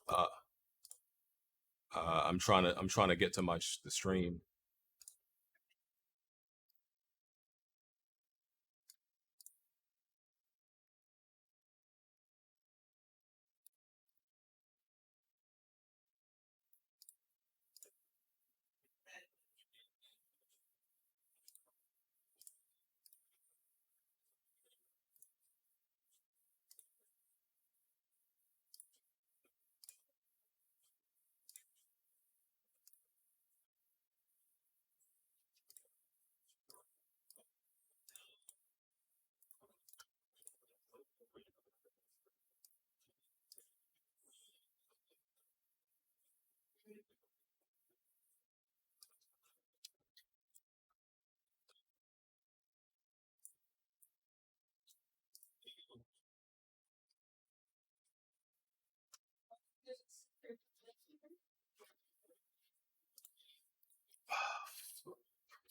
Uh, I'm trying to get to the stream.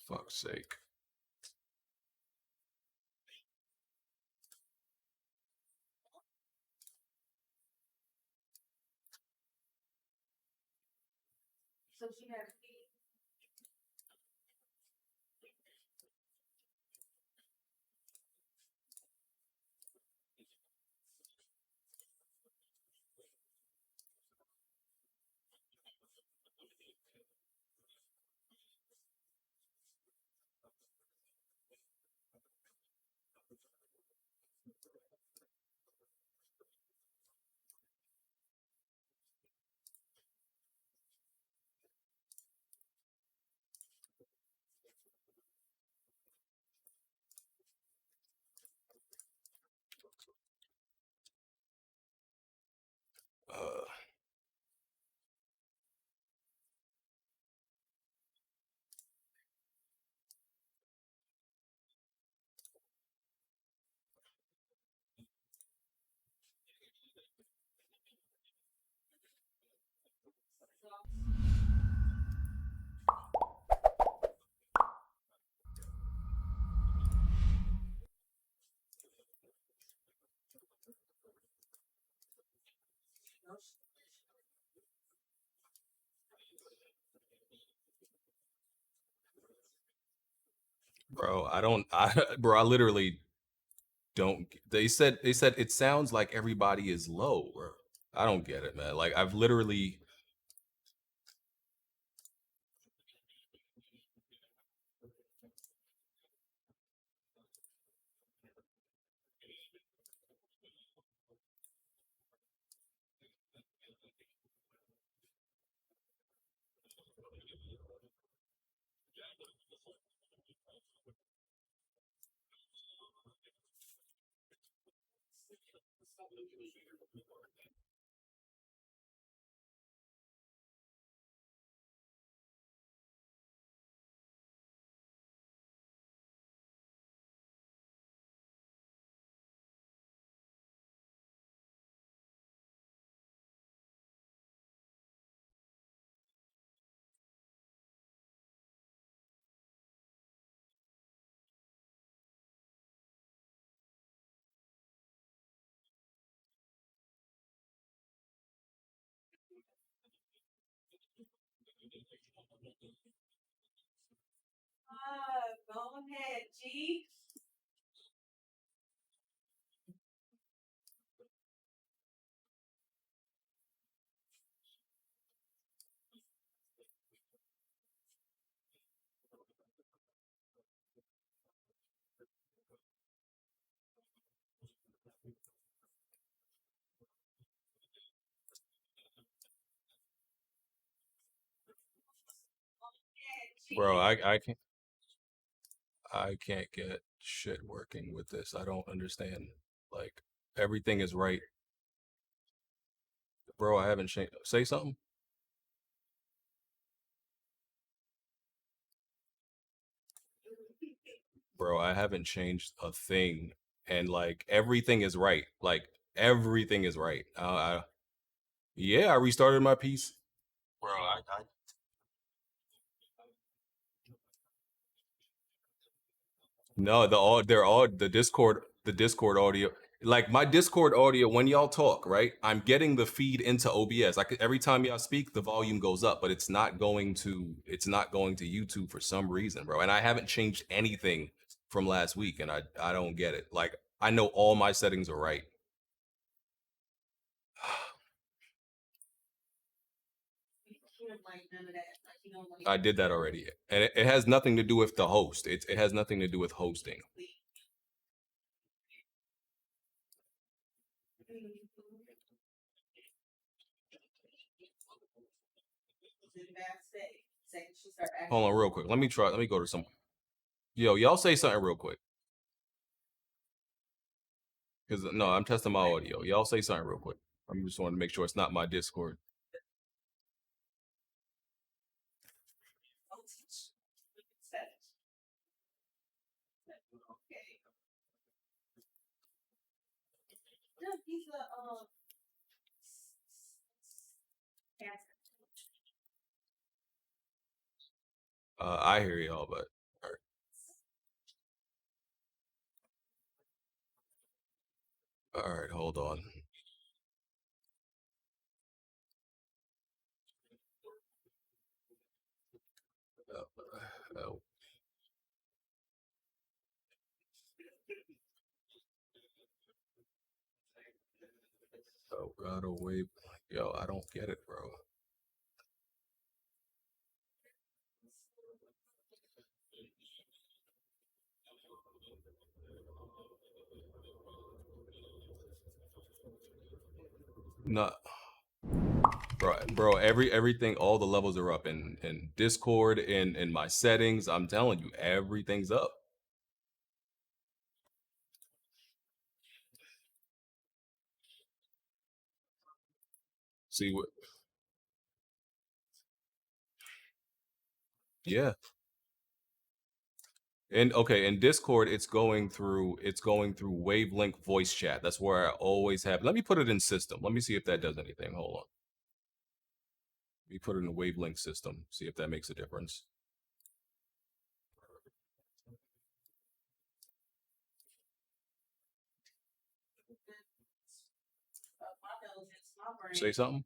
Fuck's sake. So she had Uh, bro, I don't. I literally don't. They said it sounds like everybody is low, bro. I don't get it, man. Like I've literally. go ahead, G. Bro, I can't get shit working with this. I don't understand. Like everything is right, bro. I haven't changed. Say something, bro. I haven't changed a thing, and like everything is right. Like everything is right. Yeah, I restarted my piece, bro. No, they're all the Discord audio. like my Discord audio when y'all talk, right? I'm getting the feed into OBS. Every time y'all speak, the volume goes up, but it's not going to YouTube for some reason, bro. And I haven't changed anything from last week, and I don't get it. Like I know all my settings are right. I did that already, and it has nothing to do with the host. It has nothing to do with hosting. Hold on, real quick. Let me try. Let me go to some. Yo, y'all say something real quick. Because no, I'm testing my audio. Y'all say something real quick. I just wanted to make sure it's not my Discord. I hear y'all, but all right, hold on. Oh. Oh God, oh wait, yo, I don't get it, bro. No, bro, everything, all the levels are up in Discord, in my settings. I'm telling you, everything's up. See what? Yeah. And okay, in Discord, it's going through Wavelength voice chat. That's where I always have. Let me put it in system. Let me see if that does anything. Hold on. Let me put it in the Wavelength system. See if that makes a difference. Say something.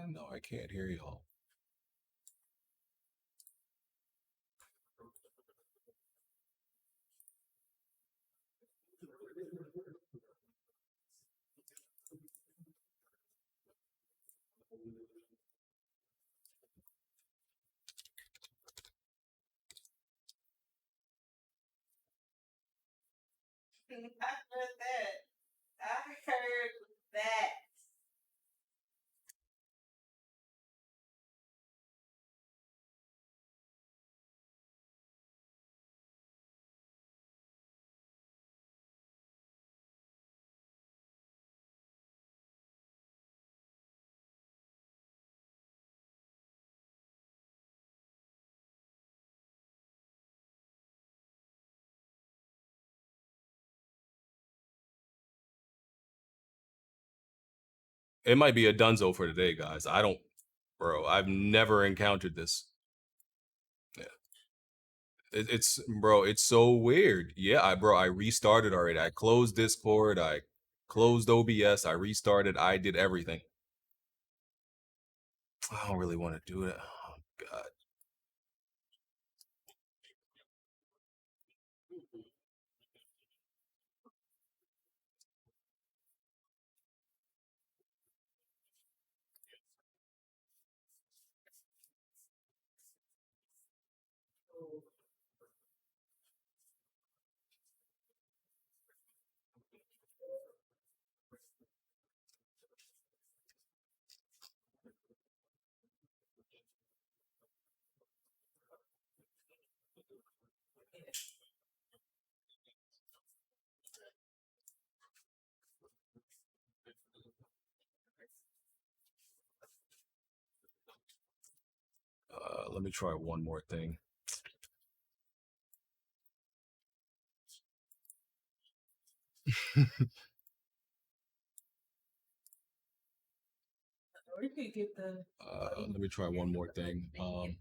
No, I can't hear y'all. I heard that. I heard that. It might be a dunzo for today, guys. I don't, bro. I've never encountered this. Yeah. It's bro. It's so weird. Yeah, I restarted already. I closed Discord. I closed OBS. I restarted. I did everything. I don't really want to do it. Oh God. Let me try one more thing. Or you could get the. Let me try one more thing. The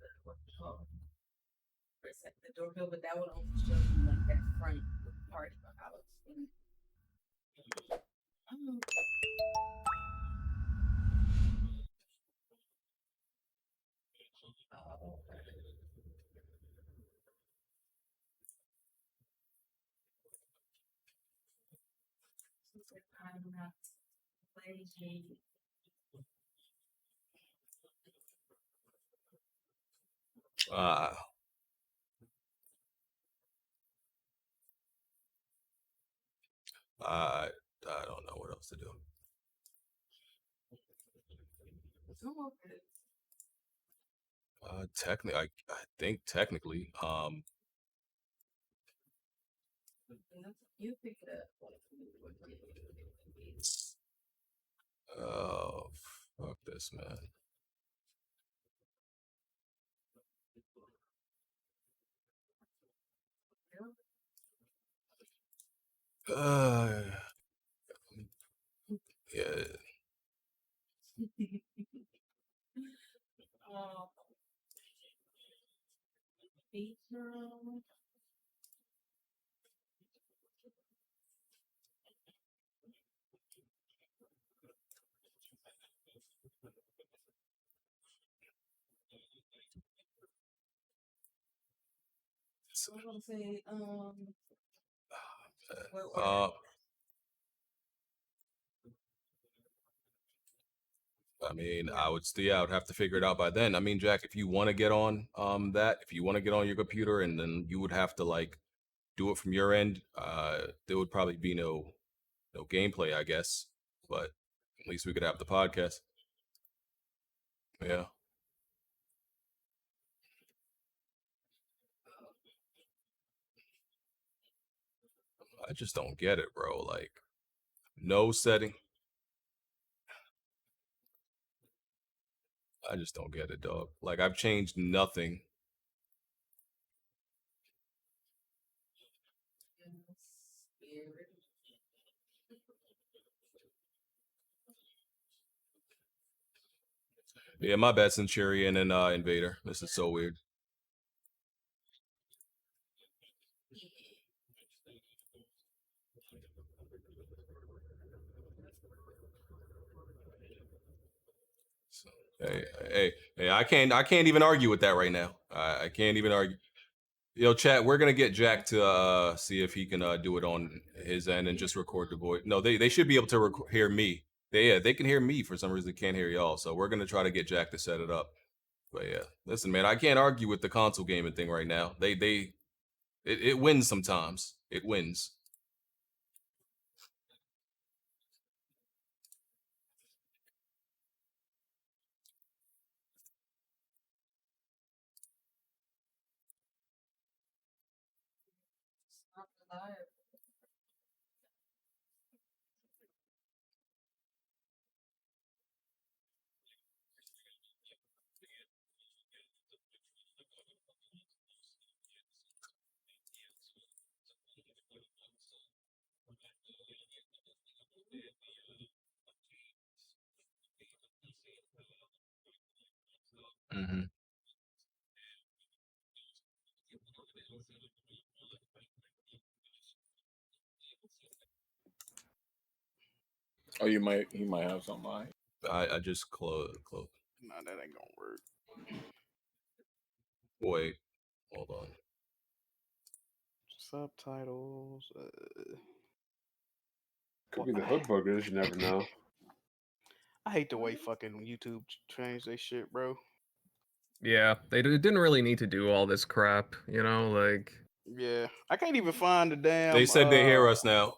doorbell, but that would only show you like that front part of the house. I'm not playing. I don't know what else to do. Technically, I think technically, You pick it up. oh, fuck this, man. Yeah. So I'm gonna say, I mean, I would have to figure it out by then. I mean, Jack, if you want to get on if you want to get on your computer, and then you would have to like do it from your end, there would probably be no gameplay, I guess. But at least we could have the podcast. Yeah. I just don't get it, bro. Like, no setting. I just don't get it, dog. Like, I've changed nothing. Yeah, my bad, Centurion and Invader. This is so weird. Hey, I can't even argue with that right now. I can't even argue. Yo, chat, we're gonna get Jack to see if he can do it on his end and just record the voice. No, they should be able to hear me. They can hear me. For some reason, they can't hear y'all. So we're gonna try to get Jack to set it up. But yeah, listen, man, I can't argue with the console gaming thing right now. It wins sometimes. It wins. Mm-hmm. Oh, he might have something. I just close. Nah, that ain't gonna work. Wait, hold on. Subtitles. Could be the hook boogers. You never know. I hate the way fucking YouTube changed their shit, bro. Yeah, they didn't really need to do all this crap, you know, like. Yeah, I can't even find the damn. They said they hear us now.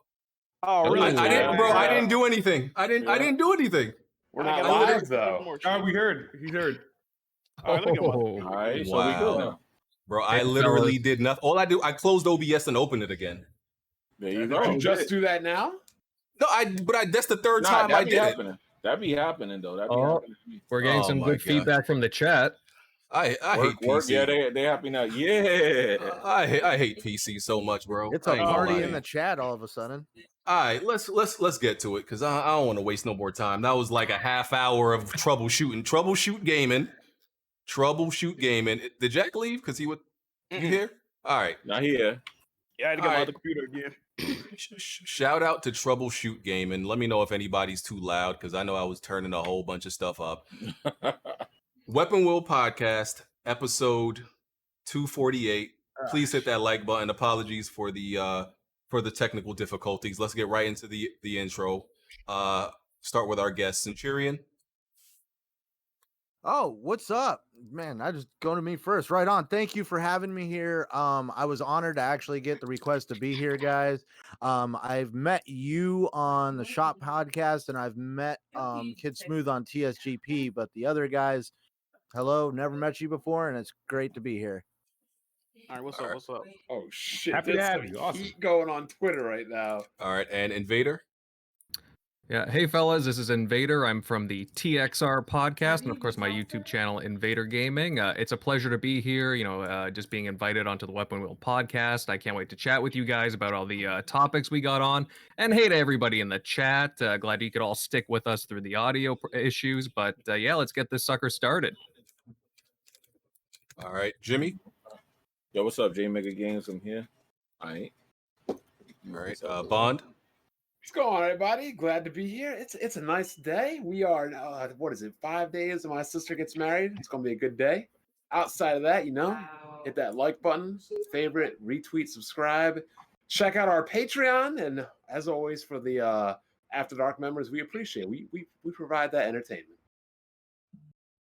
Oh, really? I didn't, bro. I didn't do anything. I didn't do anything. We're not live though. Oh, we heard. He heard. All right, All right, so we good now. Bro, I literally did nothing. All I do, I closed OBS and opened it again. There you Did go. you just do that now? No, that's the third time I did it. That be happening though. That be happening to me. We're getting some good feedback from the chat. I hate Work. PC. Yeah, they happy now. Yeah. I hate PC so much, bro. It's I a ain't gonna party lie in to the you. chat all of a sudden. All right, let's get to it because I don't want to waste no more time. That was like a half hour of troubleshoot gaming. Did Jack leave? Because he would. You here? All right. Not here. Yeah, I had to get my other computer again. Shout out to Troubleshoot Gaming. Let me know if anybody's too loud because I know I was turning a whole bunch of stuff up. Weapon Wheel Podcast, episode 248. Please hit that like button. Apologies for the technical difficulties. Let's get right into the intro. Start with our guest, Centurion. Oh, what's up? Man, I just go to me first. Right on. Thank you for having me here. I was honored to actually get the request to be here, guys. I've met you on the Shop podcast, and I've met Kidsmoove on TSGP, but the other guys, hello, never met you before, and it's great to be here. All right, what's up? What's up? Oh shit! Happy to There's have some you. Awesome. heat going on Twitter right now. All right, and Invader. Yeah, hey fellas, this is Invader. I'm from the TXR podcast and of course my YouTube channel Invader Gaming. It's a pleasure to be here, just being invited onto the Weapon Wheel podcast. I can't wait to chat with you guys about all the topics we got on. And hey to everybody in the chat. Glad you could all stick with us through the audio issues, but yeah, let's get this sucker started. All right, Jimmy. Yo, what's up, J Mega Games? I'm here. All right. All right, Bond. What's going on, everybody? Glad to be here. It's a nice day. We are, what is it, 5 days and my sister gets married. It's going to be a good day. Outside of that, hit that like button, favorite, retweet, subscribe. Check out our Patreon. And as always, for the After Dark members, we appreciate it. We provide that entertainment.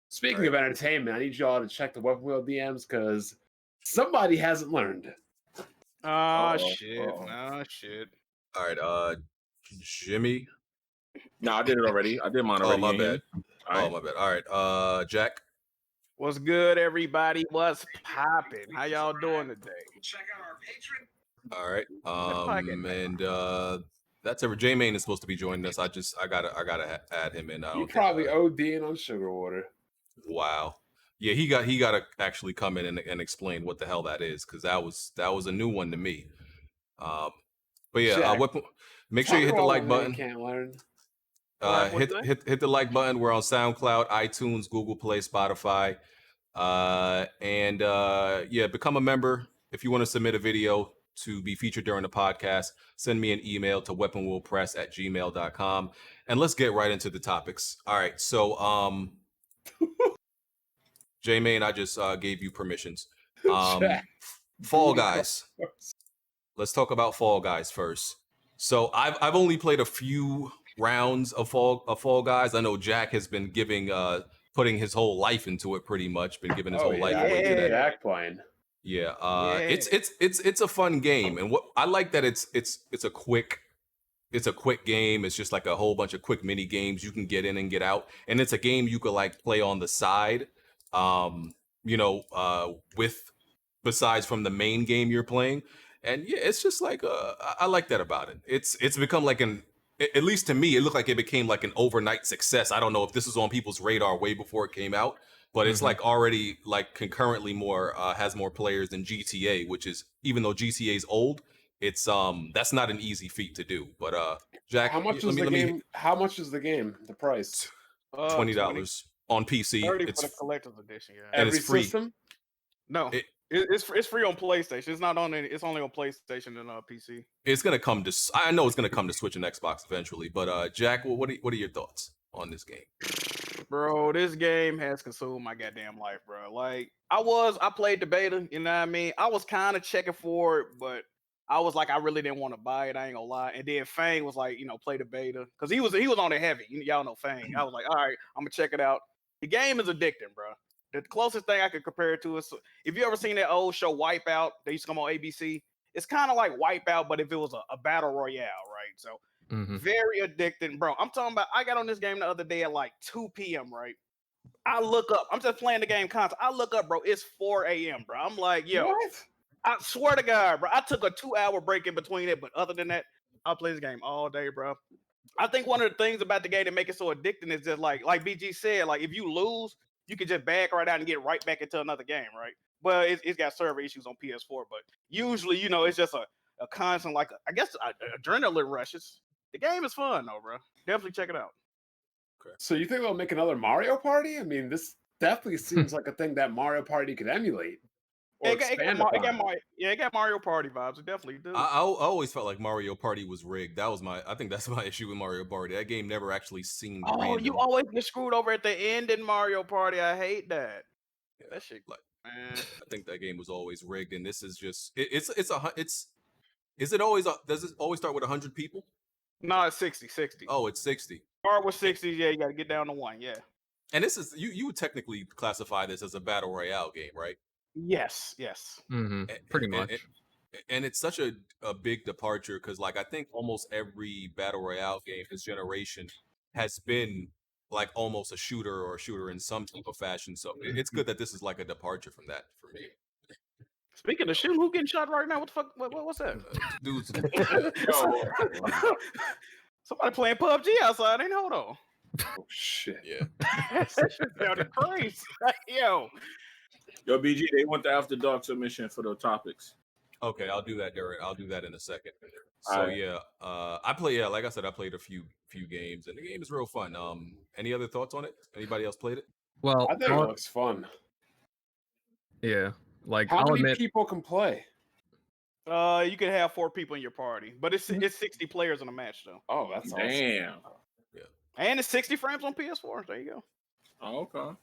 Speaking of entertainment, I need y'all to check the Weapon Wheel DMs because somebody hasn't learned. Shit. All right, Jimmy. No, I did it already. I did mine already. Oh, my bad. All my bad. All right, Jack. What's good, everybody? What's popping? How y'all doing today? Check out our Patreon. All right, and that's ever. J Main is supposed to be joining us. I gotta add him in. You probably ODing on sugar water. Wow. Yeah, he got to actually come in and explain what the hell that is because that was a new one to me. But yeah, Jack, make sure you hit the like button. Can't learn. Hit the like button. We're on SoundCloud, iTunes, Google Play, Spotify, and become a member. If you want to submit a video to be featured during the podcast, send me an email to weaponwheelpress@gmail.com, and let's get right into the topics. All right, so J-Main, I just gave you permissions. Fall Guys. Let's talk about Fall Guys first. So I've only played a few rounds of Fall Guys. I know Jack has been putting his whole life into it pretty much. Been giving his whole life away to that. Jack playing. Yeah, it's a fun game, and what I like that it's a quick game. It's just like a whole bunch of quick mini games you can get in and get out, and it's a game you could like play on the side, with besides from the main game you're playing. And yeah, it's just like I like that about it. It's become like at least to me, it looked like it became like an overnight success. I don't know if this was on people's radar way before it came out, but it's like already like concurrently has more players than GTA, which is, even though GTA is old, it's that's not an easy feat to do. But Jack, how much is the game? How much is the game? The price? $20 on PC. 30 it's for the collector's edition. Yeah. and Every it's free. system? No, it's free on PlayStation. It's not on any. It's only on PlayStation and PC. It's gonna come to. I know it's gonna come to Switch and Xbox eventually. But Jack, what are your thoughts on this game? Bro, this game has consumed my goddamn life, bro. Like I played the beta. You know what I mean? I was kind of checking for it, but I was like, I really didn't want to buy it. I ain't gonna lie. And then Fang was like, play the beta because he was on it heavy. Y'all know Fang. I was like, all right, I'm gonna check it out. The game is addicting, bro. The closest thing I could compare it to is, if you ever seen that old show Wipeout, they used to come on ABC. It's kind of like Wipeout, but if it was a battle royale, right? So very addicting, bro. I'm talking about, I got on this game the other day at like 2 p.m., right? I look up. I'm just playing the game constant. I look up, bro. It's 4 a.m., bro. I'm like, yo. What? I swear to God, bro. I took a 2-hour break in between it, but other than that, I'll play this game all day, bro. I think one of the things about the game that make it so addicting is just like BG said, like if you lose, you can just back right out and get right back into another game, right? Well, it's got server issues on PS4, but usually, it's just a constant, like, I guess, adrenaline rushes. The game is fun, though, bro. Definitely check it out. So you think they'll make another Mario Party? I mean, this definitely seems like a thing that Mario Party could emulate. Or It expand got Mario Party vibes. It definitely does. I always felt like Mario Party was rigged. I think that's my issue with Mario Party. That game never actually seemed random. You always get screwed over at the end in Mario Party. I hate that. Yeah, that shit, like, man. I think that game was always rigged, and this is just is it always does it always start with 100 people? No, it's 60. Oh, it's 60. Start with 60. Yeah, you got to get down to 1. Yeah. And this is you would technically classify this as a battle royale game, right? Yes. Pretty much. And it's such a big departure because, like, I think almost every battle royale game this generation has been like almost a shooter in some type of fashion. So it's good that this is like a departure from that for me. Speaking of shooting, who getting shot right now? What the fuck? What's that? Dudes, Somebody playing PUBG outside. Ain't hold on. Oh shit! Yeah, that shit sounded crazy. Yo, BG, they want the After Dark submission for the topics. okay, I'll do that, Derek. I'll do that in a second. So Alright. yeah, I play. Yeah, like I said, I played a few games, and the game is real fun. Any other thoughts on it? Anybody else played it? Well, I think it looks fun. yeah. Like, How I'll many admit, people can play? you can have 4 people in your party, but it's 60 players in a match though. Oh, that's awesome. Damn. And it's 60 frames on PS4. There you go. Oh, okay.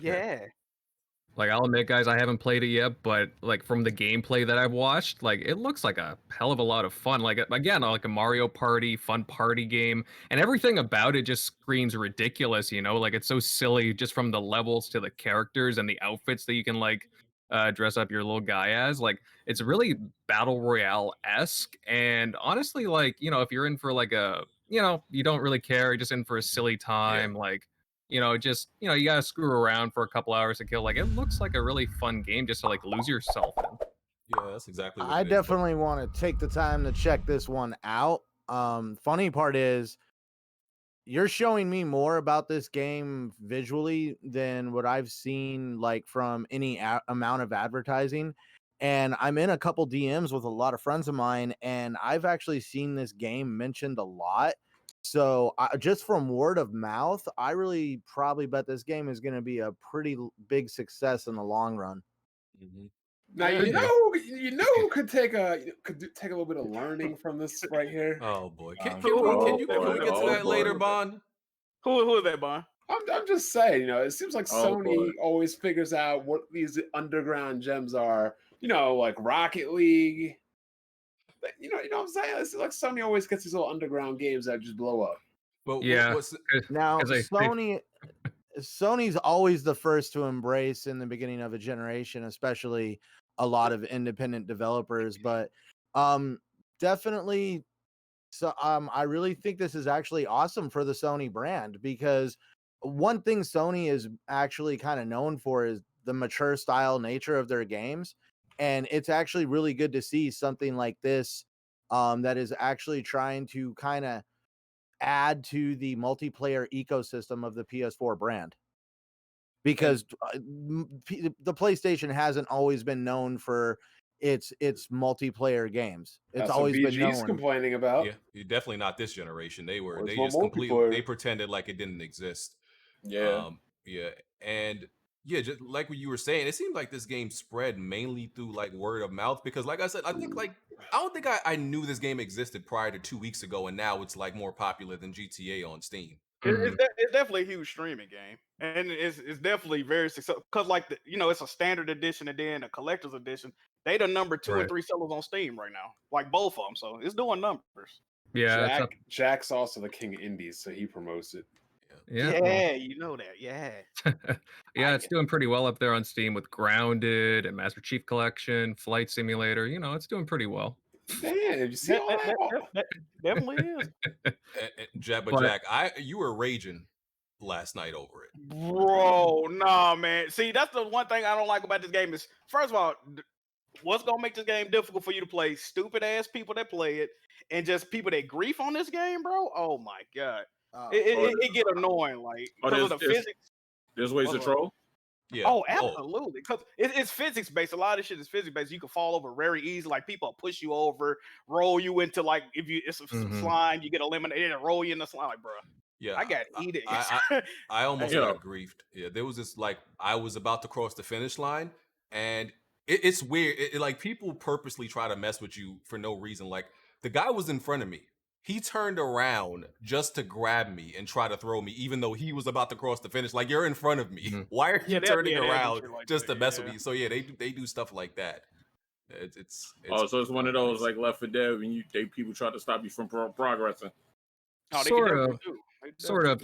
Yeah. like, I'll admit, guys, I haven't played it yet, but like from the gameplay that I've watched, like it looks like a hell of a lot of fun. Like, again, like a Mario Party fun party game, and everything about it just screams ridiculous. Like it's so silly, just from the levels to the characters and the outfits that you can like dress up your little guy as. Like, it's really battle royale-esque, and honestly, like, if you're in for like a, you don't really care, you're just in for a silly time, like, just, you gotta screw around for a couple hours to kill. Like, it looks like a really fun game just to like lose yourself in. Yeah, that's exactly what I it is, but- definitely want to take the time to check this one out. Funny part is, you're showing me more about this game visually than what I've seen like from any amount of advertising. And I'm in a couple DMs with a lot of friends of mine, and I've actually seen this game mentioned a lot. So just from word of mouth, I really probably bet this game is going to be a pretty big success in the long run. Mm-hmm. Now you know who could take a little bit of learning from this right here. Oh boy, can Oh, we get to that later, Bond? Who is that, Bon? I'm just saying, it seems like Oh, Sony boy. always figures out what these underground gems are. Like Rocket League. You know what I'm saying? It's like Sony always gets these little underground games that just blow up. But Yeah. Now, 'Cause Sony's always the first to embrace in the beginning of a generation, especially a lot of independent developers. But definitely, so I really think this is actually awesome for the Sony brand, because one thing Sony is actually kind of known for is the mature style nature of their games. And it's actually really good to see something like this that is actually trying to kind of add to the multiplayer ecosystem of the PS4 brand, because the PlayStation hasn't always been known for its multiplayer games. It's That's always what been BG's known. complaining about. Yeah, definitely not this generation. They Where's they my just completely multiplayer? they pretended like it didn't exist. Yeah. Yeah, and yeah, just like what you were saying, it seemed like this game spread mainly through like word of mouth, because like I said, I think like I don't think I knew this game existed prior to 2 weeks ago, and now it's like more popular than GTA on Steam. It's definitely a huge streaming game, and it's definitely very successful, because like it's a standard edition and then a collector's edition. They the number 2 and 3 sellers on Steam right now, like both of them. So it's doing numbers. Yeah, Jack's also the king of indies, so he promotes it. yeah, you know that. Yeah. yeah, it's doing pretty well up there on Steam with Grounded and Master Chief Collection, Flight Simulator. It's doing pretty well. Damn, you see all that? Definitely is. Jack, you were raging last night over it, Bro. Nah, man. See, that's the one thing I don't like about this game is, first of all, what's gonna make this game difficult for you to play? Stupid ass people that play it, and just people that grief on this game, bro. Oh my god. It get annoying, like because of the physics. There's ways to troll. Yeah. Oh, absolutely. Because it's physics based. A lot of this shit is physics based. You can fall over very easy. Like people push you over, roll you into like if you it's some slime, you get eliminated and roll you in the slime. Like, bro. Yeah, I got edicts. I almost Yeah. got griefed. Yeah, there was this like I was about to cross the finish line, and it's weird. Like people purposely try to mess with you for no reason. Like the guy was in front of me. He turned around just to grab me and try to throw me, even though he was about to cross the finish. Like you're in front of me. Why are you turning around just to mess with me? So yeah, they do stuff like that. It's so it's one of those like Left 4 Dead when people try to stop you from progressing. Oh, they sort of.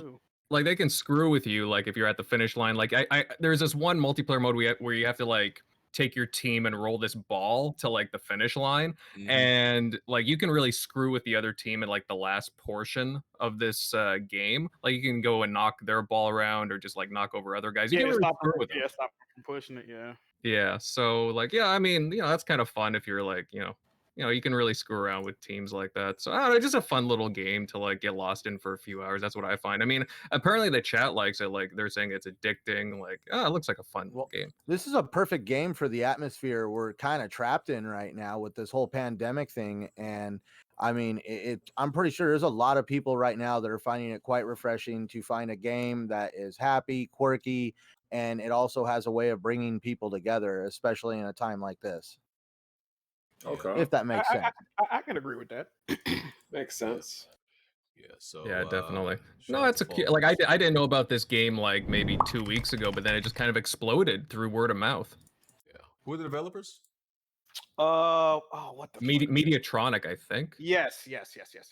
Like they can screw with you, like if you're at the finish line. Like I there's this one multiplayer mode where you have to like take your team and roll this ball to like the finish line, and like you can really screw with the other team at like the last portion of this game. Like you can go and knock their ball around or just like knock over other guys. You can really screw with them. Stop from pushing it. Yeah. So like I mean that's kind of fun if you're like you can really screw around with teams like that. So I don't know, just a fun little game to like get lost in for a few hours. That's what I find. I mean, apparently the chat likes it. Like they're saying it's addicting. Like, it looks like a fun game. This is a perfect game for the atmosphere we're kind of trapped in right now with this whole pandemic thing. And I mean, I'm pretty sure there's a lot of people right now that are finding it quite refreshing to find a game that is happy, quirky, and it also has a way of bringing people together, especially in a time like this. Okay. If that makes sense. I can agree with that. Makes sense. Yeah. So yeah, definitely. No, it's like I didn't know about this game like maybe 2 weeks ago, but then it just kind of exploded through word of mouth. Yeah. Who are the developers? What the Mediatronic, I think. Yes.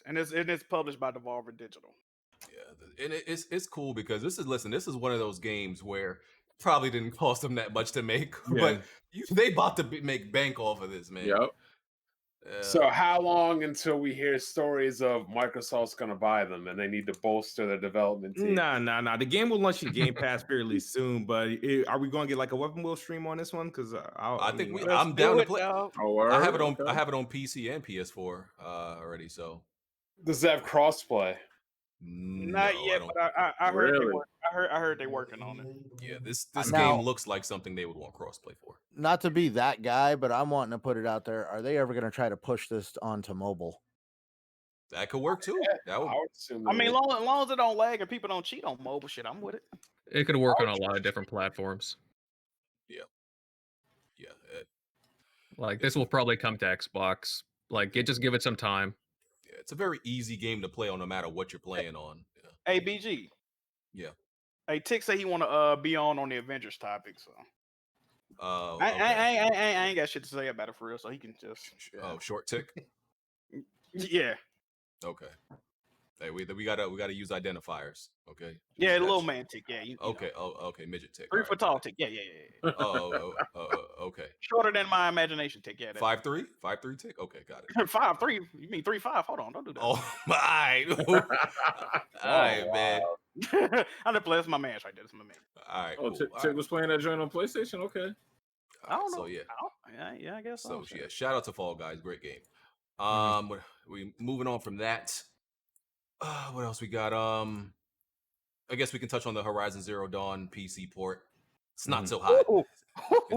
And it's published by Devolver Digital. Yeah, and it's cool because this is one of those games where probably didn't cost them that much to make, but they about to make bank off of this, man. Yep. So how long until we hear stories of Microsoft's going to buy them and they need to bolster their development team? Nah. The game will launch in Game Pass fairly soon, but are we going to get like a Weapon Wheel stream on this one? Because I think I'm down to play. I have it on. I have it on PC and PS4 already. So does it have crossplay? Not yet, but I heard I heard they're working on it. Yeah, this game looks like something they would want crossplay for. Not to be that guy, but I'm wanting to put it out there. Are they ever going to try to push this onto mobile? That could work too. I would assume. I mean, long as it don't lag and people don't cheat on mobile shit, I'm with it. It could work on a lot of different platforms. Yeah. Like this will probably come to Xbox. Like just give it some time. Yeah, it's a very easy game to play on no matter what you're playing on. Yeah. Hey, BG. Yeah. Hey, Tick say he want to be on the Avengers topic, so. Okay. I ain't got shit to say about it for real, so he can just. Short Tick. Yeah. Okay. Hey, we gotta use identifiers. Okay. Yeah, little man Tick. Yeah. Okay. Okay. Midget Tick. 3 foot tall Tick. Yeah. Okay. Shorter than my imagination Tick. Yeah. 5'3", 5'3" Tick. Okay, got it. 5'3". You mean 3'5"? Hold on, don't do that. Oh my. All right, man. I'm the player. That's my man right there. That's my man. All right. Oh, Cool. Tick was playing that joint on PlayStation. Okay. I don't know. So yeah. Yeah, I guess so. Yeah, shout out to Fall Guys, great game. We moving on from that. What else we got? I guess we can touch on the Horizon Zero Dawn PC port. It's not so hot. Ooh,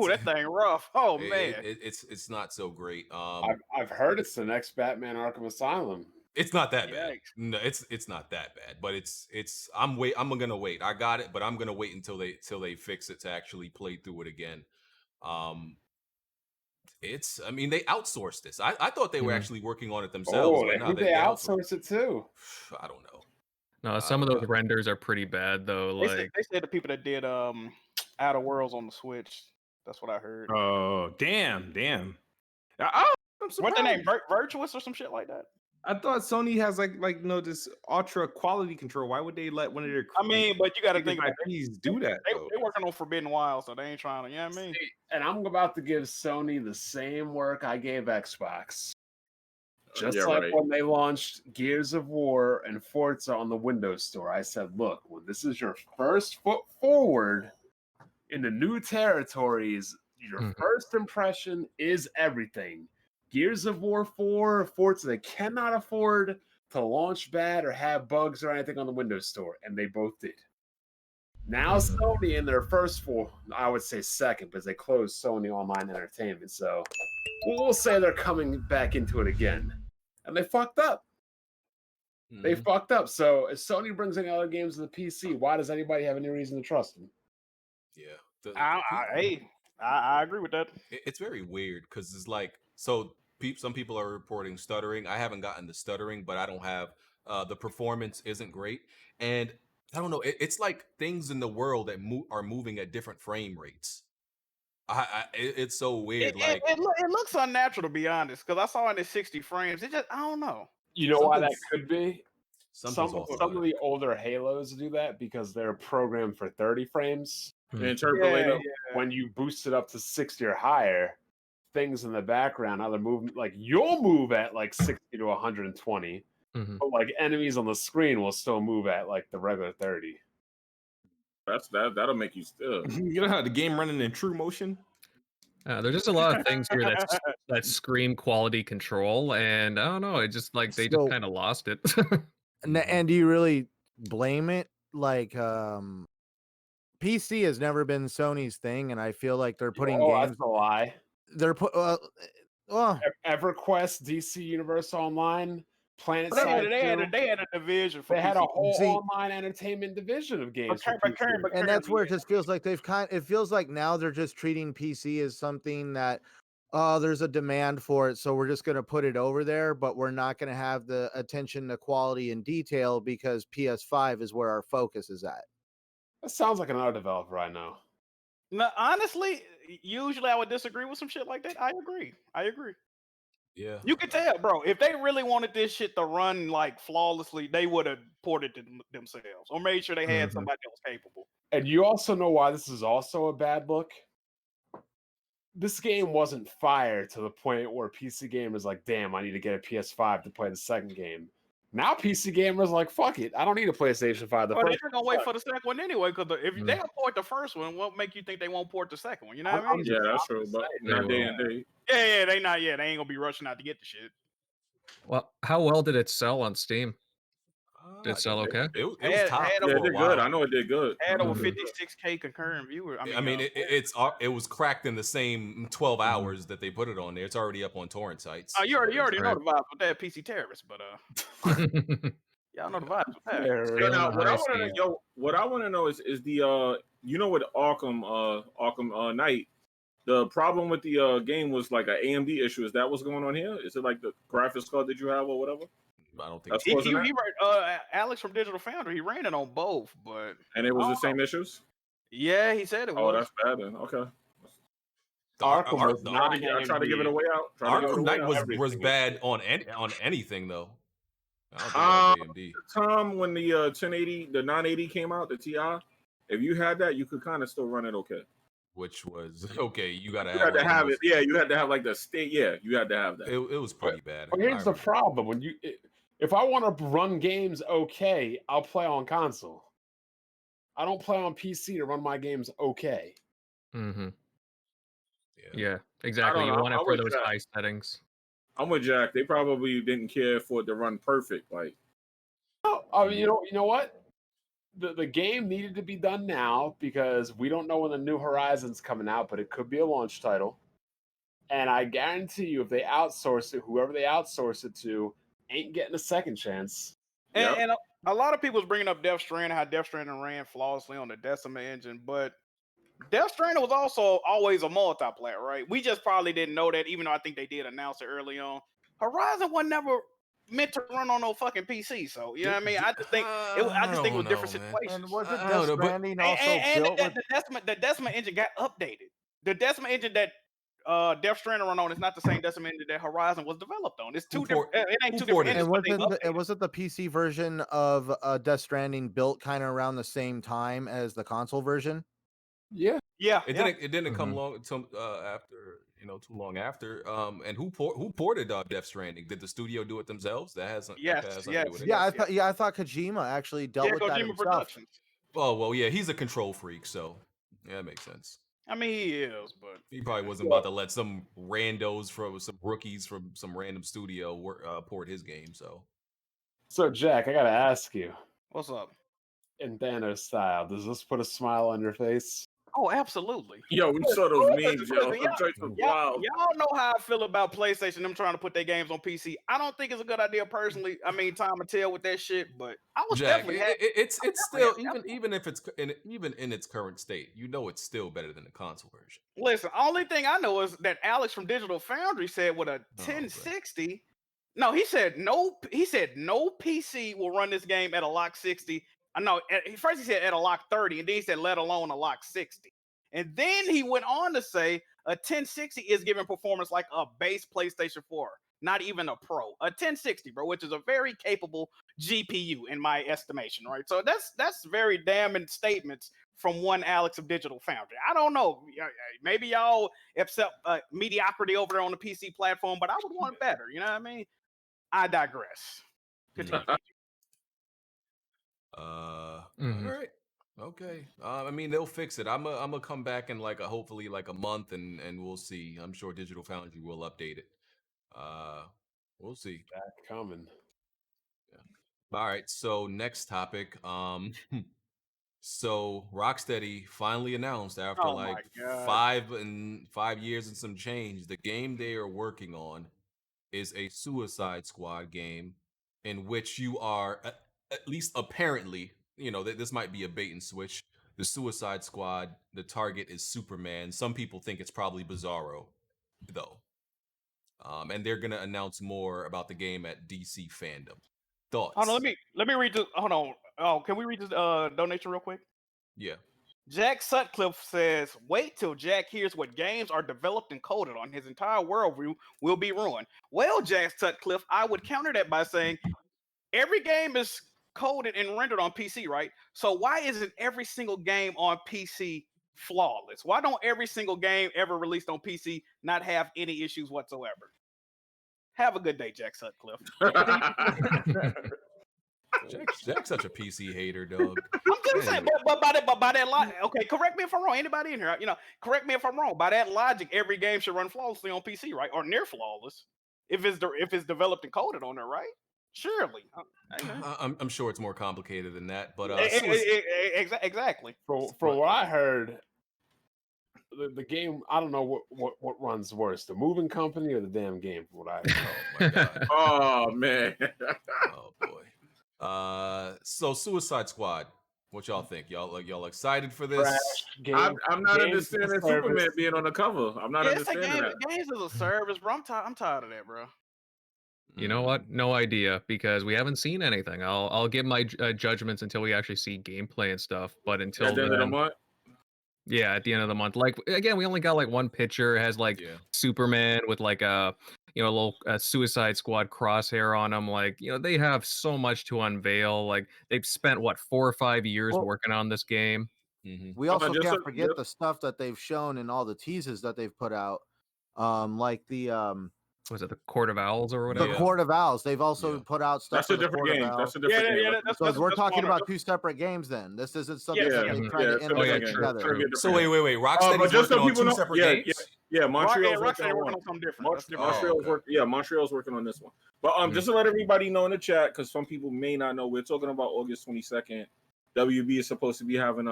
that thing rough. Oh man, it's not so great. I've heard it's the next Batman Arkham Asylum. It's not that bad. No, it's not that bad. But I'm gonna wait. I got it, but I'm gonna wait until they fix it to actually play through it again. I mean, they outsourced this. I thought they were actually working on it themselves. Oh, but they outsourced it too. I don't know. No, some of those renders are pretty bad though. They said the people that did Outer Worlds on the Switch. That's what I heard. Oh, damn. What's the name? Virtuous or some shit like that? I thought Sony has like this ultra quality control. Why would they let one of their? I mean, but you got to think about IPs do that. They're working on Forbidden Wild, so they ain't trying to. You know what I mean? See, and I'm about to give Sony the same work I gave Xbox. Just when they launched Gears of War and Forza on the Windows Store, I said, look, when this is your first foot forward in the new territories, your first impression is everything. Gears of War 4, Forza, they cannot afford to launch bad or have bugs or anything on the Windows Store, and they both did. Now Sony in their first full, I would say second, because they closed Sony Online Entertainment. So we'll say they're coming back into it again. And they fucked up. They fucked up. So if Sony brings any other games to the PC, why does anybody have any reason to trust them? Yeah. I agree with that. It's very weird because it's like, so some people are reporting stuttering. I haven't gotten the stuttering, but I don't have the performance isn't great, and I don't know. It's like things in the world that are moving at different frame rates. It's so weird. It looks unnatural, to be honest, because I saw it at 60 frames. It just, I don't know. You know why that could be? Some of the older Halos do that because they're programmed for 30 frames. Interpolator. When you boost it up to 60 or higher, things in the background, either move, like you'll move at like 60 to 120, but like enemies on the screen will still move at like the regular 30. That'll make you still. You know how the game running in true motion? There's just a lot of things here that scream quality control, and I don't know. It just like they just kind of lost it. And do you really blame it? Like, PC has never been Sony's thing, and I feel like they're putting games. That's a lie. They're EverQuest, DC Universe Online, Planet They Side. had a division for They had a PC. whole online entertainment division of games. And that's where it just feels like it feels like now they're just treating PC as something that, there's a demand for it, so we're just going to put it over there, but we're not going to have the attention to quality and detail because PS5 is where our focus is at. That sounds like another developer I know. No, honestly, usually I would disagree with some shit like that. I agree. Yeah. You can tell, bro. If they really wanted this shit to run like flawlessly, they would have ported it themselves or made sure they had somebody else capable. And you also know why this is also a bad look? This game wasn't fire to the point where PC gamers like, damn, I need to get a PS5 to play the second game. Now PC gamers like, fuck it, I don't need a PlayStation 5. They're gonna wait for the second one anyway, because if they don't port the first one, what make you think they won't port the second one? You know what I mean? Yeah, that's true, but not day and day. Yeah, they not yet. They ain't gonna be rushing out to get the shit. Well, how well did it sell on Steam? Did it sell okay? It was top. Yeah, it did good. I know it did good. Had over 56K concurrent viewers. I mean, it was cracked in the same 12 hours that they put it on there. It's already up on torrent sites. Oh, you already know the vibes with that PC terrorist, but y'all know the vibes with that. What I want to know is the you know, with Arkham Knight, the problem with the game was like an AMD issue. Is that what's going on here? Is it like the graphics card that you have or whatever? I don't think Alex from Digital Foundry, he ran it on both, and it was the same issues. Yeah, he said it was. Oh, that's bad then. Okay. Arkham was not I tried to give it a way out. Arkham Knight was bad on anything though. I don't think Tom, when the 1080, the 980 came out, the TI, if you had that, you could kind of still run it okay. Which was okay. You had to have it. Yeah, you had to have like the state. Yeah, you had to have that. It was pretty bad. But here's the problem: if I want to run games okay, I'll play on console. I don't play on PC to run my games okay. Yeah, exactly. You want it for those high settings. I'm with Jack. They probably didn't care for it to run perfect. Like, I mean, you know what? The game needed to be done now because we don't know when the New Horizon's coming out, but it could be a launch title. And I guarantee you, if they outsource it, whoever they outsource it to ain't getting a second chance. And a lot of people's bringing up Death Stranding, how Death Stranding ran flawlessly on the Decima engine, but Death Stranding was also always a multiplayer, right? We just probably didn't know that, even though I think they did announce it early on. Horizon was never meant to run on no fucking PC, so you know what I mean. I just think it was different situations. And wasn't Death Stranding also built with the Decima engine got updated? The Decima engine that Death Stranding run on is not the same Decima engine that Horizon was developed on. It's two different. It ain't two different engines. And wasn't the PC version of Death Stranding built kind of around the same time as the console version? Yeah. It didn't come long after, too long after. And who ported Death Stranding? Did the studio do it themselves? That hasn't. Yes. I thought Kojima actually dealt with that himself. Productions. Oh well, yeah, he's a control freak, so yeah, that makes sense. I mean, he is, but he probably wasn't about to let some randos from some rookies from some random studio port his game. So Jack, I gotta ask you, what's up? in Thanos style. Does this put a smile on your face? Oh, absolutely. Yo, we saw those memes, yo. Listen, Them joints was wild. Y'all know how I feel about PlayStation, them trying to put their games on PC. I don't think it's a good idea personally. I mean, time will tell with that shit, but I was Jack, definitely it's still even if it's even in its current state, you know it's still better than the console version. Listen, only thing I know is that Alex from Digital Foundry said with a Oh, 1060. No, he said no PC will run this game at a lock 60. No, first he said at a lock 30, and then he said let alone a lock 60. And then he went on to say a 1060 is giving performance like a base PlayStation 4, not even a Pro. A 1060, bro, which is a very capable GPU in my estimation, right? So that's very damning statements from one Alex of Digital Foundry. I don't know. Maybe y'all accept mediocrity over there on the PC platform, but I would want it better. You know what I mean? I digress. Continue. All right. Okay. I mean, they'll fix it. I'm gonna come back in like hopefully like a month, and we'll see. I'm sure Digital Foundry will update it. We'll see. Back coming. Yeah. All right. So next topic. So Rocksteady finally announced after Oh my like God. 5 years and some change, the game they are working on is a Suicide Squad game in which you are at least apparently, you know, this might be a bait and switch. The Suicide Squad, the target is Superman. Some people think it's probably Bizarro, though. And they're gonna announce more about the game at DC Fandom. Thoughts? Hold on, let me read this. Hold on. Oh, can we read this donation real quick? Yeah. Jack Sutcliffe says, wait till Jack hears what games are developed and coded on. His entire worldview will be ruined. Well, Jack Sutcliffe, I would counter that by saying every game is coded and rendered on PC, right? So why isn't every single game on PC flawless? Why don't every single game ever released on PC not have any issues whatsoever? Have a good day, Jack Sutcliffe. Jack's such a PC hater, dog. I'm just saying, but by that logic, okay, correct me if I'm wrong. Anybody in here, correct me if I'm wrong. By that logic, every game should run flawlessly on PC, right, or near flawless, if it's developed and coded on there, right? Surely, I'm sure it's more complicated than that, but exactly. From what I heard, the game, I don't know what runs worse, the moving company or the damn game. From what I heard. Oh my God. Oh man. Oh boy. So Suicide Squad, what y'all think? Y'all excited for this? I'm not understanding Superman being on the cover. I'm not understanding that. Games as a service, bro. I'm tired of that, bro. You know what? No idea, because we haven't seen anything. I'll give my judgments until we actually see gameplay and stuff. But until at the end of the month. Yeah, at the end of the month. Like again, we only got like one picture. It has like Superman with like a little Suicide Squad crosshair on him. Like, they have so much to unveil. Like they've spent 4 or 5 years working on this game. We also can't forget the stuff that they've shown in all the teases that they've put out. Like the was it the Court of Owls or whatever? The Court of Owls. They've also put out stuff. That's a different game. That's a different game. So we're talking about 2 separate games then. This isn't something that they tried to integrate together. So wait. Rocksteady's working on 2 separate games? Yeah, Montreal's working on something different. Montreal's working on this one. But just to let everybody know in the chat, because some people may not know, we're talking about August 22nd. WB is supposed to be having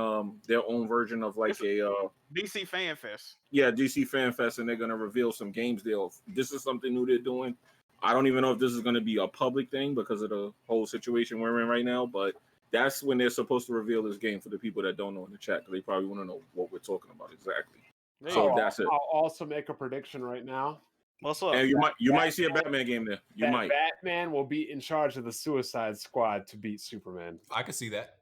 their own version of like a DC Fan Fest. Yeah, DC Fan Fest, and they're gonna reveal some games. This is something new they're doing. I don't even know if this is gonna be a public thing because of the whole situation we're in right now. But that's when they're supposed to reveal this game for the people that don't know in the chat, because they probably want to know what we're talking about exactly. So that's it. I'll also make a prediction right now. What's up? And you might see a Batman game there. You might. Batman will be in charge of the Suicide Squad to beat Superman. I could see that.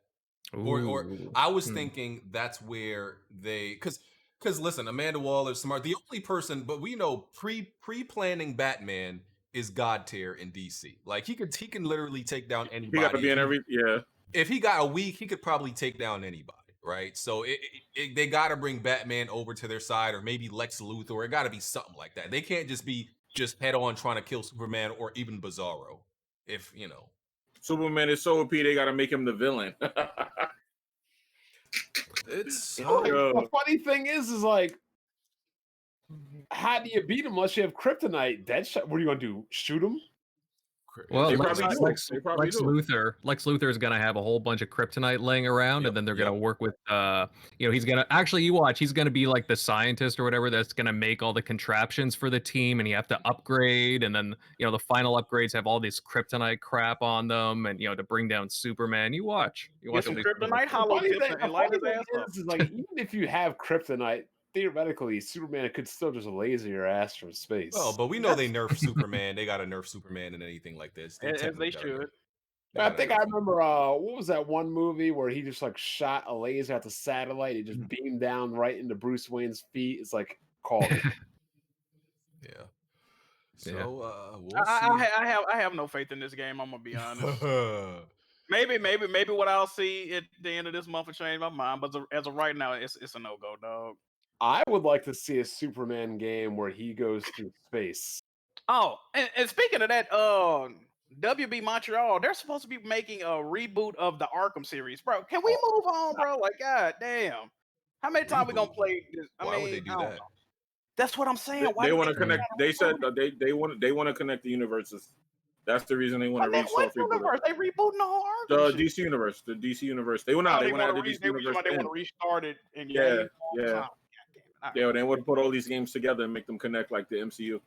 Or I was thinking that's where they because listen, Amanda Waller's smart. The only person, but we know pre-planning Batman is God tier in DC. Like he can literally take down anybody. He got to be in every If he got a week, he could probably take down anybody, right? So they got to bring Batman over to their side, or maybe Lex Luthor. It got to be something like that. They can't just be head on trying to kill Superman or even Bizarro. If Superman is so OP, they got to make him the villain. It's the funny thing is like, how do you beat him unless you have kryptonite? Deadshot. What are you gonna do? Shoot him? Well, They Lex, probably do. Lex, They probably Lex do. Luthor is gonna have a whole bunch of kryptonite laying around, Yep, and then they're gonna yep. work with, he's gonna actually, you watch, he's gonna be like the scientist or whatever that's gonna make all the contraptions for the team, and you have to upgrade, and then the final upgrades have all this kryptonite crap on them, and to bring down Superman. You watch Get some all these- kryptonite hollow Funny tips thing, and light his ass up. is like even if you have kryptonite, theoretically Superman could still just laser your ass from space. Oh, but we know they nerf Superman. They gotta nerf Superman and anything like this. As technically they gotta should. nerf- they I gotta think nerf I him. remember what was that one movie where he just like shot a laser at the satellite, it just beamed down right into Bruce Wayne's feet. It's like called it. Yeah. Yeah. So we'll I have no faith in this game. I'm gonna be honest. see. Maybe what I'll see at the end of this month will change my mind. But as of right now, it's a no go, dog. I would like to see a Superman game where he goes through space. Oh, and speaking of that, WB Montreal, they're supposed to be making a reboot of the Arkham series, bro. Can we move on, bro? Like, god damn, how many times we gonna Reboot? play this? Why would they do that? That's what I'm saying. Why They do want to keep connect. trying to They said reboot that they want to connect the universes. That's the reason they want to What restart universe? They rebooting the whole the Arkham shit. DC universe. The DC universe. They want to. They want to add the DC universe. They want in. to restart it and Yeah. Yeah, they want to put all these games together and make them connect like the MCU.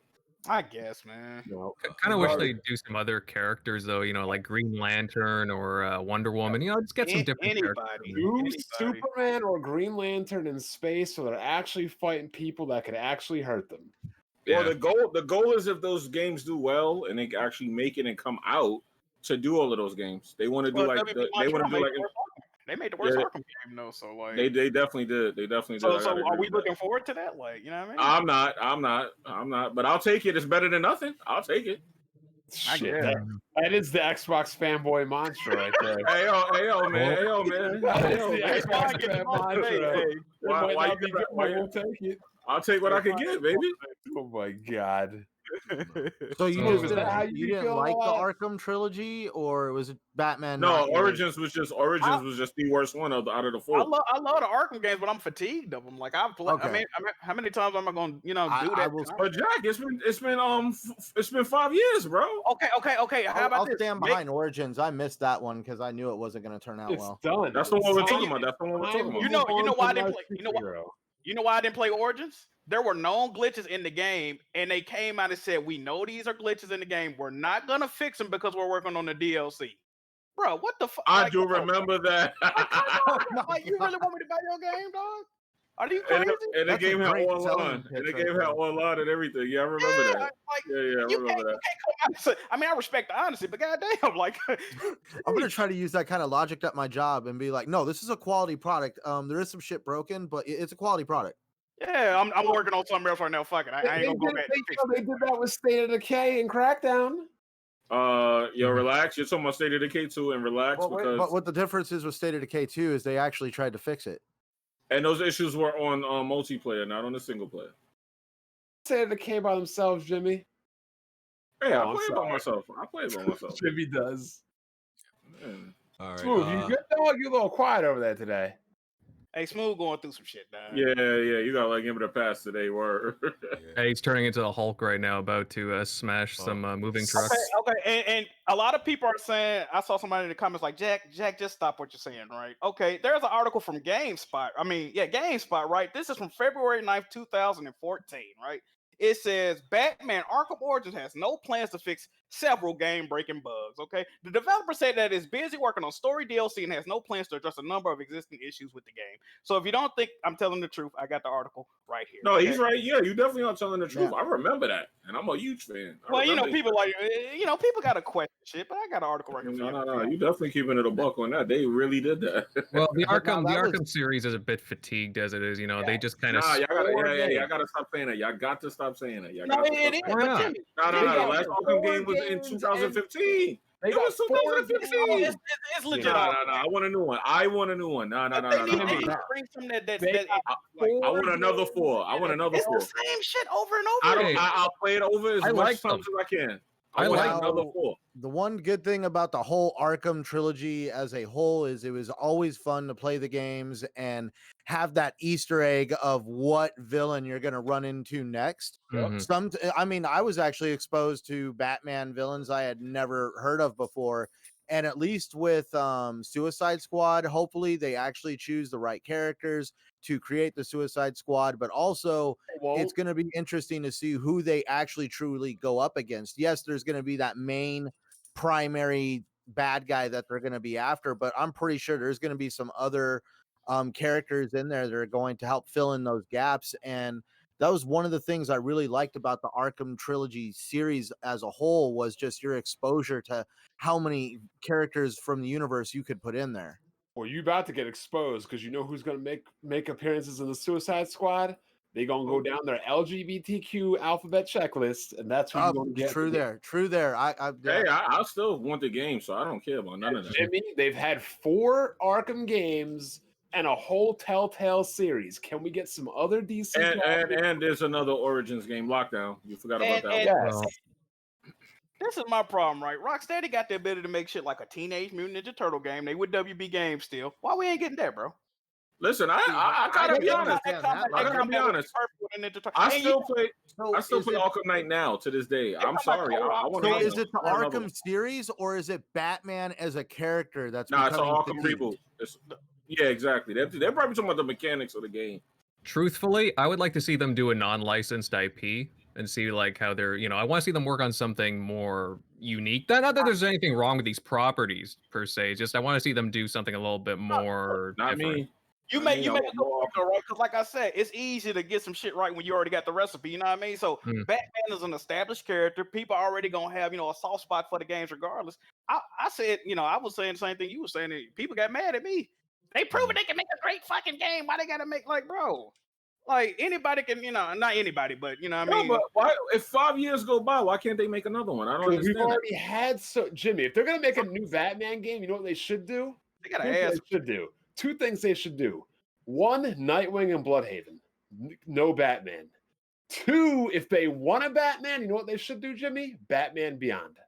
I guess, man. No. Kind of wish they'd do some other characters though, like Green Lantern or Wonder Woman. Just get some different characters. Do Superman or Green Lantern in space, so they're actually fighting people that could actually hurt them. Well, the goal is if those games do well and they actually make it and come out to do all of those games. They want to do They made the worst Arkham game though, so like they definitely did. They definitely did. So are we looking forward to that? Like, you know what I mean? I'm not. But I'll take it. It's better than nothing. I'll take it. Shit, that is the Xbox fanboy mantra right there. Hey yo, man. That's the Xbox fanboy mantra. Why We'll take it. I'll take what I can get, baby. Oh my god. So you So just is that how you didn't feel like the about- Arkham trilogy, or was it Batman? No, not yours? Origins was just the worst one out of the four. I love the Arkham games, but I'm fatigued of them. Like I've played. Okay. I mean, how many times am I going to do I that? will- But Jack, it's been 5 years, bro. Okay. How about I'll this? stand behind Origins. I missed that one because I knew it wasn't going to turn out It's well. done. That's the one we're talking about. That's the one we're talking about. You know why I didn't play? Superhero. You know why I didn't play Origins? There were known glitches in the game, and they came out and said, "We know these are glitches in the game. We're not gonna fix them because we're working on the DLC." Bro, what the fuck? I do remember that. Like, you really want me to buy your game, dog? Are you crazy? And the That's a game had great online. selling And the pitch game right had there. online and everything. Yeah, I remember that. Like, Yeah, I you remember can't that. come out. I mean, I respect the honesty, but goddamn, like, I'm gonna try to use that kind of logic at my job and be like, no, this is a quality product. There is some shit broken, but it's a quality product. yeah, I'm working on something else right now. Fuck it, I ain't gonna go back. They did that with State of Decay and Crackdown. Yo, relax. You're talking about State of Decay 2 and relax because But what the difference is with State of Decay 2 is they actually tried to fix it. and those issues were on multiplayer, not on the single player. State of Decay by themselves, Jimmy. Hey, Oh, I I'm play it by sorry. myself. I play it by myself. Jimmy does. Man. All right. Smooth, you good dog? You a little quiet over there today. Hey, Smoove going through some shit, dog. Yeah, you gotta like give it a pass today. Word. Hey, he's turning into the Hulk right now, about to smash some moving trucks. Okay, and a lot of people are saying, I saw somebody in the comments like, Jack, just stop what you're saying, right? Okay, there's an article from GameSpot. GameSpot, right? This is from February 9th, 2014, right? It says Batman Arkham Origins has no plans to fix several game-breaking bugs. Okay, the developer said that it's busy working on story DLC and has no plans to address a number of existing issues with the game. So if you don't think I'm telling the truth, I got the article right here. No, okay? he's right. Yeah, you definitely are telling the truth. Yeah. I remember that, and I'm a huge fan. Well, people people got to question shit, but I got an article right here. No. You definitely keeping it a buck on that. They really did that. Well, the But now Arkham that was- Arkham series is a bit fatigued as it is. They just kind of. Nah, y'all gotta stop saying that. Y'all got to stop saying that. No, it is. Why not? No. The last Arkham game was in 2015. It was 2015. It's legit. No. I want a new one. No. They need No. to bring some that I want another 4. I want another it's 4. the same shit over and over. I'll play it over as I much like times as I can. I want like another 4. The one good thing about the whole Arkham trilogy as a whole is it was always fun to play the games and have that Easter egg of what villain you're going to run into next. I mean, I was actually exposed to Batman villains I had never heard of before. And at least with Suicide Squad, hopefully they actually choose the right characters to create the Suicide Squad, but also it's going to be interesting to see who they actually truly go up against. Yes, there's going to be that main primary bad guy that they're going to be after, but I'm pretty sure there's going to be some other characters in there that are going to help fill in those gaps. And that was one of the things I really liked about the Arkham trilogy series as a whole, was just your exposure to how many characters from the universe you could put in there. Well, you about to get exposed because you know who's going to make appearances in the Suicide Squad? They're going to go down their LGBTQ alphabet checklist, and that's who you're going to get. True there. Hey, I still want the game, so I don't care about none of that. Jimmy, they've had 4 Arkham games and a whole Telltale series. Can we get some other DC? And there's another Origins game, Lockdown. You forgot about that. Yes. This is my problem, right? Rocksteady got the ability to make shit like a Teenage Mutant Ninja Turtle game. They with WB Games still. Why we ain't getting that, bro? Listen, I gotta be honest. I still play Arkham Knight now to this day. I'm sorry. I want So is it the Arkham series or is it Batman as a character that's it's an becoming Arkham fatigued? reboot. Yeah, exactly. They're probably talking about the mechanics of the game. Truthfully, I would like to see them do a non-licensed IP and see like how they're, I want to see them work on something more unique. Not that there's anything wrong with these properties per se. Just I want to see them do something a little bit more Not different. me. You make a good point, though, right? Because like I said, it's easy to get some shit right when you already got the recipe. You know what I mean? So Batman is an established character. People are already gonna have a soft spot for the games regardless. I said, I was saying the same thing you were saying. People got mad at me. They proven they can make a great fucking game. Why they gotta make bro? Like anybody can, not anybody, but I mean. But why? If 5 years go by, why can't they make another one? I don't understand. We've already had Jimmy. If they're gonna make a new Batman game, you know what they should do? They gotta ask. They should do 2 things. They should do 1, Nightwing and Bloodhaven. No Batman. 2, if they want a Batman, you know what they should do, Jimmy? Batman Beyond.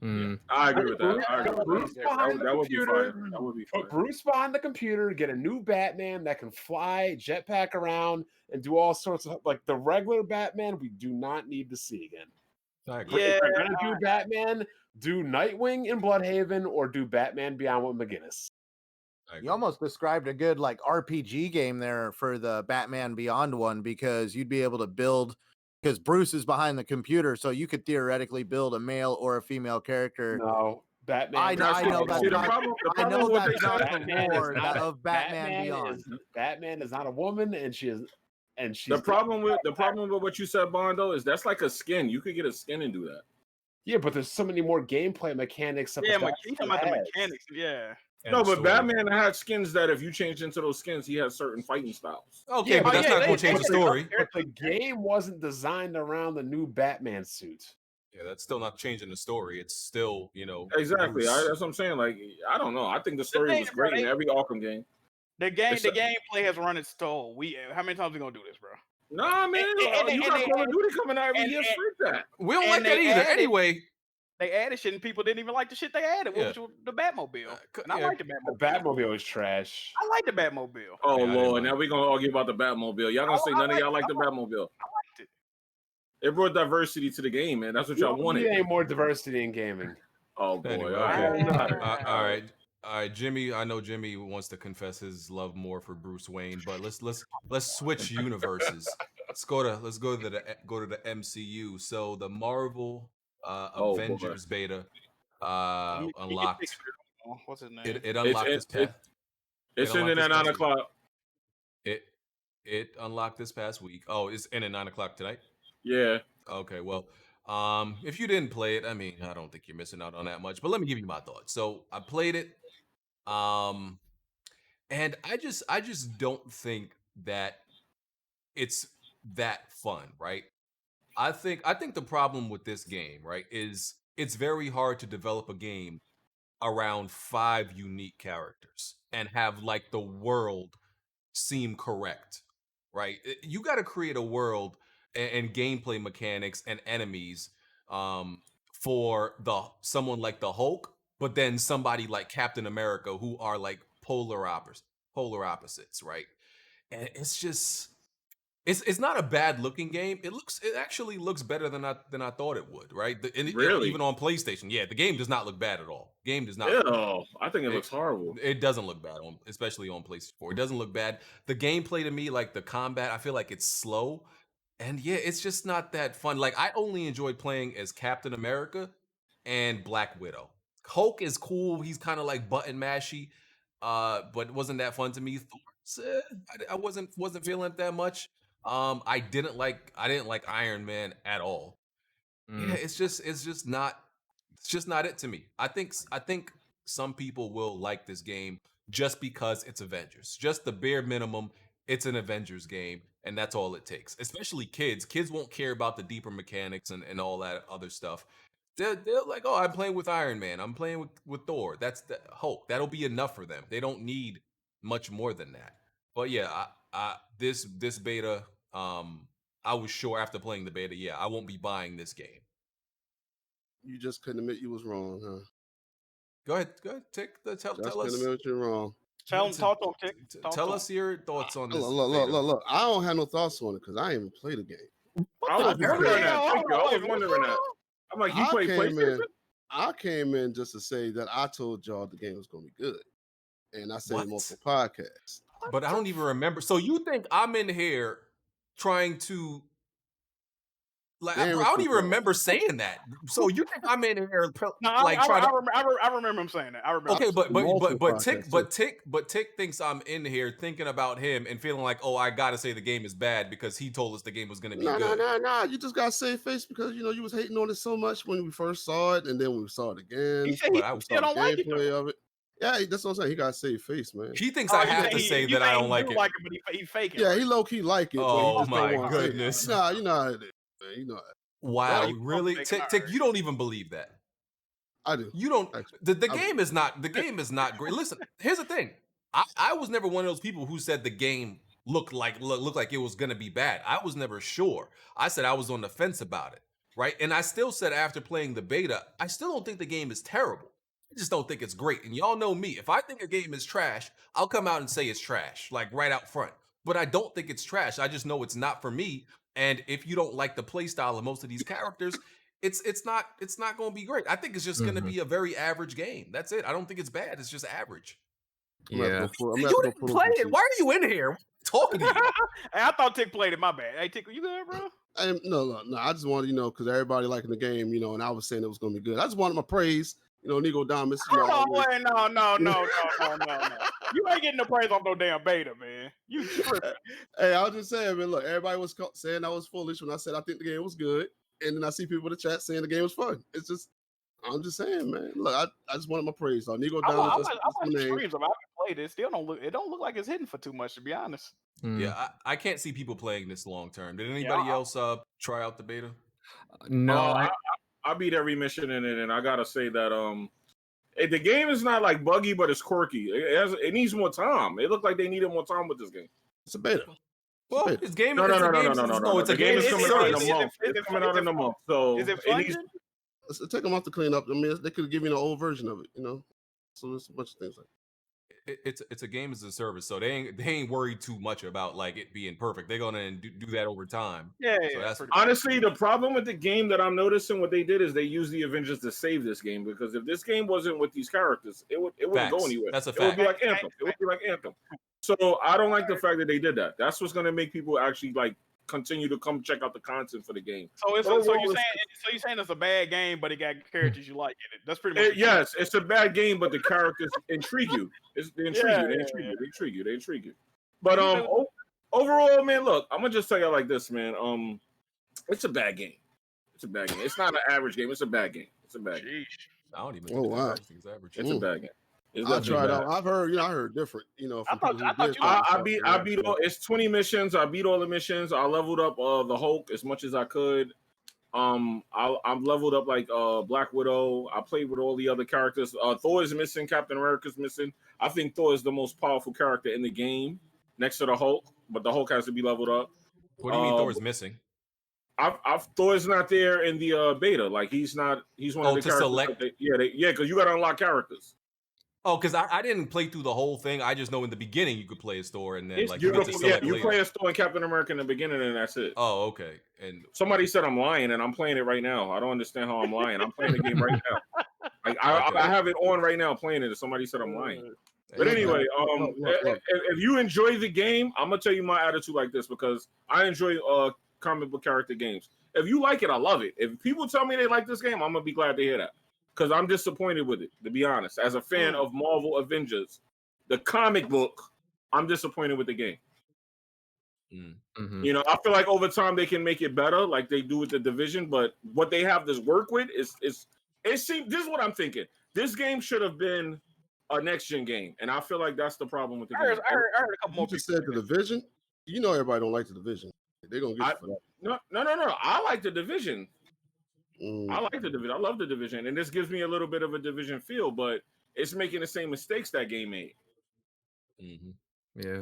Yeah, I agree with that. That would be fine. That would be fine. Put Bruce behind the computer, get a new Batman that can fly, jetpack around, and do all sorts of like the regular Batman. We do not need to see again. I agree. If they're gonna do Batman, do Nightwing in Bloodhaven or do Batman Beyond with McGinnis. You almost described a good like RPG game there for the Batman Beyond one, because you'd be able to build, because Bruce is behind the computer, so you could theoretically build a male or a female character. No, Batman. I know that's not the lore of Batman Beyond. Batman is not a woman, and she's the problem with what you said, Bondo, is that's like a skin. You could get a skin and do that. Yeah, but there's so many more gameplay mechanics. Yeah, you talking about the mechanics? Yeah. No, but Batman had skins that if you changed into those skins, he has certain fighting styles. Okay, but that's not going to change the story. The game wasn't designed around the new Batman suit. Yeah, that's still not changing the story. It's still, Exactly. That's what I'm saying. Like, I don't know. I think the story was great in every Arkham game. The gameplay has run its toll. How many times are we gonna do this, bro? Nah, man. You got Call of Duty coming out every year. Freak that. We don't like that either. Anyway. They added shit and people didn't even like the shit they added, which was the Batmobile. And I like the Batmobile. The Batmobile is trash. I like the Batmobile. Oh, Lord. Now we're going to argue about the Batmobile. Y'all going to say none of y'all like the Batmobile. I liked it. It brought diversity to the game, man. That's what y'all wanted. We ain't more diversity in gaming. Oh, boy. Anyway, Okay. All right, Jimmy. I know Jimmy wants to confess his love more for Bruce Wayne, but let's switch universes. Let's go to the MCU. So the Marvel Avengers beta unlocked. What's his name? It unlocked this past. It's in at 9 o'clock. It unlocked this past week. Oh, it's in at 9 o'clock tonight. Yeah. Okay. Well, if you didn't play it, I mean, I don't think you're missing out on that much. But let me give you my thoughts. So I played it, and I just don't think that it's that fun, right? I think the problem with this game, right, is it's very hard to develop a game around 5 unique characters and have like the world seem correct, right? You got to create a world and gameplay mechanics and enemies for someone like the Hulk, but then somebody like Captain America, who are like polar opposites, right? And it's just it's not a bad looking game. It actually looks better than I thought it would, right? Really? Even on PlayStation. Yeah, the game does not look bad at all. Game does not. Ew, I think it looks horrible. It doesn't look bad especially on PlayStation 4. It doesn't look bad. The gameplay to me, like the combat, I feel like it's slow. And yeah, it's just not that fun. Like I only enjoyed playing as Captain America and Black Widow. Hulk is cool. He's kind of like button mashy, but it wasn't that fun to me. Thor, I wasn't feeling it that much. I didn't like Iron Man at all. Yeah, it's just not it to me. I think some people will like this game just because it's Avengers. Just the bare minimum, it's an Avengers game, and that's all it takes. Especially kids. Kids won't care about the deeper mechanics and all that other stuff. They're like, oh, I'm playing with Iron Man. I'm playing with Thor. That's the Hulk. That'll be enough for them. They don't need much more than that. But yeah, this beta, I was sure after playing the beta, yeah, I won't be buying this game. You just couldn't admit you was wrong, huh? Go ahead. Tell us. Admit you're wrong. Talk to him, Tick. Tell us your thoughts on this. Look. I don't have no thoughts on it because I ain't even played the game. I was wondering that. I'm like, you play PlayStation? I came in just to say that I told y'all the game was going to be good. And I said What? in multiple podcasts. But I don't even remember. So you think I'm in here trying to like? I don't even remember saying that. So you think I'm in here like trying to? I remember him saying that. I remember. Okay, but Tick thinks I'm in here thinking about him and feeling like, oh, I gotta say the game is bad because he told us the game was gonna be good. No. You just got to save face because you was hating on it so much when we first saw it, and then we saw it again. He said he still don't like it. Of it. Yeah, that's what I'm saying. He got to save face, man. He thinks I have to say that I don't like it. But he faking. Yeah, he low key like it. Oh my goodness! Nah, you know how it is, man. You know. Wow, really? Tick, you don't even believe that. I do. You don't. The game is not. The game is not great. Listen, here's the thing. I was never one of those people who said the game looked like it was gonna be bad. I was never sure. I said I was on the fence about it, right? And I still said after playing the beta, I still don't think the game is terrible. I just don't think it's great. And y'all know me. If I think a game is trash, I'll come out and say it's trash, like right out front. But I don't think it's trash. I just know it's not for me. And if you don't like the play style of most of these characters, it's not going to be great. I think it's just going to be a very average game. That's it. I don't think it's bad. It's just average. Yeah. You didn't play it. Why are you in here? I'm talking to you. Hey, I thought Tick played it. My bad. Hey, Tick, you good, bro? No. I just wanted, because everybody liking the game, and I was saying it was going to be good. I just wanted my praise. Nico Damas. No. You ain't getting the praise off no damn beta, man. You tripping. Hey, I was just saying, man, look, everybody was saying I was foolish when I said I think the game was good. And then I see people in the chat saying the game was fun. It's just, I'm just saying, man. Look, I just wanted my praise. So Nico Damas. I watched streams of it. I haven't played it. Still don't look like it's hitting for too much, to be honest. Yeah, I can't see people playing this long term. Did anybody else try out the beta? No, I beat every mission in it, and I gotta say that the game is not like buggy, but it's quirky. It needs more time. It looked like they needed more time with this game. It's a beta. Well, this game no. It's a game. It's coming out in a month. It's coming out in a month. So is it fun? It'll take a month to clean up. I mean, they could give you an old version of it, So there's a bunch of things like that. It's a game as a service, so they ain't worried too much about like it being perfect. They're gonna do that over time. Yeah. So that's honestly the problem with the game that I'm noticing. What they did is they used the Avengers to save this game, because if this game wasn't with these characters, it wouldn't go anywhere. That's a It fact. would be like Anthem. It would be like Anthem. So I don't like the fact that they did that. That's what's gonna make people actually like continue to come check out the content for the game. So you're saying it's a bad game, but it got characters you like in it. That's pretty much yes, it's a bad game, but the characters intrigue you. They intrigue you. But overall, man, look, I'm gonna just tell you like this, man. It's a bad game. It's not an average game. It's a bad game. I don't even. Wow. It's average. It's a bad game. I tried out. I've heard. I heard different. I beat all. It's 20 missions. I beat all the missions. I leveled up the Hulk as much as I could. I'm leveled up like Black Widow. I played with all the other characters. Thor is missing. Captain America's missing. I think Thor is the most powerful character in the game, next to the Hulk. But the Hulk has to be leveled up. What do you mean Thor is missing? Thor's not there in the beta. Like he's not. He's one of the to characters. select. Because you got to unlock characters. Oh, because I didn't play through the whole thing. I just know in the beginning you could play a store, and then like you get to select you later. play a store in Captain America in the beginning, and that's it. Oh, okay. And somebody said I'm lying, and I'm playing it right now. I don't understand how I'm lying. I'm playing the game right now. Like I have it on right now, playing it. And somebody said I'm lying. But anyway, if you enjoy the game, I'm gonna tell you my attitude like this because I enjoy comic book character games. If you like it, I love it. If people tell me they like this game, I'm gonna be glad to hear that. Because I'm disappointed with it, to be honest. As a fan of Marvel Avengers, the comic book, I'm disappointed with the game. Mm-hmm. You know, I feel like over time they can make it better, like they do with the Division. But what they have this work with this is what I'm thinking. This game should have been a next gen game, and I feel like that's the problem with the game. I heard a couple more. You just said the Division. You know, everybody don't like the Division. They're gonna get you for that. No. I like the Division. I like the Division. I love the Division, and this gives me a little bit of a Division feel, but it's making the same mistakes that game made. Mm-hmm. Yeah.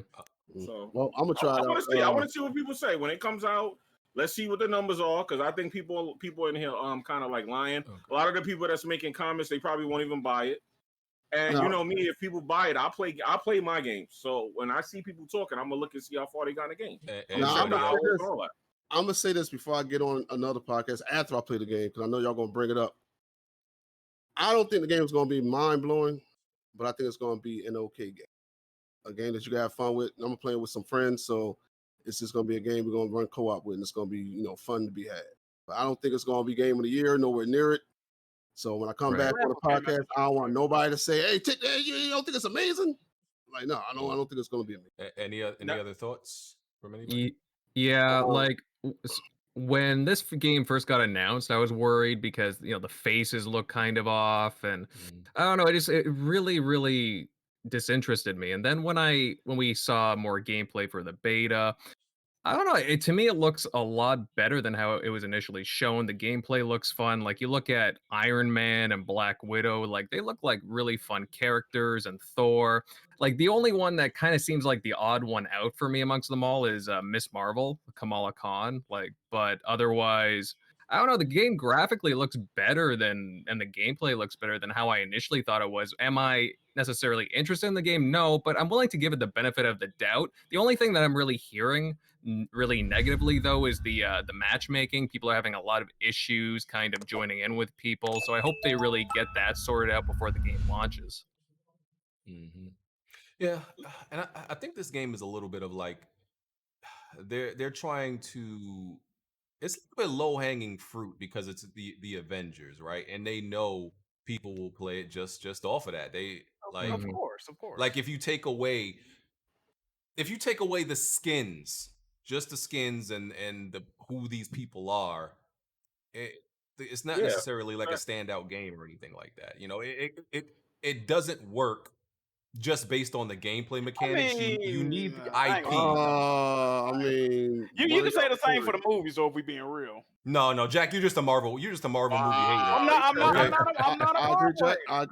So, well, I'm gonna try. I want to see what people say when it comes out. Let's see what the numbers are, because I think people in here kind of like lying. Okay. A lot of the people that's making comments, they probably won't even buy it. And you know me, if people buy it, I play my games. So when I see people talking, I'm gonna look and see how far they got in the game. I'm gonna say this before I get on another podcast after I play the game, because I know y'all gonna bring it up. I don't think the game is gonna be mind blowing, but I think it's gonna be an okay game, a game that you can have fun with. I'm playing with some friends, so it's just gonna be a game we're gonna run co-op with, and it's gonna be fun to be had. But I don't think it's gonna be game of the year, nowhere near it. So when I come back on the podcast, I don't want nobody to say, "Hey, you don't think it's amazing?" Like, no, I don't think it's gonna be amazing. Any other thoughts from anybody? Yeah, like when this game first got announced, I was worried because the faces look kind of off, and I don't know, it really disinterested me. And then when we saw more gameplay for the beta, I don't know, to me it looks a lot better than how it was initially shown. The gameplay looks fun. Like you look at Iron Man and Black Widow, like they look like really fun characters, and Thor. Like the only one that kind of seems like the odd one out for me amongst them all is Miss Marvel, Kamala Khan. Like, but otherwise, I don't know, the game graphically looks better and the gameplay looks better than how I initially thought it was. Am I necessarily interested in the game? No, but I'm willing to give it the benefit of the doubt. The only thing that I'm really hearing really negatively though is the matchmaking. People are having a lot of issues kind of joining in with people, so I hope they really get that sorted out before the game launches. Mm-hmm. Yeah, and I think this game is a little bit of like they're trying to. It's a bit low hanging fruit because it's the Avengers, right? And they know people will play it just off of that. They like, of course. Like if you take away the skins, just the skins and who these people are, it's not necessarily like a standout game or anything like that. It doesn't work just based on the gameplay mechanics. You need the IP. I mean, you can say the same for the movies, though, if we being real. No, Jack, you're just a Marvel movie hater. I'm not a Marvel hater. I agree, Jack. I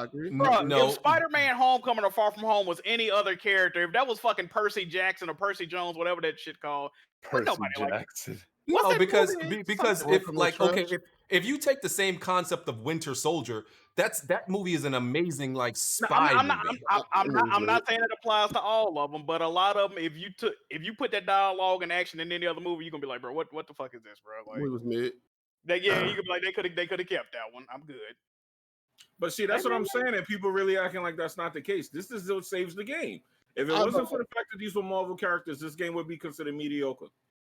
agree. Bro, if Spider-Man Homecoming or Far From Home was any other character, if that was fucking Percy Jackson or Percy Jones, whatever that shit called, Percy Jackson. No, because if you take the same concept of Winter Soldier, that movie is an amazing spy movie. I'm not saying it applies to all of them, but a lot of them, if you put that dialogue in action in any other movie, you're gonna be like, bro, what the fuck is this, bro? Like, it was mid. You could be like, they could have kept that one. I'm good. But see, that's what I'm saying, and people really acting like that's not the case. This is what saves the game. If it wasn't for the fact that these were Marvel characters, this game would be considered mediocre.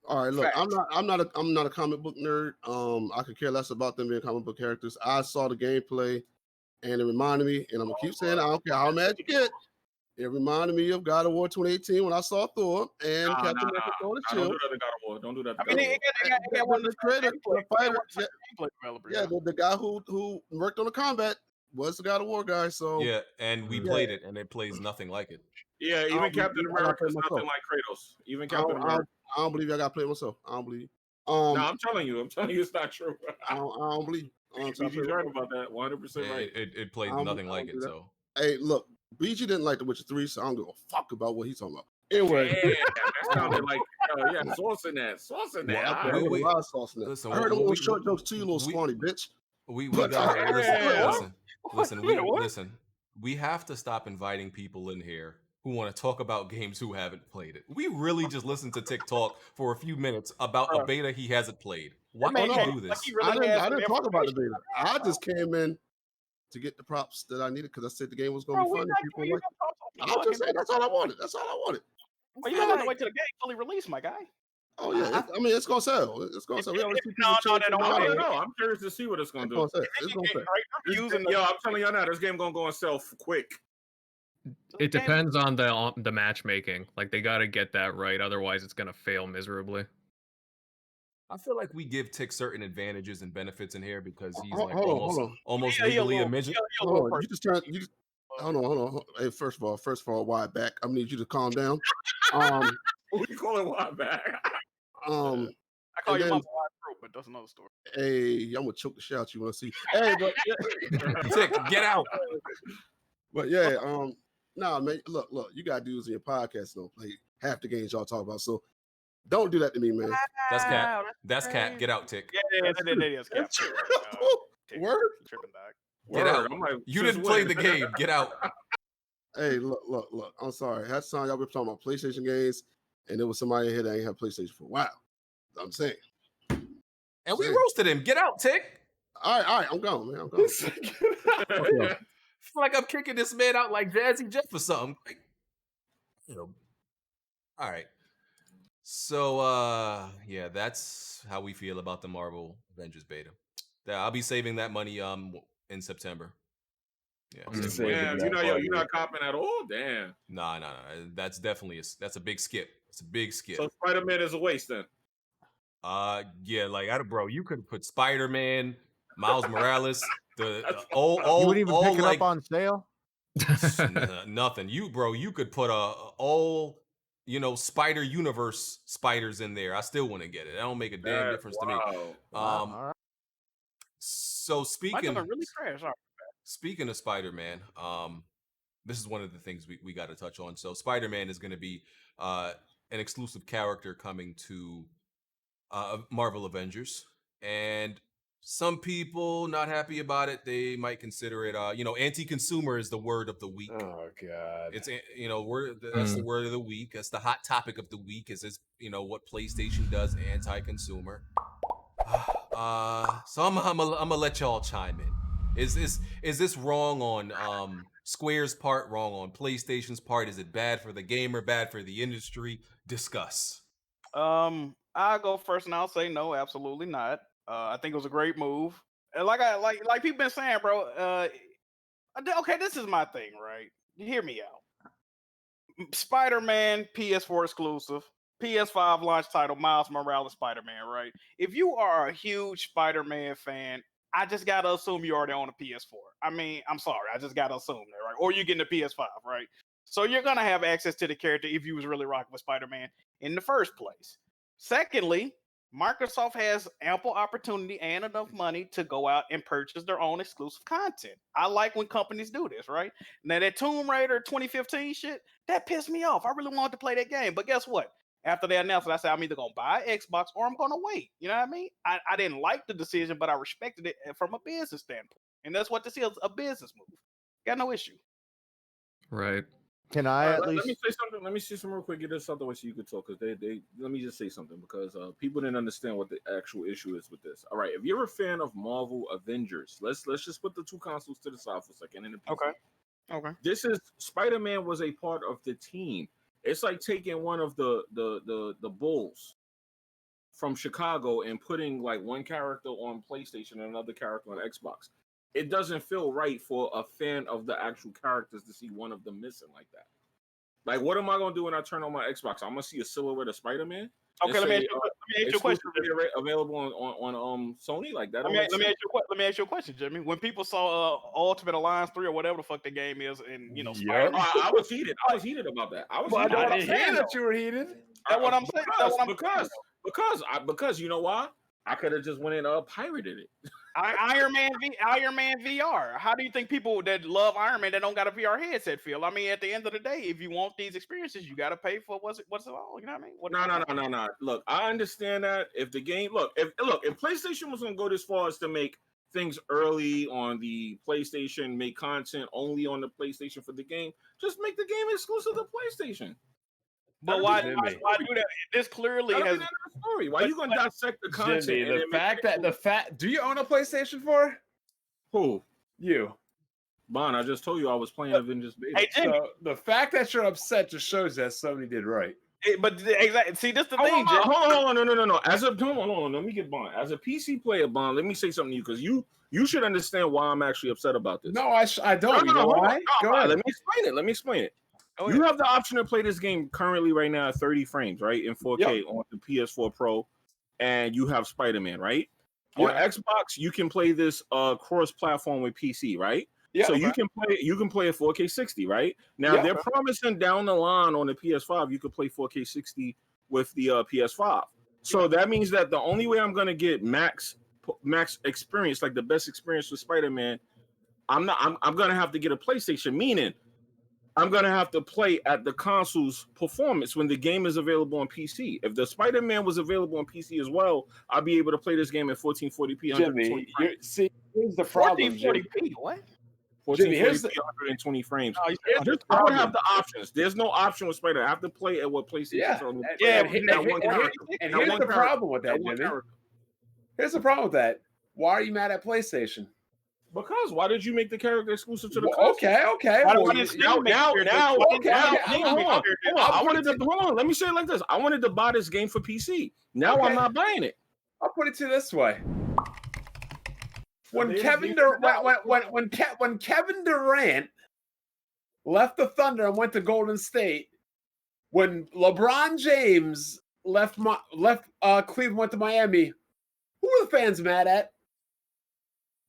All right, look, I'm not a comic book nerd. I could care less about them being comic book characters. I saw the gameplay, and it reminded me, and I'm gonna keep saying, I don't care how mad you get. It reminded me of God of War 2018 when I saw Thor and Captain America throw the shield. Don't do that to God of War. Don't do that. I mean, it got one of the creators, the guy who worked on the combat was the God of War guy. So yeah, and we played it, and it plays nothing like it. Yeah, even Captain America is nothing like Kratos. Even Captain America. I don't believe I got to play it myself. I don't believe. No, I'm telling you, it's not true. I don't believe. BG's right about that. 100% right. It plays nothing like it. So hey, look, BG didn't like The Witcher 3, so I don't give a fuck about what he's talking about. Anyway, that yeah, sauce in that. Sauce in that. I All put right. a lot of sauce in that. Listen, I heard them we- little short jokes too, you little we- scrawny bitch. We But- got Damn. listen. We have to stop inviting people in here who want to talk about games who haven't played it. We really just listened to TikTok for a few minutes about a beta he hasn't played. Why man do came you do like this? he really I has didn't some talk about the information. beta. I just came in to get the props that I needed because I said the game was going Bro, to be we fun. like People you. like don't talk so I'm fucking just saying that's all I wanted. That's all I wanted. Well, you don't have to wait till the game fully released, my guy. Oh yeah, I mean it's gonna sell. It's gonna sell. We already see people No, change they their don't. I mind. don't know. I'm curious to see what it's gonna It's do. gonna sell. It's gonna sell. This Using game- the- Yo, I'm telling y'all now, this game gonna go and sell quick. It depends on the matchmaking. Like they got to get that right, otherwise it's gonna fail miserably. I feel like we give Tick certain advantages and benefits in here because he's Hold like on, almost, hold on. almost Yeah, he a legally a little- midget. he a Hold little on. person. You just turned. You just hold on. Hey, first of all, wide back. I need you to calm down. We call it what back? I call And you then- my wide throat, but that's another story. Hey, I'm gonna choke the shit out you when I see. Hey, but Tick, get out. yeah, nah, man. Look, you got dudes in your podcast don't play half the games y'all talk about. So don't do that to me, man. That's Wow, Cat. That's Cat. Get out, Tick. Yeah, that is Cap. That's true. Word. Tripping back. Get out. I'm like, You since didn't play when? the game. Get out. Hey, look. I'm sorry. That time y'all were talking about PlayStation games, and there was somebody in here that ain't had PlayStation for a while. I'm saying. And we Same. roasted him. Get out, Tick. All right. I'm gone, man. I'm gone. I feel like I'm kicking this man out like Jazzy Jeff or something. Like, you know. All right. So yeah, that's how we feel about the Marvel Avengers beta. Yeah, I'll be saving that money in September. Yeah. saving money. Damn, you're not copping at all. Damn. Nah. That's definitely that's a big skip. It's a big skip. So Spider-Man is a waste then. Yeah, like bro, you could put Spider-Man, Miles Morales, the all You wouldn't even pick it like, up on sale. nothing. You could put all Spider Universe spiders in there. I still wouldn't get it. That don't make a damn difference to me. Wow. All right. So My speaking God, really trash. All right. speaking of Spider-Man, this is one of the things we got to touch on. So Spider-Man is going to be an exclusive character coming to Marvel Avengers, and some people not happy about it. They might consider it, anti-consumer is the word of the week. Oh God. It's that's the word of the week. That's the hot topic of the week. Is what PlayStation does anti-consumer. So I'm gonna let y'all chime in. Is this wrong on Square's part? Wrong on PlayStation's part? Is it bad for the gamer? Bad for the industry? Discuss. I'll go first, and I'll say no, absolutely not. I think it was a great move. And like people been saying, bro. Okay, this is my thing, right? Hear me out. Spider-Man, PS4 exclusive, PS5 launch title, Miles Morales Spider-Man, right? If you are a huge Spider-Man fan, I just gotta assume you already own a PS4. I mean, I'm sorry, I just gotta assume that, right? Or you're getting a PS5, right? So you're gonna have access to the character if you was really rocking with Spider-Man in the first place. Secondly, Microsoft has ample opportunity and enough money to go out and purchase their own exclusive content. I like when companies do this, right? Now that Tomb Raider 2015 shit, that pissed me off. I really wanted to play that game, but guess what? After they announced it, I said I'm either gonna buy an Xbox or I'm gonna wait. You know what I mean? I didn't like the decision, but I respected it from a business standpoint, and that's what this is, a business move. Got no issue. Right. Can I at Let least? me say something. Let me see some real quick. Get this out the way so you could talk. Because they let me just say something because people didn't understand what the actual issue is with this. All right, if you're a fan of Marvel Avengers, let's just put the two consoles to the side for a second. In the PC. Okay. This is Spider-Man was a part of the team. It's like taking one of the Bulls from Chicago and putting like one character on PlayStation and another character on Xbox. It doesn't feel right for a fan of the actual characters to see one of them missing like that. Like, what am I gonna do when I turn on my Xbox? I'm gonna see a silhouette of Spider-Man. Okay, let me ask you a question. Exclusively available on Sony like that. Let me ask you a question, Jimmy. When people saw Ultimate Alliance 3 or whatever the fuck the game is, and Spider-Man, I was heated. I was heated about that. I didn't hear that you were heated. That's what I'm saying. Because you know why? I could have just went and pirated it. Iron Man VR. How do you think people that love Iron Man that don't got a VR headset feel? I mean, at the end of the day, if you want these experiences, you got to pay for what's it all. You know what I mean? No. Look, I understand that. If the game, if PlayStation was gonna go this far as to make things early on the PlayStation, make content only on the PlayStation for the game, just make the game exclusive to PlayStation. But why do that? This clearly has the story. Why you gonna dissect the content? Jimmy, the fact do you own a PlayStation 4? Who? You. Bon, I just told you I was playing Avengers beta. Hey, Jimmy. So the fact that you're upset just shows that Sony did right. But exactly, see, this the thing. Hold on, no. Hold on, let me get Bon. As a PC player, Bon, let me say something to you because you should understand why I'm actually upset about this. No, I don't. No, why? Go ahead. Let me explain it. You have the option to play this game currently right now at 30 frames, right, in 4K on the PS4 Pro, and you have Spiderman, right? On Xbox, you can play this cross-platform with PC, right? Yeah. So you can play at 4K 60, right? Now they're promising down the line on the PS5 you could play 4K 60 with the PS5. So that means that the only way I'm gonna get max experience, like the best experience with Spider-Man, I'm gonna have to get a PlayStation, meaning I'm going to have to play at the console's performance when the game is available on PC. If the Spider-Man was available on PC as well, I'll be able to play this game at 1440p. Jimmy, see, here's the problem. 1440p, what? 1440p, 120 frames. I would have the options. There's no option with Spider. I have to play at what PlayStation. And here's the problem with that, Jimmy. Here's the problem with that. Why are you mad at PlayStation? Because why did you make the character exclusive to the console? Okay. Hold on. Let me say it like this. I wanted to buy this game for PC. Now I'm not buying it. I'll put it to you this way. When Kevin Durant left the Thunder and went to Golden State, when LeBron James left Cleveland, went to Miami, who were the fans mad at?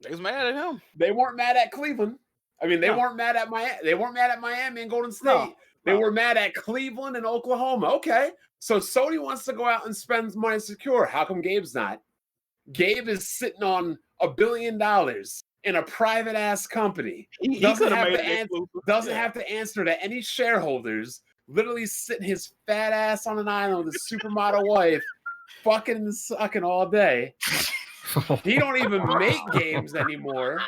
They was mad at him. They weren't mad at Cleveland. I mean, they weren't mad at Miami. They weren't mad at Miami and Golden State. They were mad at Cleveland and Oklahoma. Okay, so Sony wants to go out and spend money secure. How come Gabe's not? Gabe is sitting on $1 billion in a private ass company. He doesn't have to answer to any shareholders. Literally sitting his fat ass on an island with a supermodel wife, fucking and sucking all day. He don't even make games anymore.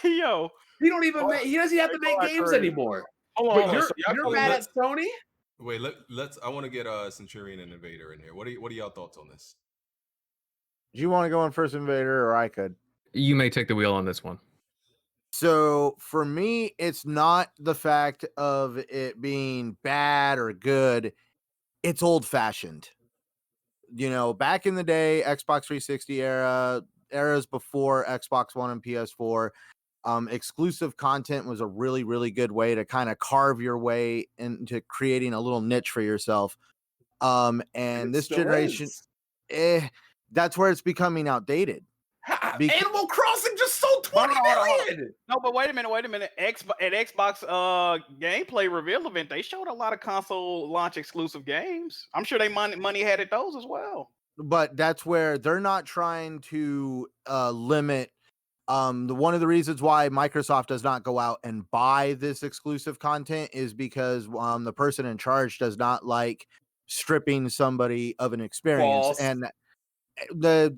Yo, he doesn't have to make games anymore. Hold on. You're mad at Sony? Wait, let's. I want to get Centurion and Invader in here. What are y'all thoughts on this? Do you want to go on first, Invader, or I could? You may take the wheel on this one. So for me, it's not the fact of it being bad or good. It's old-fashioned. You know, back in the day, Xbox 360 eras before Xbox One and PS4, exclusive content was a really, really good way to kind of carve your way into creating a little niche for yourself. And this generation, that's where it's becoming outdated. Animal Crossing just sold 20 million. No, but wait a minute. At Xbox gameplay reveal event, they showed a lot of console launch exclusive games. I'm sure they money had at those as well. But that's where they're not trying to limit. One of the reasons why Microsoft does not go out and buy this exclusive content is because the person in charge does not like stripping somebody of an experience. False. And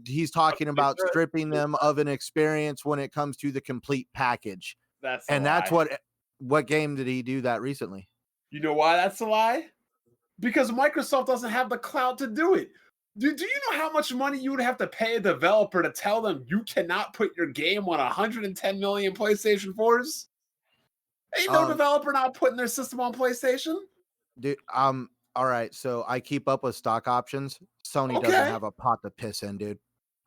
he's talking about stripping them of an experience when it comes to the complete package. That's what game did he do that recently? You know why that's a lie? Because Microsoft doesn't have the clout to do it. Do you know how much money you would have to pay a developer to tell them you cannot put your game on 110 million PlayStation 4s? Ain't no developer not putting their system on PlayStation. Dude, all right, so I keep up with stock options. Sony doesn't have a pot to piss in, dude.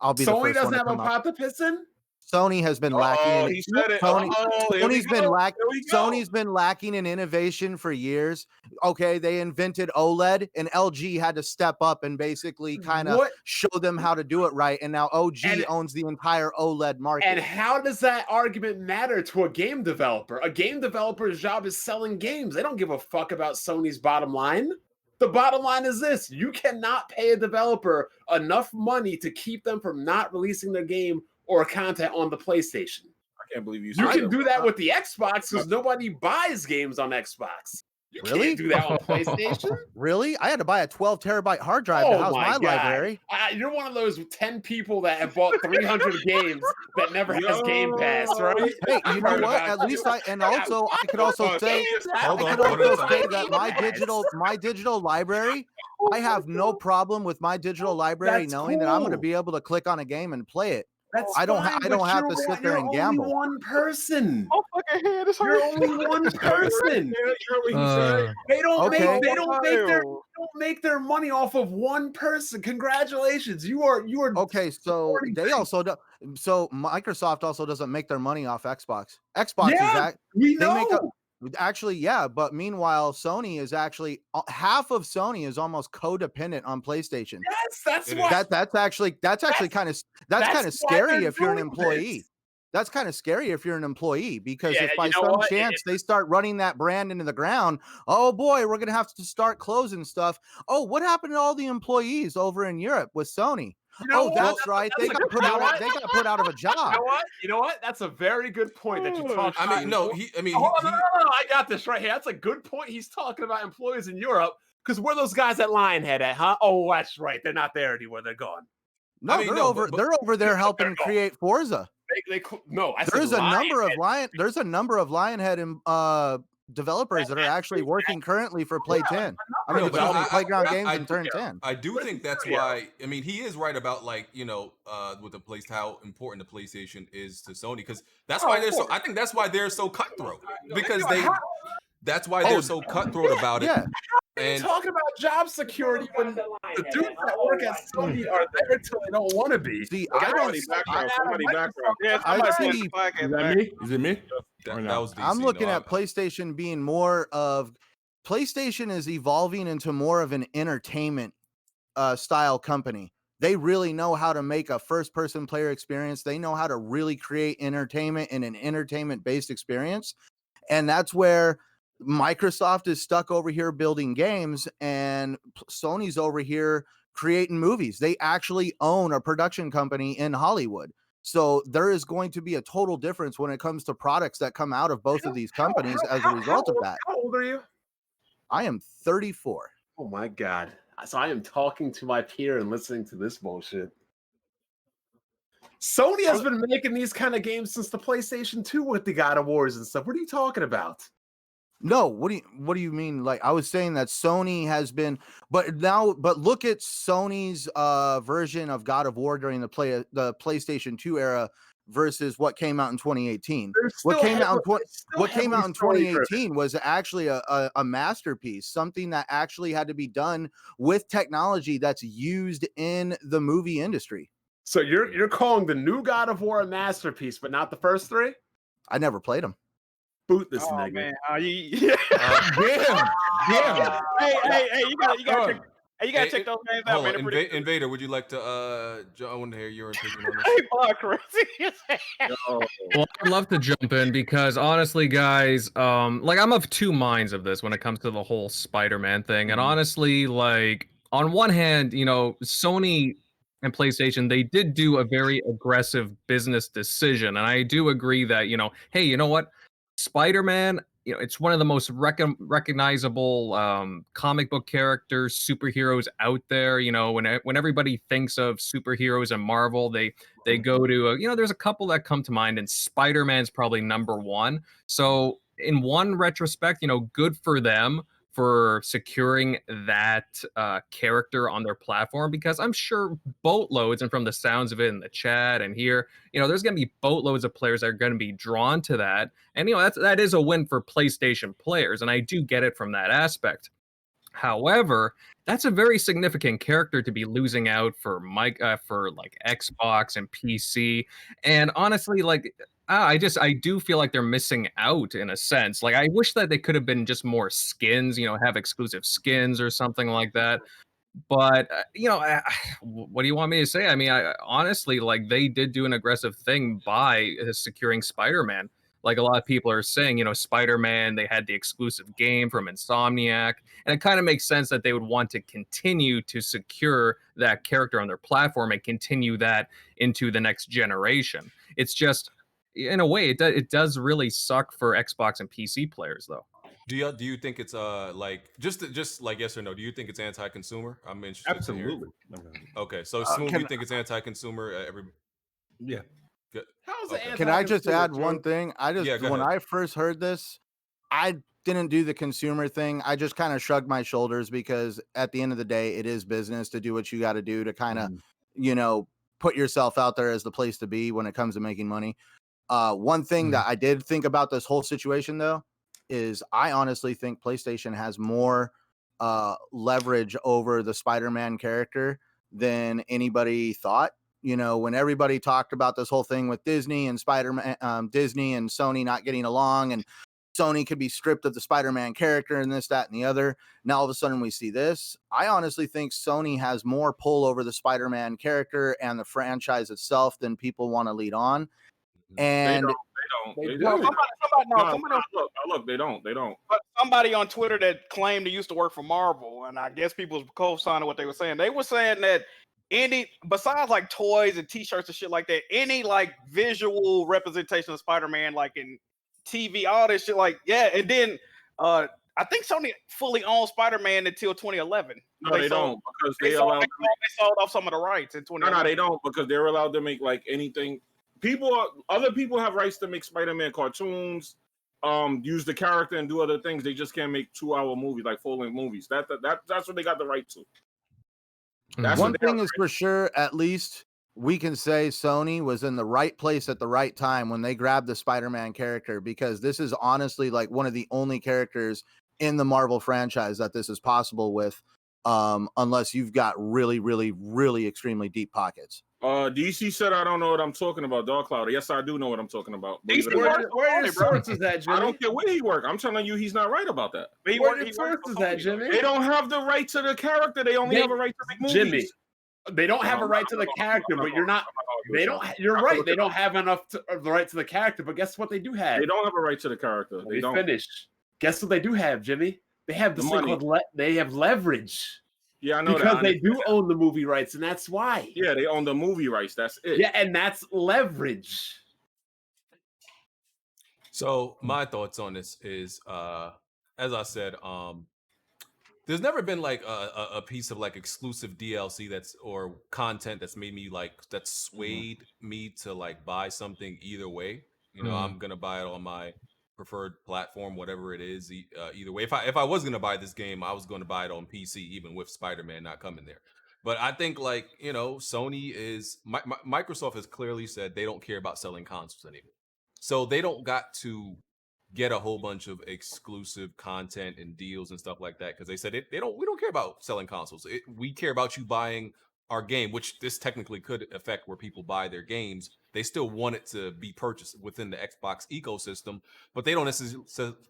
I'll be Sony the first one doesn't have a pot to piss in? Sony has been lacking. He said it. Sony's been lacking in innovation for years. Okay, they invented OLED, and LG had to step up and basically kind of show them how to do it right. And now OG owns the entire OLED market. And how does that argument matter to a game developer? A game developer's job is selling games. They don't give a fuck about Sony's bottom line. The bottom line is this: you cannot pay a developer enough money to keep them from not releasing their game or content on the PlayStation. I can't believe you. You said can that. do that with the Xbox because nobody buys games on Xbox. You Really? can't do that on PlayStation. Really? I had to buy a 12 terabyte hard drive to house my library. You're one of those 10 people that have bought 300 games that never has Game Pass, right? Hey, you know what? At least I could also say that my digital library, I have no problem with my digital library knowing that I'm going to be able to click on a game and play it. I don't have to sit there and gamble. You're only one person. Oh, fucking head is You're only one person. They don't make their money off of one person. Congratulations. You are okay. So they also do. So Microsoft also doesn't make their money off Xbox. Xbox we know. Actually, yeah, but meanwhile, Sony is actually half of Sony is almost codependent on PlayStation. Yes, that's actually kind of scary if you're an employee. That's kind of scary if you're an employee because if by some chance they start running that brand into the ground, oh boy, we're gonna have to start closing stuff. Oh, what happened to all the employees over in Europe with Sony? That's right. They got put out of a job. You know what? That's a very good point that you talked about. I got this right here. That's a good point. He's talking about employees in Europe because where those guys at Lionhead at, huh? Oh, that's right. They're not there anymore. They're gone. No, they're over there helping create Forza. There's a number of Lionhead developers that are actually working currently for Play 10. Developing Playground Games and Turn 10. I do think that's why. I mean, he is right about with the how important the PlayStation is to Sony because that's why they're so. I think that's why they're so cutthroat because that's why they're so cutthroat about it. Yeah. And talking about job security when the dudes that work at Sony are there until they don't want to be. See, Somebody background. Is it me? I'm looking at PlayStation being more of PlayStation is evolving into more of an entertainment style company. They really know how to make a first-person player experience. They know how to really create entertainment in an entertainment-based experience, and that's where Microsoft is stuck over here building games and Sony's over here creating movies. They actually own a production company in Hollywood. So there is going to be a total difference when it comes to products that come out of both of these companies as a result of that. How old are you? I am 34. Oh my God. So I am talking to my peer and listening to this bullshit. Sony has been making these kind of games since the PlayStation 2 with the God of Wars and stuff. What are you talking about? No, what do you mean? Like I was saying that Sony has been, but look at Sony's version of God of War during the PlayStation 2 era versus what came out in 2018. What came out in 2018 was actually a masterpiece, something that actually had to be done with technology that's used in the movie industry. So you're calling the new God of War a masterpiece, but not the first three? I never played them. Boot this nigga. Man. Damn. Hey, you gotta check those games out, man. Invader, would you like to I want to hear your opinion on this. Well, I'd love to jump in because honestly, guys, I'm of two minds of this when it comes to the whole Spider-Man thing. And honestly, on one hand, Sony and PlayStation, they did do a very aggressive business decision. And I do agree that, hey, you know what? Spider-Man, it's one of the most recognizable comic book characters, superheroes out there. When everybody thinks of superheroes and Marvel, they go to there's a couple that come to mind, and Spider-Man's probably number one. So in one retrospect, good for them for securing that character on their platform, because I'm sure boatloads, and from the sounds of it in the chat and here, there's going to be boatloads of players that are going to be drawn to that. And, that is a win for PlayStation players. And I do get it from that aspect. However, that's a very significant character to be losing out for Xbox and PC. And honestly, I do feel like they're missing out in a sense. I wish that they could have been just more skins, have exclusive skins or something like that. But, what do you want me to say? I mean, honestly, they did do an aggressive thing by securing Spider-Man. like a lot of people are saying, Spider-Man, they had the exclusive game from Insomniac, and it kind of makes sense that they would want to continue to secure that character on their platform and continue that into the next generation. It's just, in a way, it does really suck for Xbox and PC players, though. Do you think it's like just like yes or no? Do you think it's anti-consumer? I'm interested to hear. Absolutely. Okay, so Smoove, you think it's anti-consumer? Yeah. Good. How's Okay. it Can I just anti-consumer, add one Joe? thing? go When ahead. I first heard this, I didn't do the consumer thing. I just kind of shrugged my shoulders because at the end of the day, it is business to do what you got to do to kind of, put yourself out there as the place to be when it comes to making money. One thing that I did think about this whole situation, though, is I honestly think PlayStation has more leverage over the Spider-Man character than anybody thought. When everybody talked about this whole thing with Disney and Spider-Man, Disney and Sony not getting along, and Sony could be stripped of the Spider-Man character and this, that, and the other. Now all of a sudden we see this. I honestly think Sony has more pull over the Spider-Man character and the franchise itself than people want to lead on. And They do. Somebody Look, they don't. But somebody on Twitter that claimed they used to work for Marvel, and I guess people was co-signing what they were saying. They were saying that besides like toys and T-shirts and shit like that, any like visual representation of Spider-Man, like in TV, all this shit, like and then I think Sony fully owned Spider-Man until 2011. No, they don't because they sold off some of the rights in 2011. No, they don't because they're allowed to make like anything. Other people have rights to make Spider-Man cartoons, use the character and do other things. They just can't make 2-hour movies, like full-length movies. That's what they got the right to. That's one thing is for sure, at least we can say Sony was in the right place at the right time when they grabbed the Spider-Man character, because this is honestly like one of the only characters in the Marvel franchise that this is possible with, unless you've got really, really, really extremely deep pockets. DC said I don't know what I'm talking about, Dog Cloud. Yes, I do know what I'm talking about. Where are your sources at, Jimmy? I don't care where he work. I'm telling you, he's not right about that. Where are your sources at, Jimmy? They don't have the right to the character. They only have a right to make movies. Jimmy, they don't have a right to the character, but you're not. They don't. You're right. They don't have enough of the right to the character, but guess what they do have? They don't have a right to the character. They don't. Finish. Guess what they do have, Jimmy? They have the thing called they have leverage. Yeah, I know because that. they do own the movie rights, and that's why. Yeah, they own the movie rights. That's it. Yeah, and that's leverage. So my thoughts on this is, as I said, there's never been like a piece of like exclusive DLC or content that's made me like that swayed me to like buy something either way. I'm gonna buy it on my preferred platform, whatever it is. Either way, if I was gonna buy this game, I was gonna buy it on PC, even with Spider-Man not coming there. But I think like Sony is Microsoft has clearly said they don't care about selling consoles anymore, so they don't got to get a whole bunch of exclusive content and deals and stuff like that, because they said we don't care about selling consoles. We care about you buying our game, which this technically could affect where people buy their games. They still want it to be purchased within the Xbox ecosystem, but they don't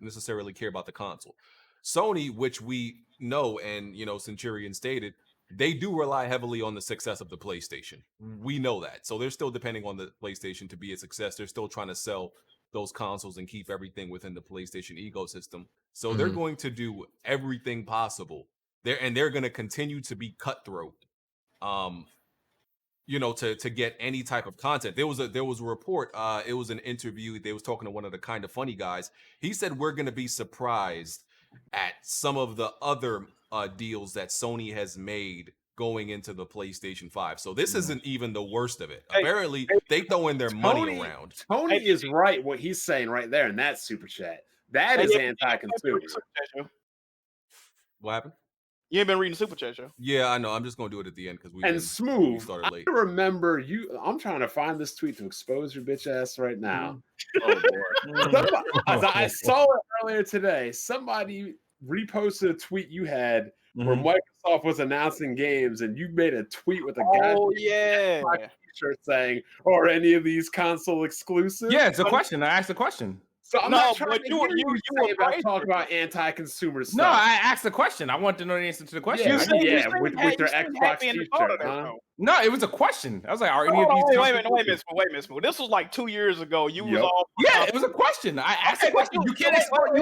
necessarily care about the console. Sony, which we know, and Centurion stated, they do rely heavily on the success of the PlayStation. We know that. So they're still depending on the PlayStation to be a success. They're still trying to sell those consoles and keep everything within the PlayStation ecosystem. So they're going to do everything possible. They're going to continue to be cutthroat. To get any type of content. There was a report, it was an interview, they was talking to one of the Kind of Funny guys. He said we're going to be surprised at some of the other deals that Sony has made going into the PlayStation 5. So this isn't even the worst of it. Apparently, they throw in their money around. Tony is right what he's saying right there in that super chat. That is anti-consumer. What happened? You ain't been reading Super Chat, Joe. Yeah, I know. I'm just gonna do it at the end because we Smoove. started late. I remember you. I'm trying to find this tweet to expose your bitch ass right now. Oh boy! I saw it earlier today. Somebody reposted a tweet you had where Microsoft was announcing games, and you made a tweet with a guy. Oh yeah. T-shirt saying, "Are any of these console exclusive?" Yeah, it's a question. I asked a question. So I'm No, not trying but to you hear were- you you were say about right. talk about anti-consumer stuff. No, I asked the question. I wanted to know the answer to the question. Yeah, I you didn't- yeah, with their Xbox future, huh? No, it was a question. I was like, are any Hold of these? on, wait a companies- minute, Smoove. This was like 2 years ago. You was Yep. all Yeah, it was a question. I asked the question. You can't export.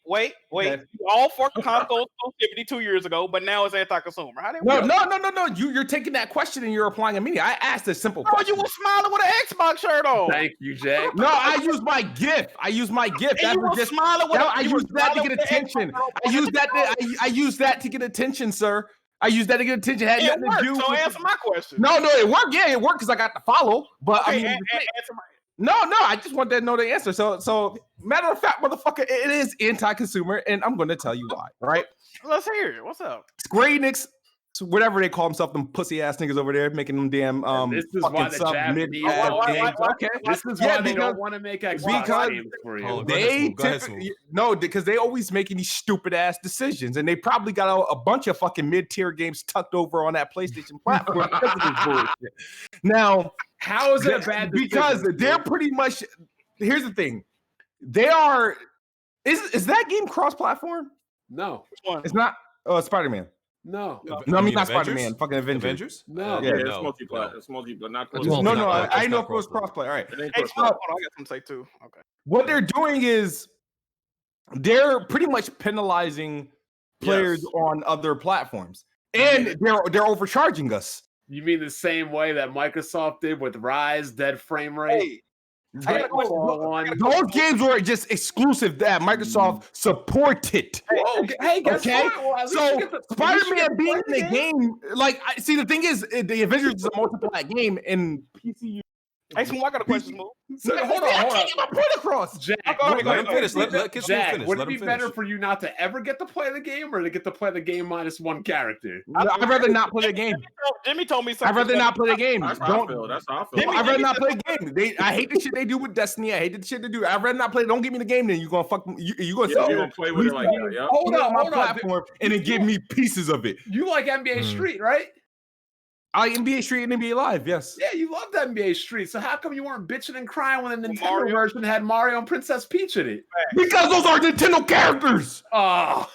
wait. Okay. You all for console exclusivity 2 years ago, but now it's anti-consumer. How did No. You're taking that question and you're applying it to me. I asked a simple Oh, question. you were smiling with an Xbox shirt on. Thank you, Jack. No, I used my gift. I used my gift. And you were smiling with I you were used that to smiling get with the attention. Xbox I used that. I used that to get attention, sir. I used that to get attention. It had It nothing worked, to do. so with answer my question. No, it worked. Yeah, it worked because I got the follow. But I Okay, mean, answer my. no. I just wanted to know the answer. So matter of fact, motherfucker, it is anti-consumer, and I'm going to tell you why. Right? Let's hear it. What's up? Square Enix, whatever they call themselves, them pussy ass niggas over there making them damn this is fucking why the sub Japanese mid why- Okay, This is Yeah, why they because- don't want to make Xbox because- games for you. Oh, They Go ahead, typically- Smoove. no, because they always making these stupid ass decisions, and they probably got a bunch of fucking mid tier games tucked over on that PlayStation platform because of this bullshit. Now, How is it a bad decision? because they're pretty much. Here's the thing, they are. Is that game cross platform? No, Which one? It's not. Spider-Man. no, No, I You mean mean not Avengers? Spider-Man. Fucking Avengers. no. Yeah, it's no, multiplayer. no. It's multiplayer, not It's cross. No, multiplayer. I That's didn't know not if it was cross-play. crossplay. All right. It ain't Hey, cross-play. Smoove, hold on, I got something to say too. Okay. What they're doing is they're pretty much penalizing players Yes. on other platforms, and they're overcharging us. You mean the same way that Microsoft did with Rise, Dead Frame Rate? I got a question. Those games were just exclusive that Microsoft supported. Whoa, hey, guess Okay, what? Well, at least so you get to- at least you get Spider-Man to being play in the game, like, see, the thing is, the Avengers is a multiplayer game, and PC. Hey, Smoove, I got a question, Smoove. So, hold on, I hold can't on. get my point across. Jack, Go ahead, would- go Let him finish. Let Kidsmoove Jack, finish. would Let it him be better finish. for you not to ever get to play the game or to get to play the game minus one character? I'd rather not play the game. Jimmy told me something. I'd rather not play the game. That's how I Don't. feel. That's how I feel. I'd rather not play the game. I hate the shit they do with Destiny. I hate the shit they do. I'd rather not play. Don't give me the game. Then you gonna fuck. You gonna Yeah, say you don't play with it like that. Yeah. Hold on, my hold on. platform and then give me pieces of it. You like NBA Hmm. Street, right? I NBA Street and NBA Live. Yes. Yeah, you loved NBA Street. So how come you weren't bitching and crying when the Nintendo Mario? version had Mario and Princess Peach in it? Because those are Nintendo characters. Oh,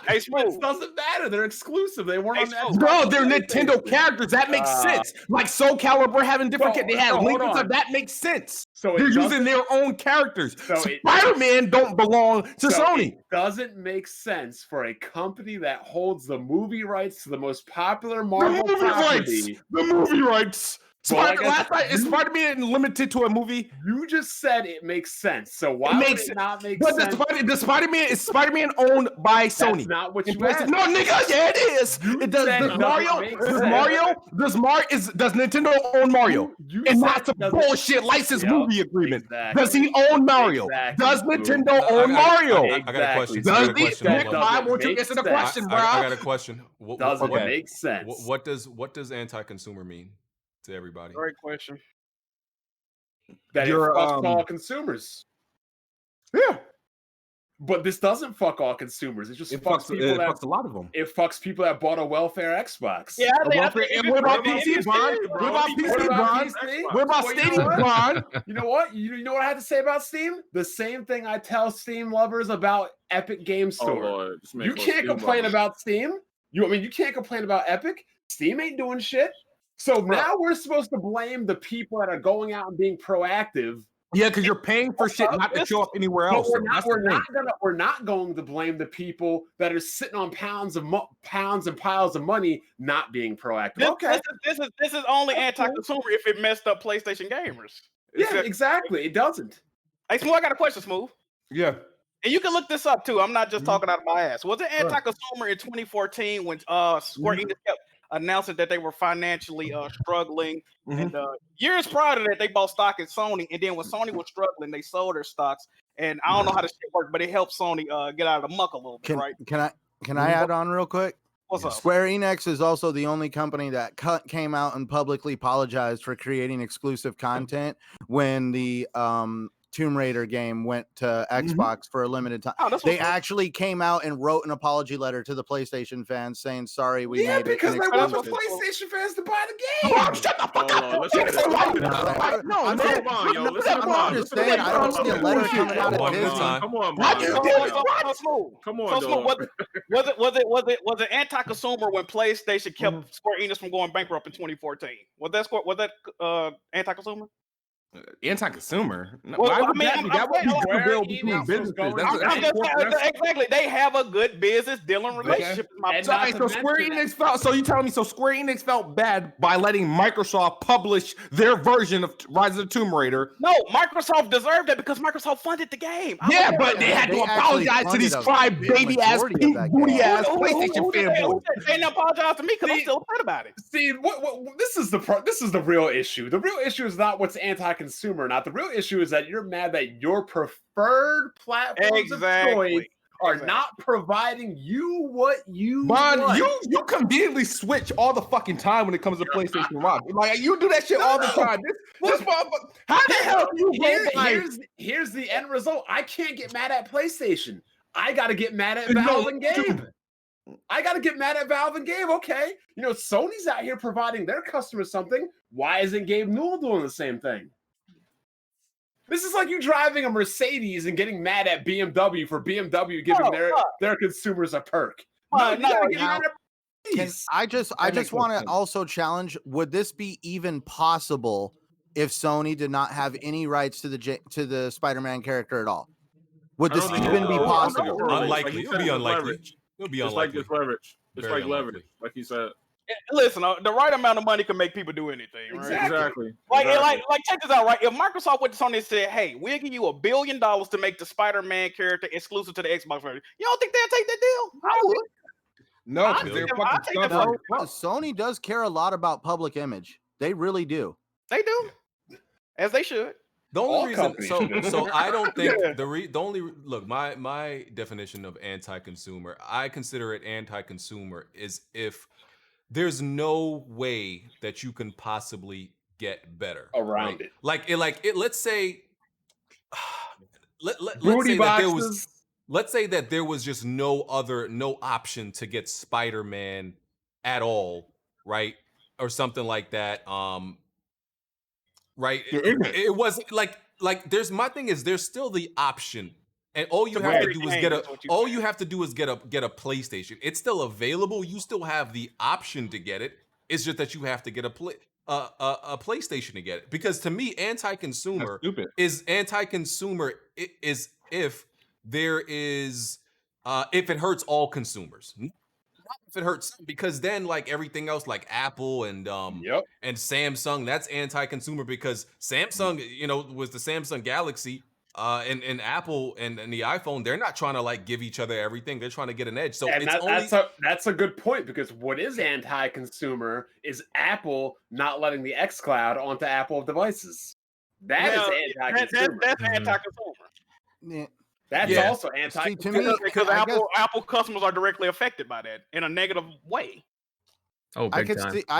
Hey, it Smoove. doesn't matter. They're exclusive. They weren't on the Hey, Xbox. No, they're or Nintendo anything. characters. That makes sense. Like Soul Calibur having different. So- They had so hold Link and on. stuff. That makes sense. So it They're doesn't- using their own characters. So it- Spider-Man don't belong to So Sony. It doesn't make sense for a company that holds the movie rights to the most popular The Marvel movie rights. property. The movie rights. Well, I guess Last night, is you- Spider-Man limited to a movie? You just said it makes sense. So why It would makes it not make But sense? the Spider-Man is Spider-Man owned by Sony. That's not what And you asked. no, nigga, yeah, it is. It does. said it Does doesn't Mario? make Does sense. Mario? Does Nintendo own Mario? You And said that's a it doesn't- bullshit license Yep, movie agreement. exactly. Does he own Mario? Exactly. Does Nintendo I- own I- Mario? I got a question. Exactly. I got Does a he? question. That Hold Nick, on. why doesn't won't you make answer the sense. question, bro? I got a question. Doesn't Okay. make sense. What does anti-consumer mean to everybody? Great question. That You're, it fucks all consumers. Yeah, But this doesn't fuck all consumers. It just it fucks fucks, people it that fucks a lot of them. it fucks people that bought a welfare Xbox. Yeah, I think And what about PC, Bron? What about What PC, about Bron? PC? What about Well, you know Stadia, what? Bron? You know what? You know what I had to say about Steam? The same thing I tell Steam lovers about Epic Game Oh Store. Lord, this man You called can't Steam complain lovers. about Steam. You can't complain about Epic. Steam ain't doing shit. So now we're supposed to blame the people that are going out and being proactive. Yeah, because you're paying for shit not to show up anywhere But else. we're though. not, That's we're the thing. not gonna we're not going to blame the people that are sitting on pounds and piles of money not being proactive. Okay. This is only anti-consumer if it messed up PlayStation gamers. Yeah, exactly. It doesn't. Hey, Smoove, I got a question, Smoove. Yeah. And you can look this up too. I'm not just talking out of my ass. Was it anti-consumer in 2014 when Square Enix kept announcing that they were financially struggling? And years prior to that, they bought stock in Sony. And then when Sony was struggling, they sold their stocks. And I don't know how this shit worked, but it helped Sony get out of the muck a little bit, right? Can I add on real quick? What's up? Square Enix is also the only company that came out and publicly apologized for creating exclusive content when the Tomb Raider game went to Xbox for a limited time. Oh, that's They what's up. actually came out and wrote an apology letter to the PlayStation fans saying, sorry, we Yeah, made because it they want the inexclusive. PlayStation fans to buy the game. Oh, shut the fuck up. Listen to No, I'm no, not- Come on, yo. Listen I'm to not Bond. just Listen to saying, I don't Bond. see a letter coming out of One more Disney. time. Come on, How Bond. you yo. did Come on, So dog. was it anti-consumer when PlayStation kept Square Enix from going bankrupt in 2014? Was that anti-consumer? Anti-consumer. No, Well, why I would mean, that I'm be? That would be saying, Square goodwill Enix between was businesses. going That's to I'm just saying, exactly. They have a good business dealing relationship. with my And So, not hey, to so Square mention- Enix felt. So you telling me? So Square Enix felt bad by letting Microsoft publish their version of Rise of the Tomb Raider. No, Microsoft deserved it because Microsoft funded the game. Yeah, but they had to They actually apologize to these funded a big crybaby ass, majority of pink that booty game. ass PlayStation fanboys. They didn't apologize to me because I'm See- still upset about it. See, what this is the real issue. The real issue is not what's anti-consumer or not. The real issue is that you're mad that your preferred platforms of choice are not providing you what you Bond, want. you conveniently switch all the fucking time when it comes to PlayStation Rock. Like you do that shit all the time. This motherfucker. How the hell do you go by? Here's the end result. I can't get mad at PlayStation. I got to get mad at No, Valve and Gabe. dude. I got to get mad at Valve and Gabe. Okay, Sony's out here providing their customers something. Why isn't Gabe Newell doing the same thing? This is like you driving a Mercedes and getting mad at BMW for BMW giving their consumers a perk. I just want to also challenge, would this be even possible if Sony did not have any rights to the Spider-Man character at all? Would this even be possible? Unlikely. It would be unlikely. It would be It's like unlikely. this leverage. It's Very like leverage, unlikely. like you said. Listen, the right amount of money can make people do anything. Right? Exactly. Like check this out, right? If Microsoft went to Sony and said, "Hey, we'll give you $1 billion to make the Spider-Man character exclusive to the Xbox version," you don't think they'll take that deal? I would. No, I'll because they're take fucking that stubborn. Sony does care a lot about public image. They really do. They do, as they should. The only All reason, companies so I don't think the only look, my definition of anti-consumer, I consider it anti-consumer is if there's no way that you can possibly get better Around it. Like let's say, let's Booty say that there boxes. was, let's say that there was just no option to get Spider-Man at all, right, or something like that. Right. It was like there's my thing is there's still the option. And all you have to do is get a PlayStation. It's still available. You still have the option to get it. It's just that you have to get a PlayStation to get it. Because to me, anti-consumer is if there is if it hurts all consumers. Not if it hurts some, because then like everything else like Apple and Samsung, that's anti-consumer because Samsung, was the Samsung Galaxy. And Apple and the iPhone, they're not trying to like give each other everything. They're trying to get an edge. So that's a good point because what is anti-consumer is Apple not letting the Xcloud onto Apple devices. That is anti-consumer. That's anti-consumer. Yeah. That's also anti-consumer. See, to me, because Apple customers are directly affected by that in a negative way. Oh, I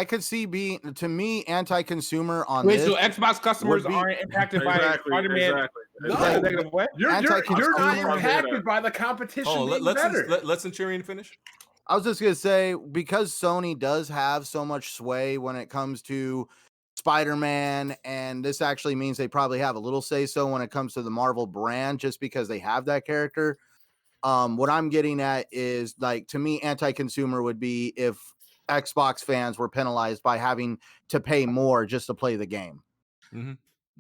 could see being, to me, anti-consumer on Wait, this. so Xbox customers aren't impacted by Spider-Man? No, you're not impacted by the competition being better. Let Centurion finish. I was just gonna say, because Sony does have so much sway when it comes to Spider-Man, and this actually means they probably have a little say-so when it comes to the Marvel brand, just because they have that character. What I'm getting at is, like, to me, anti-consumer would be if Xbox fans were penalized by having to pay more just to play the game. Mm-hmm.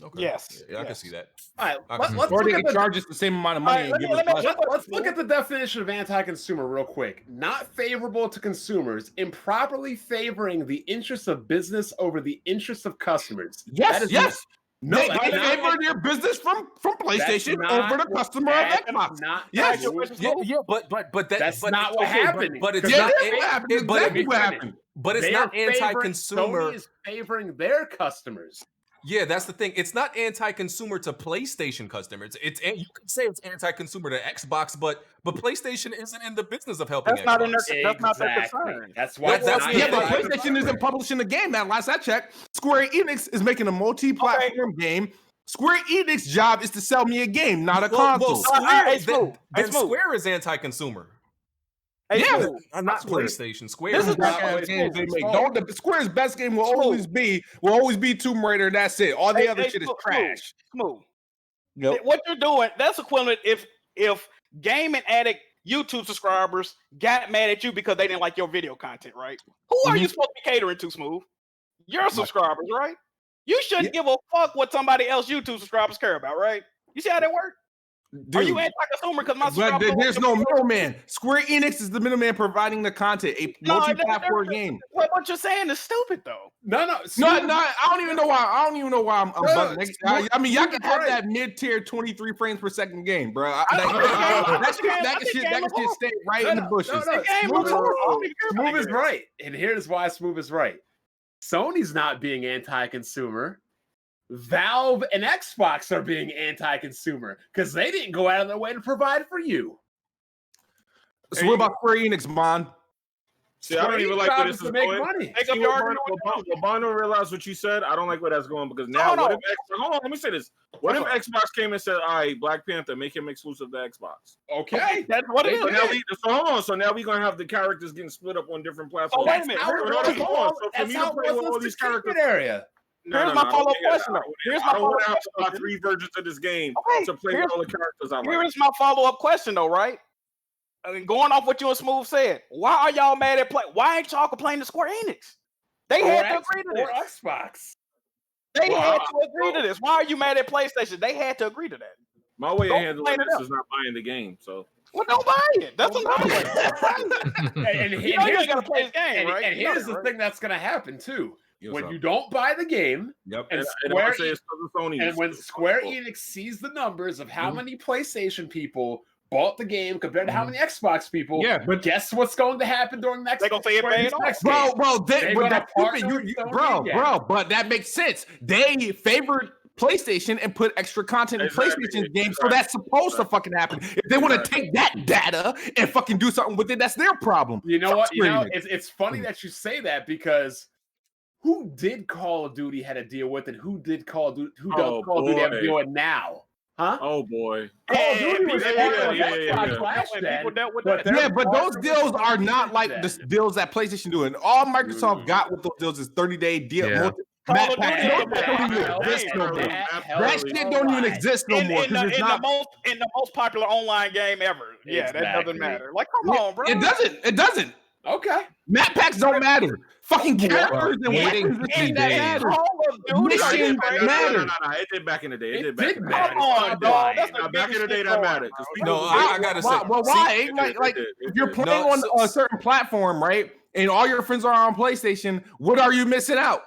Okay. Yes. Yeah, I can see that. All right, let's or they can charge us the same amount of money. Let's look at the definition of anti-consumer real quick. Not favorable to consumers, improperly favoring the interests of business over the interests of customers. Yes. No, they favor their business from PlayStation over the customer of Xbox. But that's not what happened. But it's not anti-consumer. Sony is favoring their customers. Yeah, that's the thing. It's not anti-consumer to PlayStation customers. You can say it's anti-consumer to Xbox, but PlayStation isn't in the business of helping. That's not in their concern. That's why. But PlayStation isn't publishing the game. Now, last I checked, Square Enix is making a multi-platform game Square Enix job is to sell me a game, not a console. Square, hey, Smoove. then Hey, Smoove. Square is anti-consumer. Hey, Yeah. Smoove. Not PlayStation. Square. This is Best not games they make. Smoove. The Square's best game will always be Tomb Raider, and that's it. All the other shit is Smoove, trash. Smoove. Yep. What you're doing, that's equivalent if Gaming Addict YouTube subscribers got mad at you because they didn't like your video content, right? Who are you supposed to be catering to, Smoove? Your subscribers, right? You shouldn't give a fuck what somebody else YouTube subscribers care about, right? You see how that works? Dude, Are you anti-consumer because my but subscribers? there's no middleman. Square Enix is the middleman providing the content, a multi-platform game. What you're saying is stupid, though. No. I don't even know why. I don't even know why I'm bugging. I mean, y'all can have that mid-tier 23 frames per second game, bro. That can stay right in the bushes. Smoove is right, and here's why Smoove is right. Sony's not being anti-consumer. Valve and Xbox are being anti-consumer because they didn't go out of their way to provide for you. So what about Square Enix, man? See, I don't even like where this is going. Money. See, LeBron don't realize what you said. I don't like where that's going because now, hold on, let me say this. What if Xbox came and said, all right, Black Panther, make him exclusive to Xbox? Okay. That's what it is. So now we're going to have the characters getting split up on different platforms. Oh, wait a minute. So for me to play with all these characters. Area. Here's my follow-up question, though. I don't want to have to buy 3 versions of this game to play with all the characters I like. Here's my follow-up question, though, right? I mean, going off what you and Smoove said, why are y'all mad at play? Why ain't y'all complaining to Square Enix? They had to agree to this. Or Xbox. They had to agree to this. Why are you mad at PlayStation? They had to agree to that. My way of handling this is not buying the game, so. Well, don't buy it. That's another way. And you know you gotta play this game, right? And here's the thing that's going to happen too. When you don't buy the game, and when Square Enix sees the numbers of how many PlayStation people bought the game compared to how many Xbox people, but guess what's going to happen during next? They're gonna say it paid off, but that makes sense. They favored PlayStation and put extra content in PlayStation games, so that's supposed to fucking happen. If they want to take that data and fucking do something with it, that's their problem. You know what? It's funny that you say that because who did Call of Duty had a deal with, and who did Call of Duty? Who does Call of Duty have a deal with now? Huh? Oh boy! Call of Duty was but those deals are not like the deals that PlayStation doing. All Microsoft got with those deals is 30-day deal. That shit don't even exist no more. In the most popular online game ever. Yeah, that doesn't matter. Like, come on, bro. It doesn't. Okay. Map packs don't matter. Fucking characters and weapons that matter. Missions matter. No, it did back in the day. It did matter. Come on, dog. Back in the day, that mattered. No, I gotta say. Well, why? Like, if you're playing on a certain platform, right, and all your friends are on PlayStation, what are you missing out?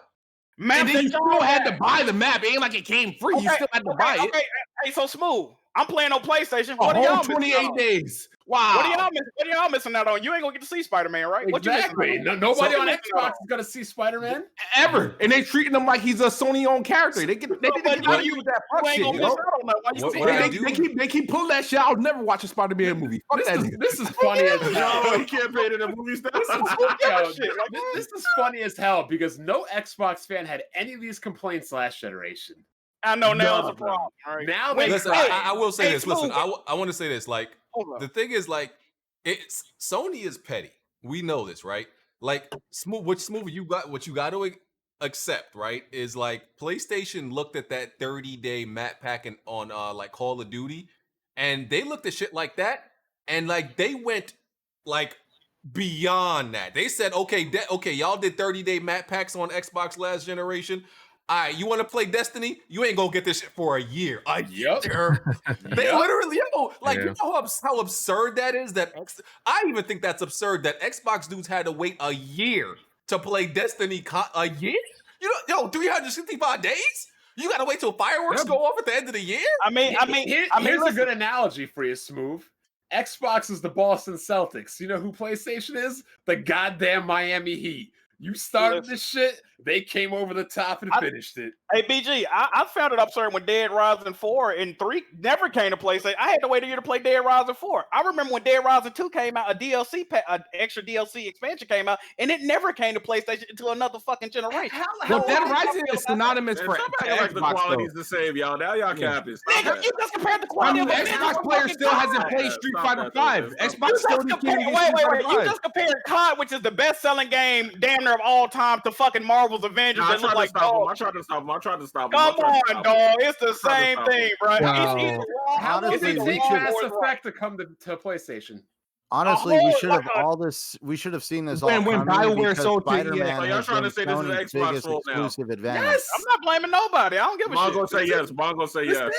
And then you still had to buy the map. It ain't like it came free. You still had to buy it. Hey, so Smoove. I'm playing on PlayStation. What are y'all 28 days. Wow. What are y'all missing out on? You ain't gonna get to see Spider-Man, right? Exactly. Nobody on Xbox is gonna see Spider-Man ever, and they treating him like he's a Sony-owned character. They didn't use that punk shit. They keep pulling that shit. I'll never watch a Spider-Man movie. This is funny as hell. He can't pay to the movies. This is funny as hell because no Xbox fan had any of these complaints last generation. I know now it's a problem. Right. Now, listen, I will say this. Listen, I want to say this. Like, the thing is, like, Sony is petty. We know this, right? Like, Smoove, what you got to accept, right? Is like PlayStation looked at that 30-day map pack on like Call of Duty, and they looked at shit like that, and like they went like beyond that. They said, okay, y'all did 30-day map packs on Xbox last generation. All right, you want to play Destiny? You ain't gonna get this shit for a year. They literally, you know how absurd that is. I even think that's absurd that Xbox dudes had to wait a year to play Destiny. A year? 365 days? You gotta wait till fireworks go off at the end of the year? Here's a good analogy for you, Smoove. Xbox is the Boston Celtics. You know who PlayStation is? The goddamn Miami Heat. You started this shit. They came over the top and finished it. Hey, BG, I found it absurd when Dead Rising 4 and 3 never came to PlayStation. I had to wait a year to play Dead Rising 4. I remember when Dead Rising 2 came out, an extra DLC expansion came out, and it never came to PlayStation until another fucking generation. Well, Dead Rising is synonymous for like the Xbox, quality's the same, y'all. Now y'all capping. Nigga, you just compared the quality of Xbox player still hasn't played Street Fighter 5. Xbox still wait. You just compared COD, which is the best-selling game damn near of all time, to fucking Marvel's Avengers. I that look like I tried to stop him. Come on, dog. It's the same thing, bro. Wow. How does Honestly, it we take should- Mass Effect to come to PlayStation? Honestly, we should have we should have seen this all when coming BioWare because sold to Spider-Man So y'all has trying been to say this is an Sony's Xbox biggest role now? exclusive advantage. Yes. I'm not blaming nobody. I don't give a shit. Mongo say yes. Mongo say yes.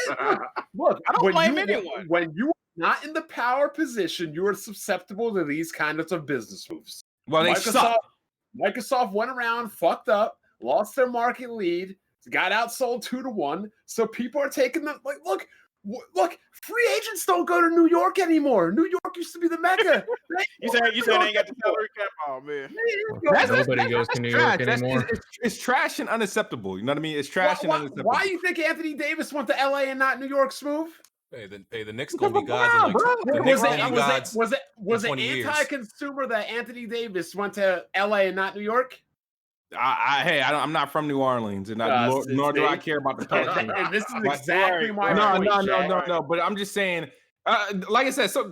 Look, I don't when blame you- anyone. When you are not in the power position, you are susceptible to these kinds of business moves. Well, they suck. Microsoft went around, fucked up, lost their market lead, got outsold 2-1. So people are taking them like, look, free agents don't go to New York anymore. New York used to be the mecca. You said they ain't got the salary cap. Oh man, Nobody goes to New York anymore. It's trash and unacceptable. You know what I mean? It's trash and unacceptable. Why do you think Anthony Davis went to LA and not New York, Smoove? Hey, the Knicks gonna be gods in like the Knicks gonna be gods. Was it 20 years. anti-consumer that Anthony Davis went to LA and not New York? I'm not from New Orleans, and nor do I care about the Pelicans. And this is exactly my point. No. But I'm just saying, like I said, so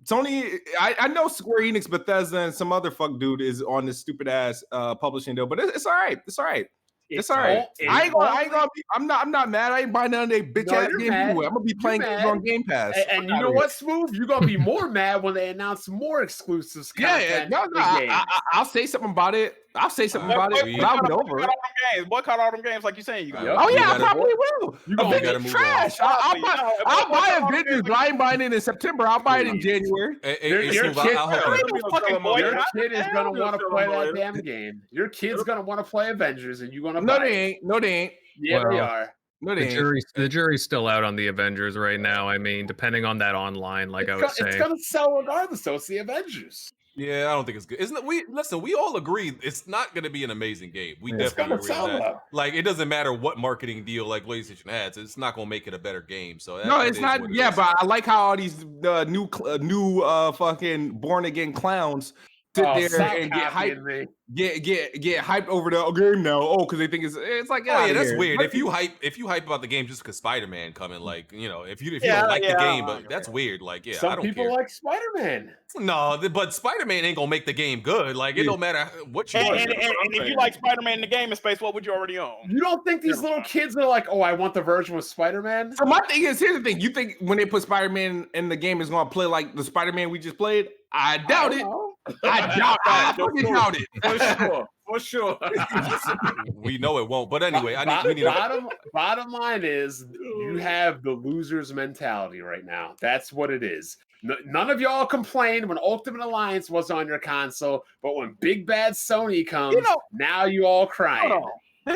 Sony. I know Square Enix, Bethesda, and some other fuck dude is on this stupid ass publishing deal, but it's all right. It's all right. It's all right. I ain't gonna be. I'm not mad. I ain't buying none of their bitch ass games anyway. I'm gonna be playing games on Game Pass. And you know what, Smoove? You're gonna be more mad when they announce more exclusives. Yeah. I'll say something about it. I'll say something about it. But I'll get over it. Boycott all them games like you saying you got. Oh yeah, I probably will. Avengers trash. I'll buy Avengers, but I ain't buying it in September. I'll buy it in January. Your kid is gonna want to play that damn game. Your kid's gonna want to play Avengers, and you're gonna. No, they ain't. No, they ain't. Yeah, they are. No, they ain't. The jury's still out on the Avengers right now. I mean, depending on that online, like I was saying, it's gonna sell regardless. So it's the Avengers. Yeah, I don't think it's good. Isn't it? We all agree it's not going to be an amazing game. We definitely agree on that. Like, it doesn't matter what marketing deal like PlayStation has. It's not going to make it a better game. So no, it's not. Yeah, but I like how all these new fucking born again clowns sit there and get hyped. Get hyped over the game now. Because they think it's like that's weird. If you hype about the game just because Spider-Man coming, like, you know, if you don't like the game, but that's weird. Like, I don't care. Some people like Spider-Man. No, but Spider-Man ain't gonna make the game good. Like, it don't matter what you want. And if you like Spider-Man in the gaming space, what would you already own? You don't think these little kids are like, oh, I want the version with Spider-Man? So my thing is, here's the thing. You think when they put Spider-Man in the game, is gonna play like the Spider-Man we just played? I doubt it. I fucking doubt it. For sure. We know it won't. But anyway, bottom line is you have the loser's mentality right now. That's what it is. None of y'all complained when Ultimate Alliance was on your console, but when Big Bad Sony comes, now you all crying.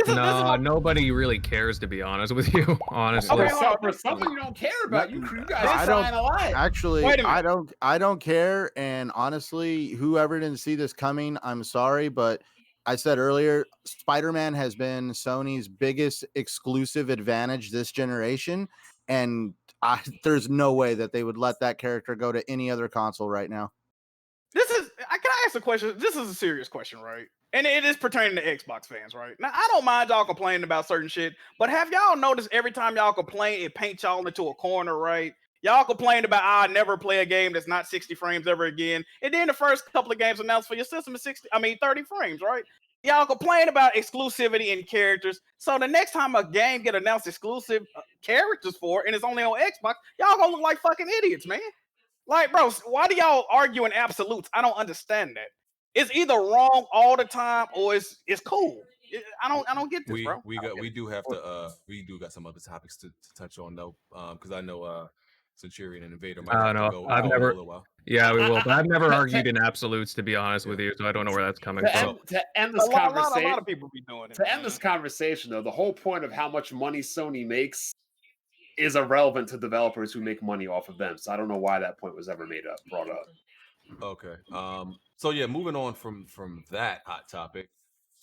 No, nobody really cares, to be honest with you. Honestly, for something you don't care about, you guys trying a lot. Actually, I don't care. And honestly, whoever didn't see this coming, I'm sorry, but I said earlier, Spider-Man has been Sony's biggest exclusive advantage this generation, and there's no way that they would let that character go to any other console right now. Can I ask a question? This is a serious question, right? And it is pertaining to Xbox fans, right? Now, I don't mind y'all complaining about certain shit, but have y'all noticed every time y'all complain, it paints y'all into a corner, right? Y'all complain about, I never play a game that's not 60 frames ever again. And then the first couple of games announced for your system is 30 frames, right? Y'all complain about exclusivity and characters. So the next time a game get announced exclusive characters for, and it's only on Xbox, y'all gonna look like fucking idiots, man. Like, bro, why do y'all argue in absolutes? I don't understand that. It's either wrong all the time or it's cool. I don't get this, bro. We do got some other topics to touch on though, because I know Centurion and Invader might have to go I've never. A little while. Yeah, we will. But I've never argued in absolutes, to be honest with you, so I don't know where that's coming from. To end this conversation, a lot of people be doing it. To end this conversation, though, the whole point of how much money Sony makes is irrelevant to developers who make money off of them. So I don't know why that point was ever brought up. Okay. So yeah, moving on from that hot topic.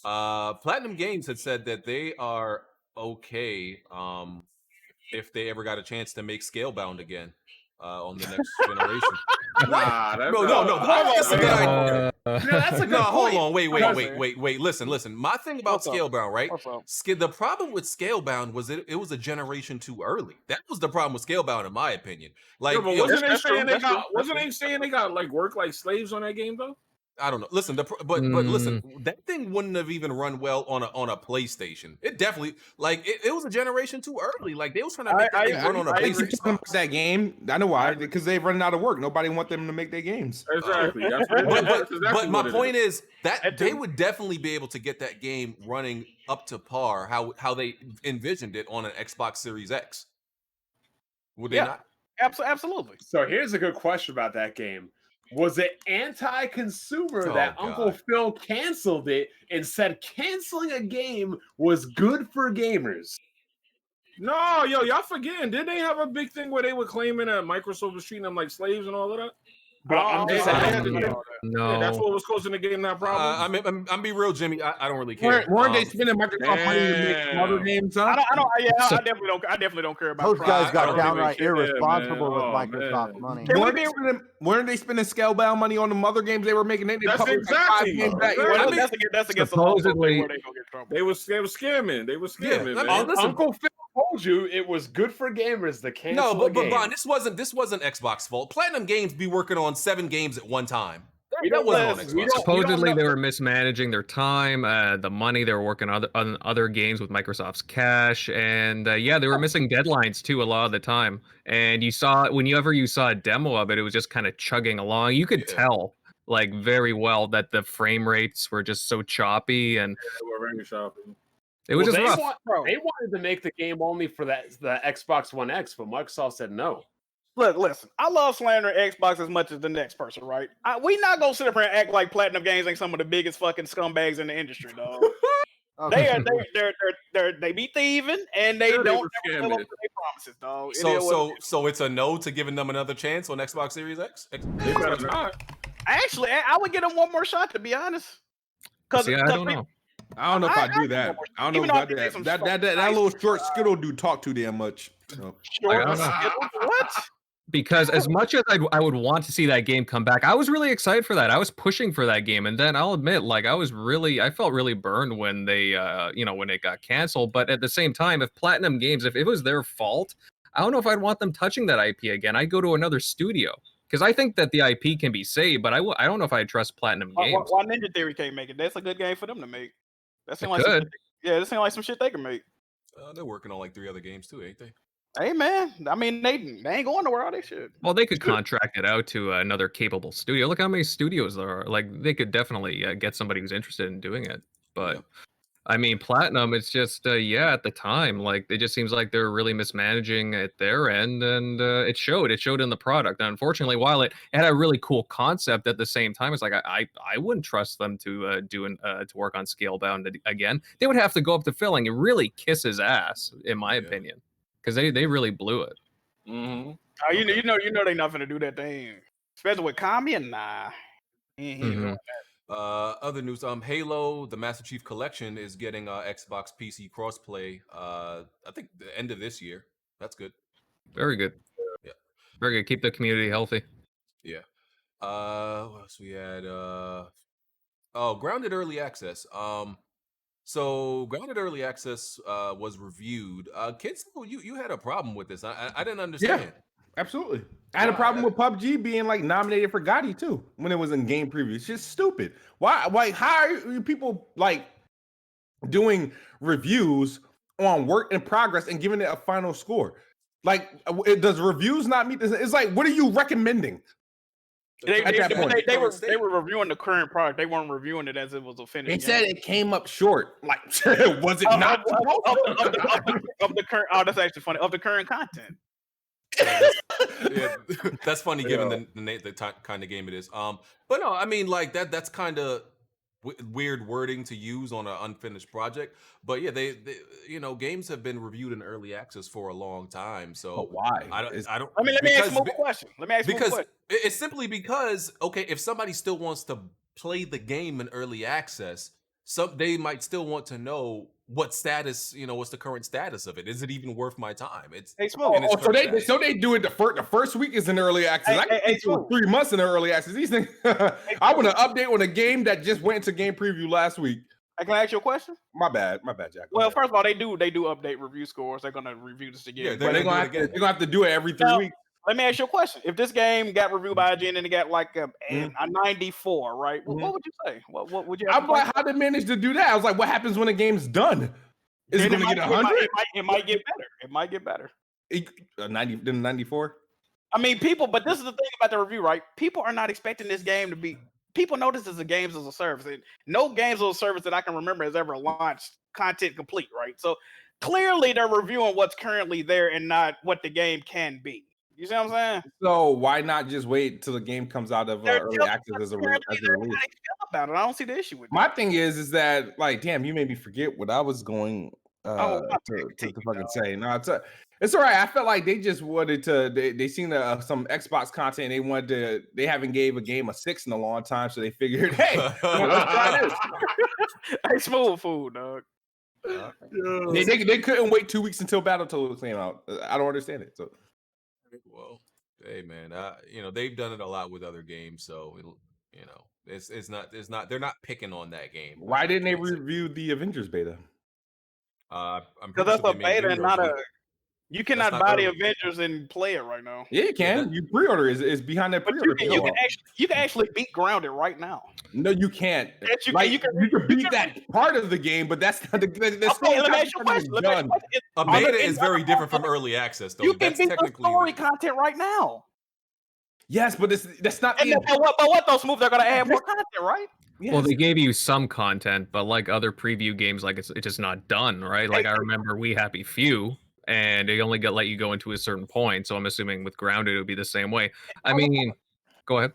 Platinum Games had said that they are okay if they ever got a chance to make Scalebound again on the next generation. Nah, that's No. That's a good idea. That's a good No, point. hold on. Wait. Listen. My thing about What's up? Scalebound, right? What's up? The problem with Scalebound was it was a generation too early. That was the problem with Scalebound, in my opinion. Like, Yeah, but it was- wasn't they that's true, saying that's true, that's they saying they got like work like slaves on that game though? I don't know. Listen, but listen, that thing wouldn't have even run well on a PlayStation. It definitely it was a generation too early. Like, they was trying to make that thing run on a I keep talking PlayStation. about that game. I know why, because they've run out of work. Nobody want them to make their games. Exactly. That's exactly But my what it point is. is that they would definitely be able to get that game running up to par how they envisioned it on an Xbox Series X. Would they not? Absolutely. So here's a good question about that game. Was it anti-consumer that God. Uncle Phil canceled it and said canceling a game was good for gamers? No, yo, y'all forgetting. Didn't they have a big thing where they were claiming that Microsoft was treating them like slaves and all of that? But I'm just saying, No. Yeah, that's what was causing the game that problem. I'm be real, Jimmy. I don't really care. Weren't they spending Microsoft money to make some other games? Huh? I definitely don't care about. Those guys got don't downright even care, irresponsible with man. Microsoft Oh, money. Weren't they spending Scalebound money on the other games they were making? They That's published like exactly. 5 games back. Exactly. That's against the law. supposedly- Where they gonna get in trouble. They were scamming. They were scamming. Yeah, man. listen. Uncle Phil told you it was good for gamers to cancel No, but a game. Brian, this wasn't Xbox fault. Platinum Games be working on 7 games at one time. We That don't wasn't on listen, Xbox. we don't- Supposedly they were mismanaging their time, the money. They were working on other games with Microsoft's cash, and yeah, they were missing deadlines too a lot of the time. And you saw whenever you saw a demo of it, it was just kind of chugging along. You could tell like very well that the frame rates were just so choppy, and They were very shopping. it was just they, rough. they wanted to make the game only for the Xbox One X, but Microsoft said no. Look, listen. I love slandering Xbox as much as the next person, right? We not gonna sit up here and act like Platinum Games ain't some of the biggest fucking scumbags in the industry, dog. They be thieving and they Yeah, they don't were ever live up scamming. to their promises, dog. It is what it is. So it's a no to giving them another chance on Xbox Series X? They better not. Actually, I would give them one more shot, to be honest. See, I don't know. I don't know if I- I do I- that. I don't know even if though I I do think that. some That nice- little short skittle dude talk too damn much. So. I don't know. What? Because as much as I would want to see that game come back, I was really excited for that. I was pushing for that game, and then I'll admit, like I felt really burned when they, when it got canceled. But at the same time, if Platinum Games, if it was their fault, I don't know if I'd want them touching that IP again. I'd go to another studio because I think that the IP can be saved, but I don't know if I'd trust Platinum Games. Why Ninja Theory can't make it? That's a good game for them to make. That seems like could. that seems like some shit they can make. They're working on like 3 other games too, ain't they? Hey man, I mean they ain't going nowhere. All they should. Well, they could contract it out to another capable studio. Look how many studios there are. Like, they could definitely get somebody who's interested in doing it. But Yep. I mean, Platinum, it's just at the time, like, it just seems like they're really mismanaging at their end, and it showed in the product. And unfortunately, while it had a really cool concept, at the same time, it's like I wouldn't trust them to to work on Scalebound again. They would have to go up to Phil and really kiss his ass, in my opinion, because they really blew it. Mm-hmm. Oh, you know they not gonna do that thing, especially with Kami and nah. He ain't doing that. Other news, Halo, the Master Chief Collection is getting Xbox PC crossplay. I think the end of this year. That's good. Very good. Yeah. Very good. Keep the community healthy. Yeah. What else we had? Grounded Early Access. So Grounded Early Access was reviewed. Kids, you had a problem with this. I didn't understand. Yeah, absolutely. I had a problem with PUBG being like nominated for Gotti too when it was in game preview. It's just stupid. Why? How are you people like doing reviews on work in progress and giving it a final score? Like, does reviews not meet this? It's like, what are you recommending? They point. were reviewing the current product. They weren't reviewing it as it was a finished. They said it came up short. Like, was it not of the current? Oh, that's actually funny. Of the current content. Yeah, that's funny given the kind of game it is. But no, I mean, like that's kind of weird wording to use on an unfinished project. But yeah, they games have been reviewed in early access for a long time. So But why? I don't. Let me ask you a question. Because it's simply because, okay, if somebody still wants to play the game in early access, they might still want to know what status, what's the current status of it. Is it even worth my time? It's Smoove. So they do it the first week is in early access. I can think it was 3 months in early access. These things. I want to update on a game that just went into game preview last week. Can I ask you a question? My bad, Jack. Well, first of all, they do update review scores. They're gonna review this again. Yeah, they're gonna have to do it every 3 weeks. Let me ask you a question. If this game got reviewed by IGN and it got like a 94, right? What would you say? What would you? I'm like, how they manage to do that? I was like, what happens when a game's done? Is it going to get 100? It might get better. It might get better. 94. I mean, but this is the thing about the review, right? People are not expecting this game to be. People know this is a games as a service, and no games as a service that I can remember has ever launched content complete, right? So clearly, they're reviewing what's currently there and not what the game can be. You see what I'm saying? So why not just wait till the game comes out of early access as a release? About it. I don't see the issue with it. My thing is that, like, damn, you made me forget what I was going to fucking say. No, it's all right. I felt like they just wanted to. They seen some Xbox content. They haven't gave a game a 6 in a long time, so they figured, hey, let's try this. Hey, Smoove food, dog. They couldn't wait 2 weeks until Battletoads came out. I don't understand it. So. Well, hey man, they've done it a lot with other games, so it's not they're not picking on that game. Why didn't they review the Avengers beta? I'm because that's a beta and not a. You cannot buy the Avengers and play it right now. Yeah, you can. You pre-order is behind that pre-order. You can actually beat Grounded right now. No, you can't. Yes, you can beat that part of the game, but that's not the. Let me ask you a question. A beta is very different from early access, though. You can beat the story content right now. Yes, but that's not. But what those Smoove, they're going to add more content, right? Yes. Well, they gave you some content, but like other preview games, like it's just not done, right? Like I remember We Happy Few, and they only let you go into a certain point. So I'm assuming with Grounded, it would be the same way. I mean, go ahead.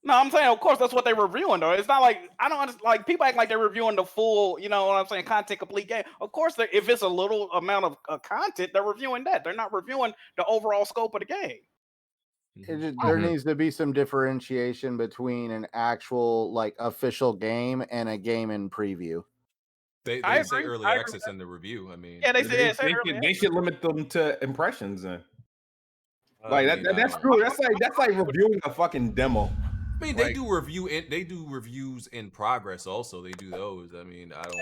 No, I'm saying, of course, that's what they're reviewing, though. It's not like I don't understand. Like people act like they're reviewing the full, you know what I'm saying, content complete game. Of course, if it's a little amount of content, they're reviewing that. They're not reviewing the overall scope of the game. There needs to be some differentiation between an actual like official game and a game in preview. They say early access in the review. I mean, yeah, they should limit them to impressions. Like that's true. That's like reviewing a fucking demo. I mean, they do reviews in progress. Also, they do those. I mean, I don't.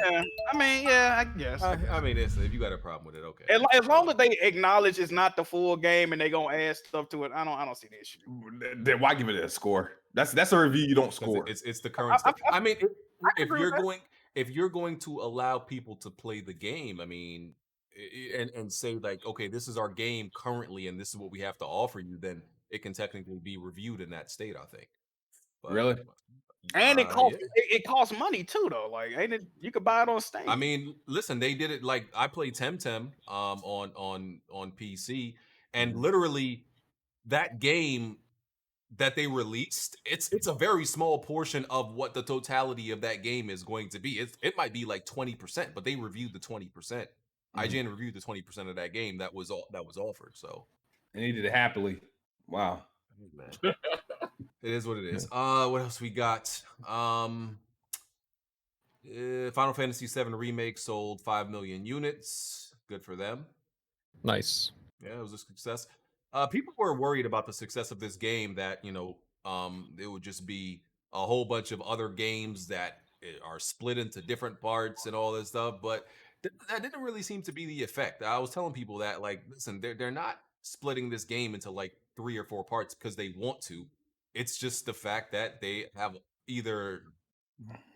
Yeah, I guess. I mean, if you got a problem with it, okay. As long as they acknowledge it's not the full game and they gonna add stuff to it, I don't see the issue. Then why give it a score? That's a review you don't score. It's the current. I mean, if you're going to allow people to play the game, I mean, and say like, okay, this is our game currently, and this is what we have to offer you, then it can technically be reviewed in that state, I think. But, really? And it costs money too, though. Like, you could buy it on Steam. I mean, listen, they did it. Like, I played Temtem on PC, and literally that game that they released, it's a very small portion of what the totality of that game is going to be. It might be like 20%, but they reviewed the 20%. IGN reviewed the 20% of that game that was offered. So they needed it happily. Wow. Man. It is what it is. What else we got? Final Fantasy VII Remake sold 5 million units. Good for them. Nice. Yeah, it was a success. People were worried about the success of this game, that it would just be a whole bunch of other games that are split into different parts and all this stuff, but that didn't really seem to be the effect. I was telling people that, like, listen, they're not splitting this game into like 3 or 4 parts because they want to. It's just the fact that they have either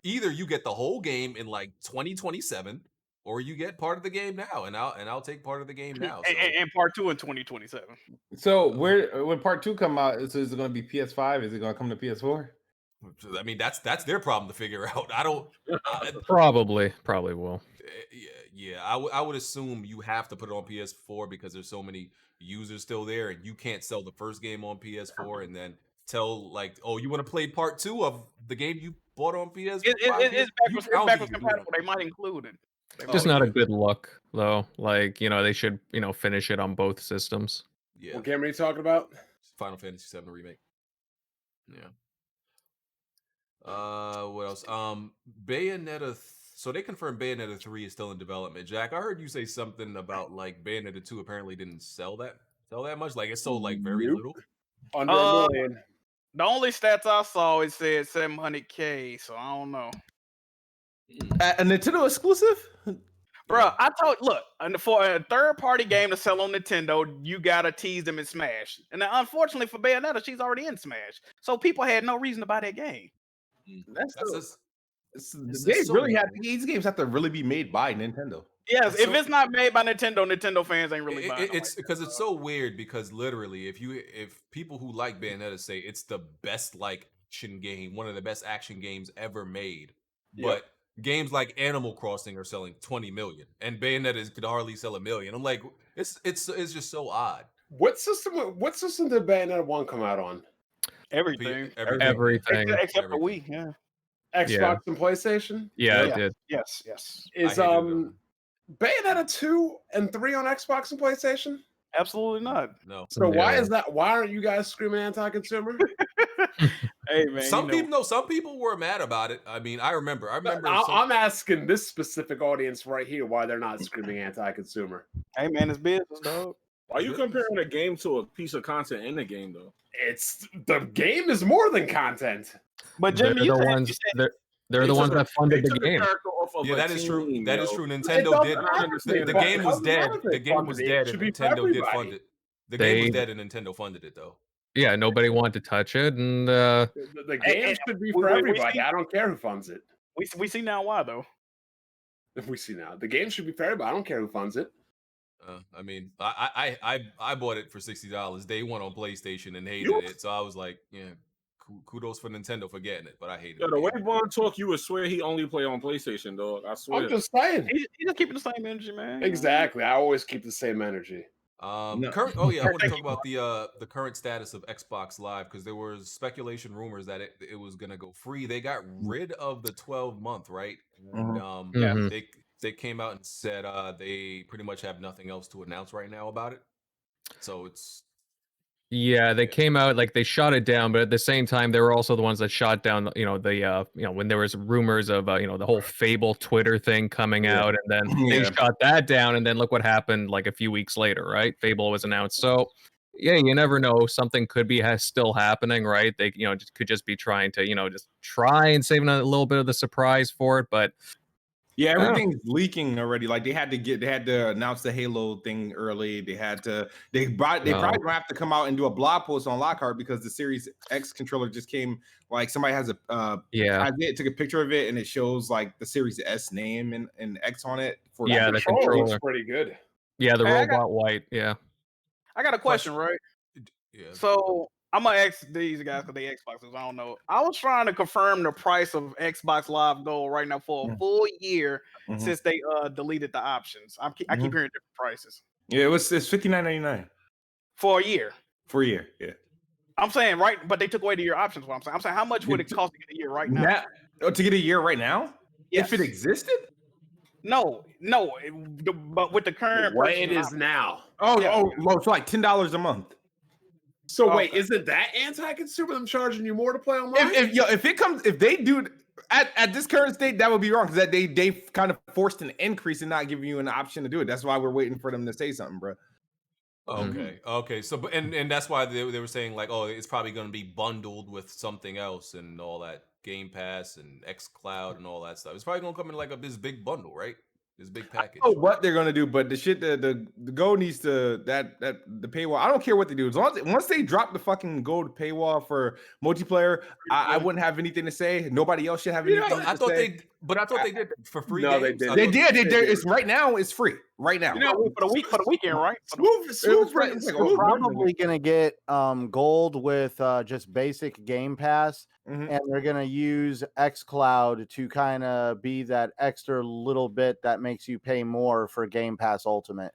you get the whole game in like 2027, or you get part of the game now, and I'll take part of the game now. So. And part 2 in 2027. So when part 2 come out, is it going to be PS5? Is it going to come to PS4? I mean, that's their problem to figure out. I don't. Probably will. Yeah. I would assume you have to put it on PS4 because there's so many users still there, and you can't sell the first game on PS4 and then tell like, oh, you want to play part 2 of the game you bought on PS? It's backwards compatible. They might include it. Just not a good look, though. Like, they should, finish it on both systems. Yeah. What game are you talking about? Final Fantasy VII Remake. Yeah. What else? Bayonetta. So they confirmed Bayonetta 3 is still in development. Jack, I heard you say something about like Bayonetta 2 apparently didn't sell that much. Like it sold like very little. Under a million. The only stats I saw, it said 700K. So I don't know. A Nintendo exclusive? Bro, look, for a third-party game to sell on Nintendo, you gotta tease them in Smash. And unfortunately for Bayonetta, she's already in Smash, so people had no reason to buy that game. These games have to really be made by Nintendo. Yes, if it's not made by Nintendo fans ain't really buying it. It's because it's so weird because literally, if people who like Bayonetta say it's the best like action game, one of the best action games ever made, but games like Animal Crossing are selling 20 million, and Bayonetta could hardly sell 1 million. I'm like, it's just so odd. What system did Bayonetta 1 come out on? Everything. Except for Wii, yeah. Xbox and PlayStation? Yeah, it did. Yes. Is Bayonetta 2 and 3 on Xbox and PlayStation? Absolutely not. No. So why is that? Why aren't you guys screaming anti-consumer? Hey man, some people were mad about it. I mean, I remember. I'm asking this specific audience right here why they're not screaming anti-consumer. Hey man, it's business, dog. Why are you comparing a game to a piece of content in the game, though? The game is more than content. But Jimmy, they're the ones that funded the game. Yeah, that is true. That is true. Nintendo did. The game was dead. The game was dead, and Nintendo did fund it. The game was dead, and Nintendo funded it, though. Yeah, nobody wanted to touch it, and the game should be for everybody. I don't care who funds it. We see now why though. We see now the game should be for everybody. I don't care who funds it. I mean, I bought it for $60 day one on PlayStation and hated it. So I was like, yeah, kudos for Nintendo for getting it, but I hated it. The way Vaughn talk, you would swear he only play on PlayStation, dog. I swear. I'm just saying. He's just keeping the same energy, man. Exactly. I always keep the same energy. I want to talk about the current status of Xbox Live because there was speculation rumors that it was gonna go free. They got rid of the 12-month, right? And, they came out and said they pretty much have nothing else to announce right now about it. So it's they came out like they shot it down, but at the same time they were also the ones that shot down when there was rumors of the whole Fable Twitter thing coming out, and then they shot that down, and then look what happened like a few weeks later, right? Fable was announced. So you never know, something could be still happening, right? They could just be trying to just try and save a little bit of the surprise for it, but yeah, everything's leaking already. Like they had to announce the Halo thing early. They probably gonna have to come out and do a blog post on Lockhart because the Series X controller just came. Like somebody has took a picture of it and it shows like the Series S name and X on it. The controller looks pretty good. Yeah, the robot white. Yeah, I got a question, right? Yeah. So I'm gonna ask these guys because they Xboxes. I don't know. I was trying to confirm the price of Xbox Live Gold right now for a full year since they deleted the options. I keep hearing different prices. Yeah, it's $59.99 for a year. For a year, yeah. I'm saying but they took away the year options. What I'm saying, how much would it cost to get a year right now? To get a year right now? Yes. If it existed? No, but with the current way it is now. It's like $10 a month. So wait, isn't that anti-consumer? Them charging you more to play online? If they do at this current state, that would be wrong because they kind of forced an increase and not giving you an option to do it. That's why we're waiting for them to say something, bro. Okay. So, and that's why they were saying like, oh, it's probably going to be bundled with something else and all that, Game Pass and Xcloud and all that stuff. It's probably going to come in like this big bundle, right? This big package. I don't know what they're gonna do, but the shit the Go needs to the paywall. I don't care what they do. As long as once they drop the fucking gold paywall for multiplayer, I wouldn't have anything to say. Nobody else should have anything to say. I thought they did that for free. No, games. they did. They did. It's right now. It's free right now. For the weekend, right? Smoove probably gonna get gold with just basic Game Pass. And they're going to use Xcloud to kind of be that extra little bit that makes you pay more for Game Pass Ultimate.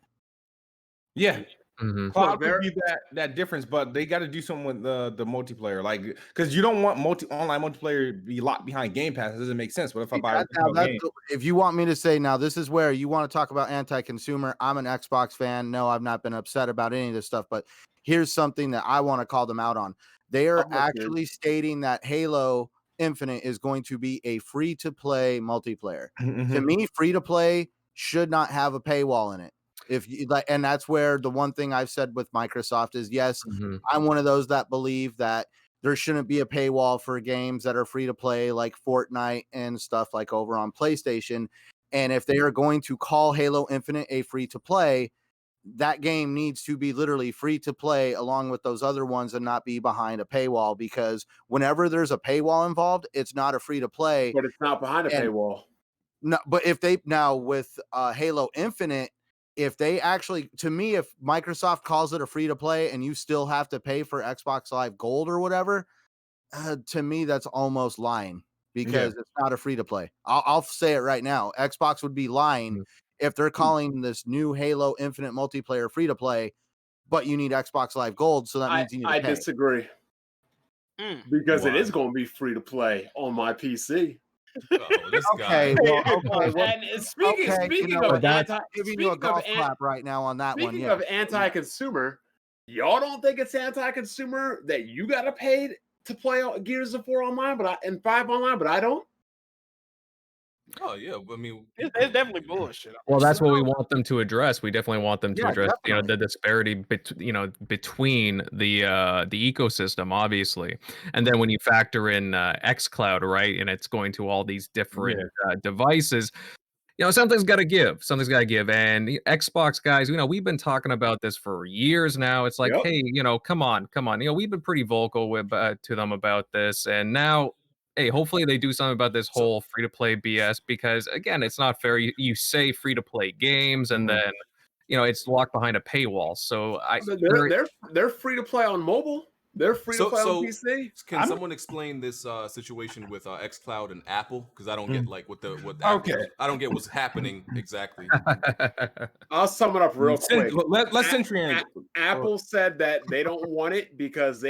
Yeah. Mhm. Cloud could be that difference, but they got to do something with the multiplayer, like because you don't want online multiplayer to be locked behind Game Pass. It doesn't make sense. What if I buy a game? If you want me to say now, this is where you want to talk about anti-consumer. I'm an Xbox fan. No, I've not been upset about any of this stuff, but here's something that I want to call them out on. They are actually stating that Halo Infinite is going to be a free-to-play multiplayer. To me, free-to-play should not have a paywall in it. If you like, and that's where the one thing I've said with Microsoft is yes, I'm one of those that believe that there shouldn't be a paywall for games that are free to play, like Fortnite and stuff like over on PlayStation. And if they are going to call Halo Infinite a free to play, that game needs to be literally free to play along with those other ones and not be behind a paywall, because whenever there's a paywall involved, it's not a free to play. But it's not behind a paywall. No, but if they now with Halo Infinite, if they actually, to me, if Microsoft calls it a free to play and you still have to pay for Xbox Live Gold or whatever, to me, that's almost lying, because it's not a free to play. I'll say it right now. Xbox would be lying if they're calling this new Halo Infinite multiplayer free to play, but you need Xbox Live Gold. So that means you need to pay. I disagree. Because it is going to be free to play on my PC. This okay, guy. And speaking of anti-consumer, y'all don't think it's anti-consumer that you got to pay to play Gears of 4 online, and 5 online, but I don't? Oh yeah, I mean, it's definitely bullshit. Well, that's what we want them to address. We definitely want them to address, the disparity between the ecosystem, obviously, and then when you factor in Xcloud, right, and it's going to all these different devices. Something's got to give. Something's got to give. And Xbox guys, we've been talking about this for years now. It's like, hey, come on. We've been pretty vocal to them about this, and now. Hey, hopefully they do something about this whole free-to-play BS, because again, it's not fair. You say free-to-play games, and then it's locked behind a paywall. So they're free to play on mobile. They're free to play on PC. Can someone explain this situation with Xcloud and Apple? Because I don't get I don't get what's happening exactly. I'll sum it up real quick. Let's Apple said that they don't want it because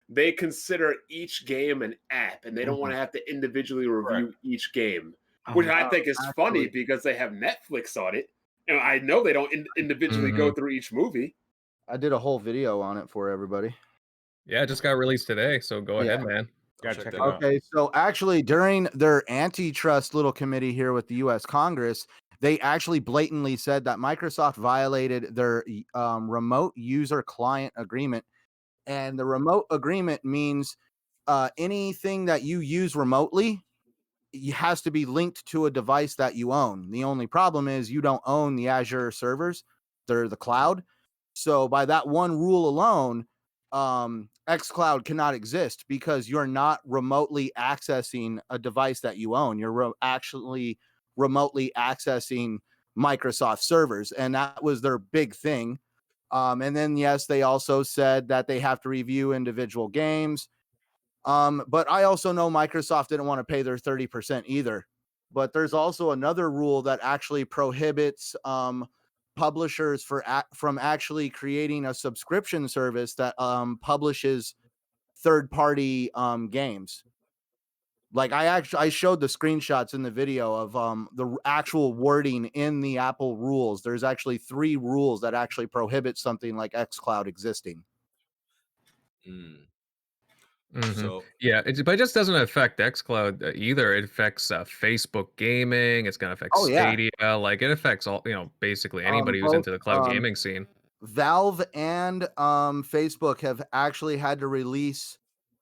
they consider each game an app, and they don't want to have to individually review each game, which I think is funny because they have Netflix on it, and I know they don't individually go through each movie. I did a whole video on it for everybody. Yeah, it just got released today, so go ahead, man. Okay, so actually during their antitrust little committee here with the U.S. Congress, they actually blatantly said that Microsoft violated their remote user client agreement. And the remote agreement means anything that you use remotely has to be linked to a device that you own. The only problem is you don't own the Azure servers. They're the cloud. So by that one rule alone, Xcloud cannot exist, because you're not remotely accessing a device that you own. You're actually remotely accessing Microsoft servers. And that was their big thing. And then, yes, they also said that they have to review individual games. But I also know Microsoft didn't want to pay their 30% either. But there's also another rule that actually prohibits publishers from actually creating a subscription service that publishes third-party games. Like I showed the screenshots in the video of the actual wording in the Apple rules. There's actually 3 rules that actually prohibit something like Xcloud existing. So but it just doesn't affect Xcloud either. It affects Facebook gaming. It's gonna affect Stadia. Like it affects all, basically anybody who's into the cloud gaming scene. Valve and Facebook have actually had to release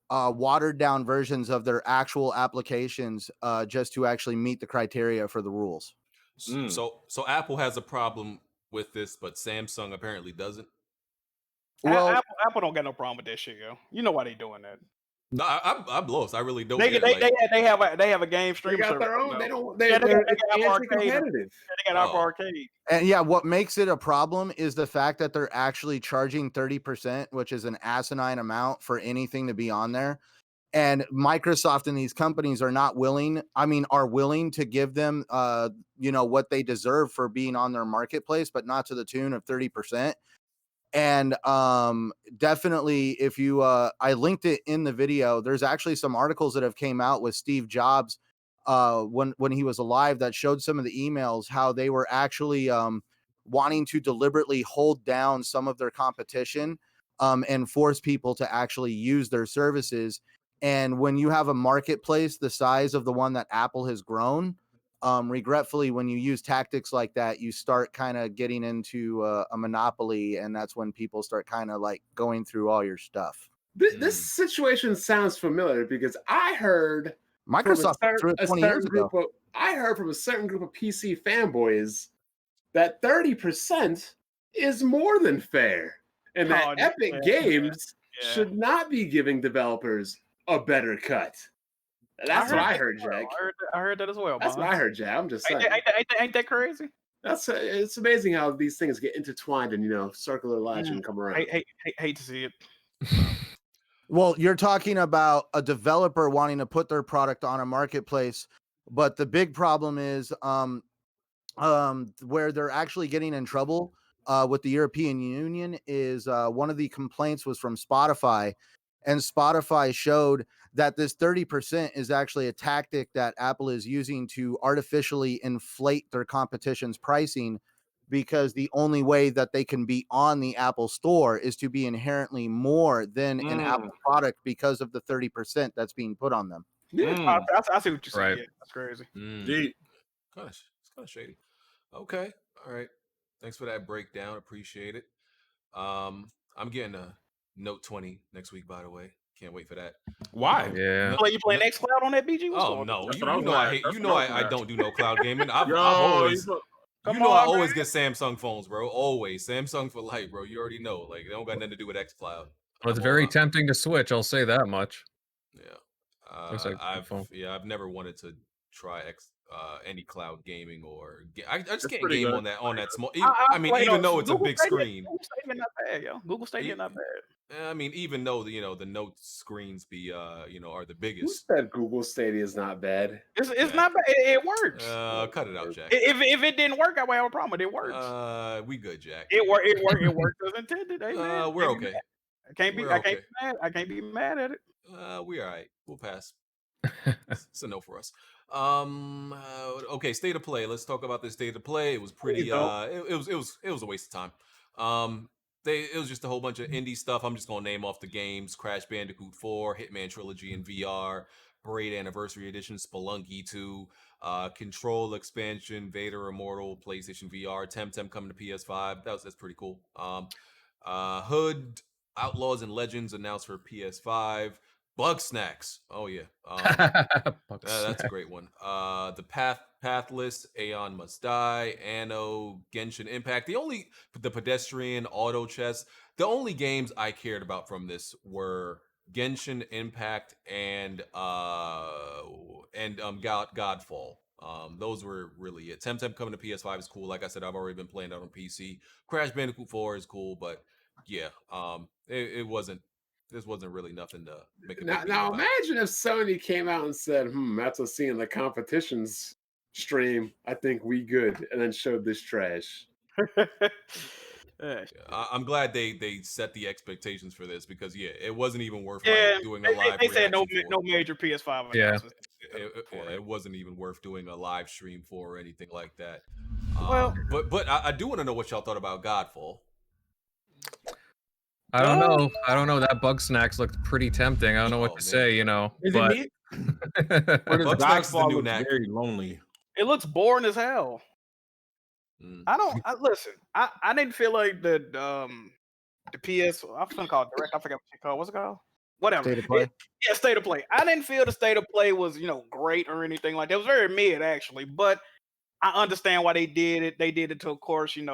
watered down versions of their actual applications just to actually meet the criteria for the rules. So Apple has a problem with this, but Samsung apparently doesn't. Well, Apple don't got no problem with that shit, yo. You know why they doing that? No, I'm lost. I really don't. They have a game stream. They got their own. They're anti-competitive. They got Apple Arcade. And yeah, what makes it a problem is the fact that they're actually charging 30%, which is an asinine amount for anything to be on there. And Microsoft and these companies are willing to give them, what they deserve for being on their marketplace, but not to the tune of 30%. And definitely, if you, I linked it in the video. There's actually some articles that have came out with Steve Jobs when he was alive that showed some of the emails how they were actually wanting to deliberately hold down some of their competition and force people to actually use their services. And when you have a marketplace the size of the one that Apple has grown, regretfully, when you use tactics like that, you start kind of getting into a monopoly, and that's when people start kind of like going through all your stuff. This situation sounds familiar because I heard Microsoft threw it 20 years ago. I heard from a certain group of PC fanboys that 30% is more than fair, and that Epic Games should not be giving developers a better cut. That's what I heard, Jack. I heard that as well. That's what I heard, Jack. I'm just saying. Ain't that crazy? It's amazing how these things get intertwined and circular logic and come around. Hate to see it. Well, you're talking about a developer wanting to put their product on a marketplace, but the big problem is where they're actually getting in trouble with the European Union is one of the complaints was from Spotify, and Spotify showed that this 30% is actually a tactic that Apple is using to artificially inflate their competition's pricing, because the only way that they can be on the Apple Store is to be inherently more than an Apple product because of the 30% that's being put on them. Yeah, I see what you're saying. Right. Yeah, that's crazy. Indeed. Gosh, it's kind of shady. Okay, all right. Thanks for that breakdown. Appreciate it. I'm getting a Note 20 next week, by the way. Can't wait for that. Why? Yeah. You playing Xcloud on that, BG? What's going no, on? you know I hate. You know I don't do no cloud gaming. I've Yo, always. you You know I always get Samsung phones, bro. Always Samsung for life, bro. You already know. Like they don't got nothing to do with XCloud. Well, it's very tempting to switch. I'll say that much. Yeah. Looks like a good phone. I've never wanted to try any cloud gaming or I just can't pretty game good. on that small. I mean, played even on though it's a Google big Stadia. screen. Google Stadia not bad, yo. Google Stadia not bad. I mean, even though the Note screens be are the Who biggest. said Google Stadia is not bad? It's not bad. It works. Cut it out, Jack. If it didn't work, I would have a problem. It works. We good, Jack. It worked as intended. Amen. We're okay. I can't be We're okay. mad. I can't be mad at it. We all right. We'll pass. It's a no for us. Okay, state of play. Let's talk about this state of play. It was pretty. It was a waste of time. It was just a whole bunch of indie stuff. I'm just gonna name off the games: Crash Bandicoot 4, Hitman Trilogy in VR, Braid Anniversary Edition, Spelunky 2, Control Expansion, Vader Immortal, PlayStation VR, Temtem coming to PS5. That's pretty cool. Hood, Outlaws and Legends announced for PS5. Bug Snacks. Oh yeah. That's a great one. The Pathless, Aeon Must Die, Anno, Genshin Impact. The Pedestrian, Auto Chess. The only games I cared about from this were Genshin Impact and Godfall. Those were really it. Temtem coming to PS5 is cool. Like I said, I've already been playing that on PC. Crash Bandicoot 4 is cool, but yeah, it wasn't. This wasn't really nothing to make a big deal Now about. imagine if Sony came out and said, after seeing the competition's stream, I think we good, and then showed this trash. I'm glad they set the expectations for this because it wasn't even worth doing a they, live. They said no for. major PS5 announcements. It wasn't even worth doing a live stream for or anything like that. But I do want to know what y'all thought about Godfall. I don't know. That Bug Snacks looked pretty tempting. I don't know what to say, Is but it Bug Snacks is the new very lonely. It looks boring as hell. Listen. I didn't feel like the PS. I'm gonna call it Direct. I forgot what it's called. What's it called? Whatever. State of Play. State of Play. I didn't feel the State of Play was great or anything like that. It was very mid actually, but I understand why they did it. They did it to, of course, you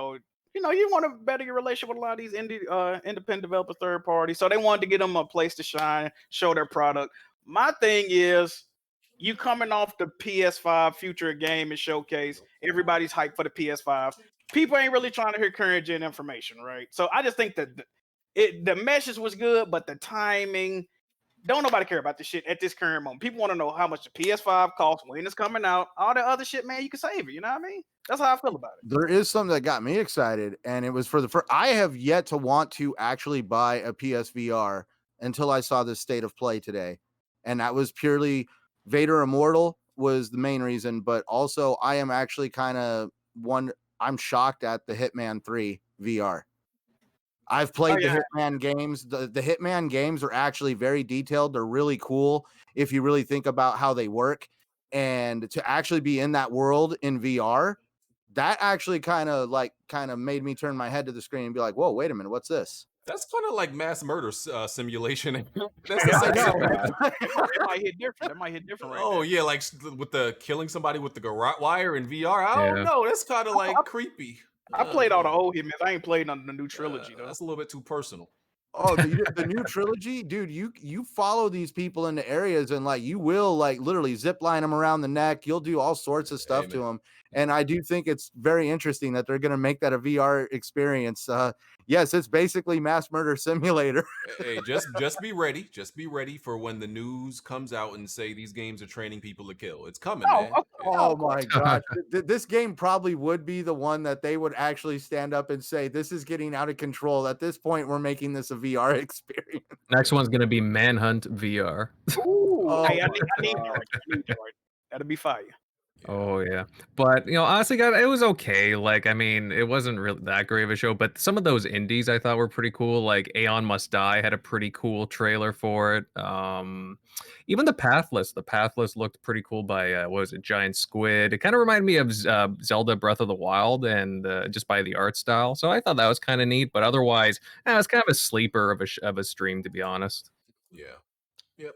want to better your relationship with a lot of these independent developers, third parties. So they wanted to get them a place to shine, show their product. My thing is, you coming off the PS5 Future Game and Showcase, everybody's hyped for the PS5. People ain't really trying to hear current gen information, right? So I just think that the message was good, but the timing, don't nobody care about this shit at this current moment. People want to know how much the PS5 costs, when it's coming out, all that other shit, man. You can save it. You know what I mean? That's how I feel about it. There is something that got me excited, and it was for the first. I have yet to want to actually buy a PSVR until I saw this state of play today, and that was purely Vader Immortal was the main reason, but also I am actually kind of I'm shocked at the Hitman 3 VR. I've played the Hitman games. The Hitman games are actually very detailed. They're really cool if you really think about how they work. And to actually be in that world in VR, that actually kind of made me turn my head to the screen and be like, whoa, wait a minute, what's this? That's kind of like mass murder simulation. That's Yeah, the I same. know. It might hit different. It might hit different right Oh there. yeah, like with the killing somebody with the garrote wire in VR. I don't know. That's kind of like creepy. I played all the old Hitmans. I ain't played none of the new trilogy though. That's a little bit too personal. Oh, the new trilogy, dude, you follow these people into areas and like you will like literally zip line them around the neck. You'll do all sorts of stuff to them. And I do think it's very interesting that they're going to make that a VR experience. Yes, it's basically mass murder simulator. Hey, just be ready. Just be ready for when the news comes out and say these games are training people to kill. It's coming, man. Oh my gosh. This game probably would be the one that they would actually stand up and say, this is getting out of control. At this point, we're making this a VR experience. Next one's gonna be Manhunt VR. Ooh, hey, I need George. That'll be fire. Oh yeah, but honestly, God, it was okay. Like, I mean, it wasn't really that great of a show, but some of those indies I thought were pretty cool. Like Aeon Must Die had a pretty cool trailer for it. Even the Pathless looked pretty cool by what was it, Giant Squid. It kind of reminded me of Zelda Breath of the Wild, and just by the art style. So I thought that was kind of neat. But otherwise, it's kind of a sleeper of a stream, to be honest. Yeah. Yep.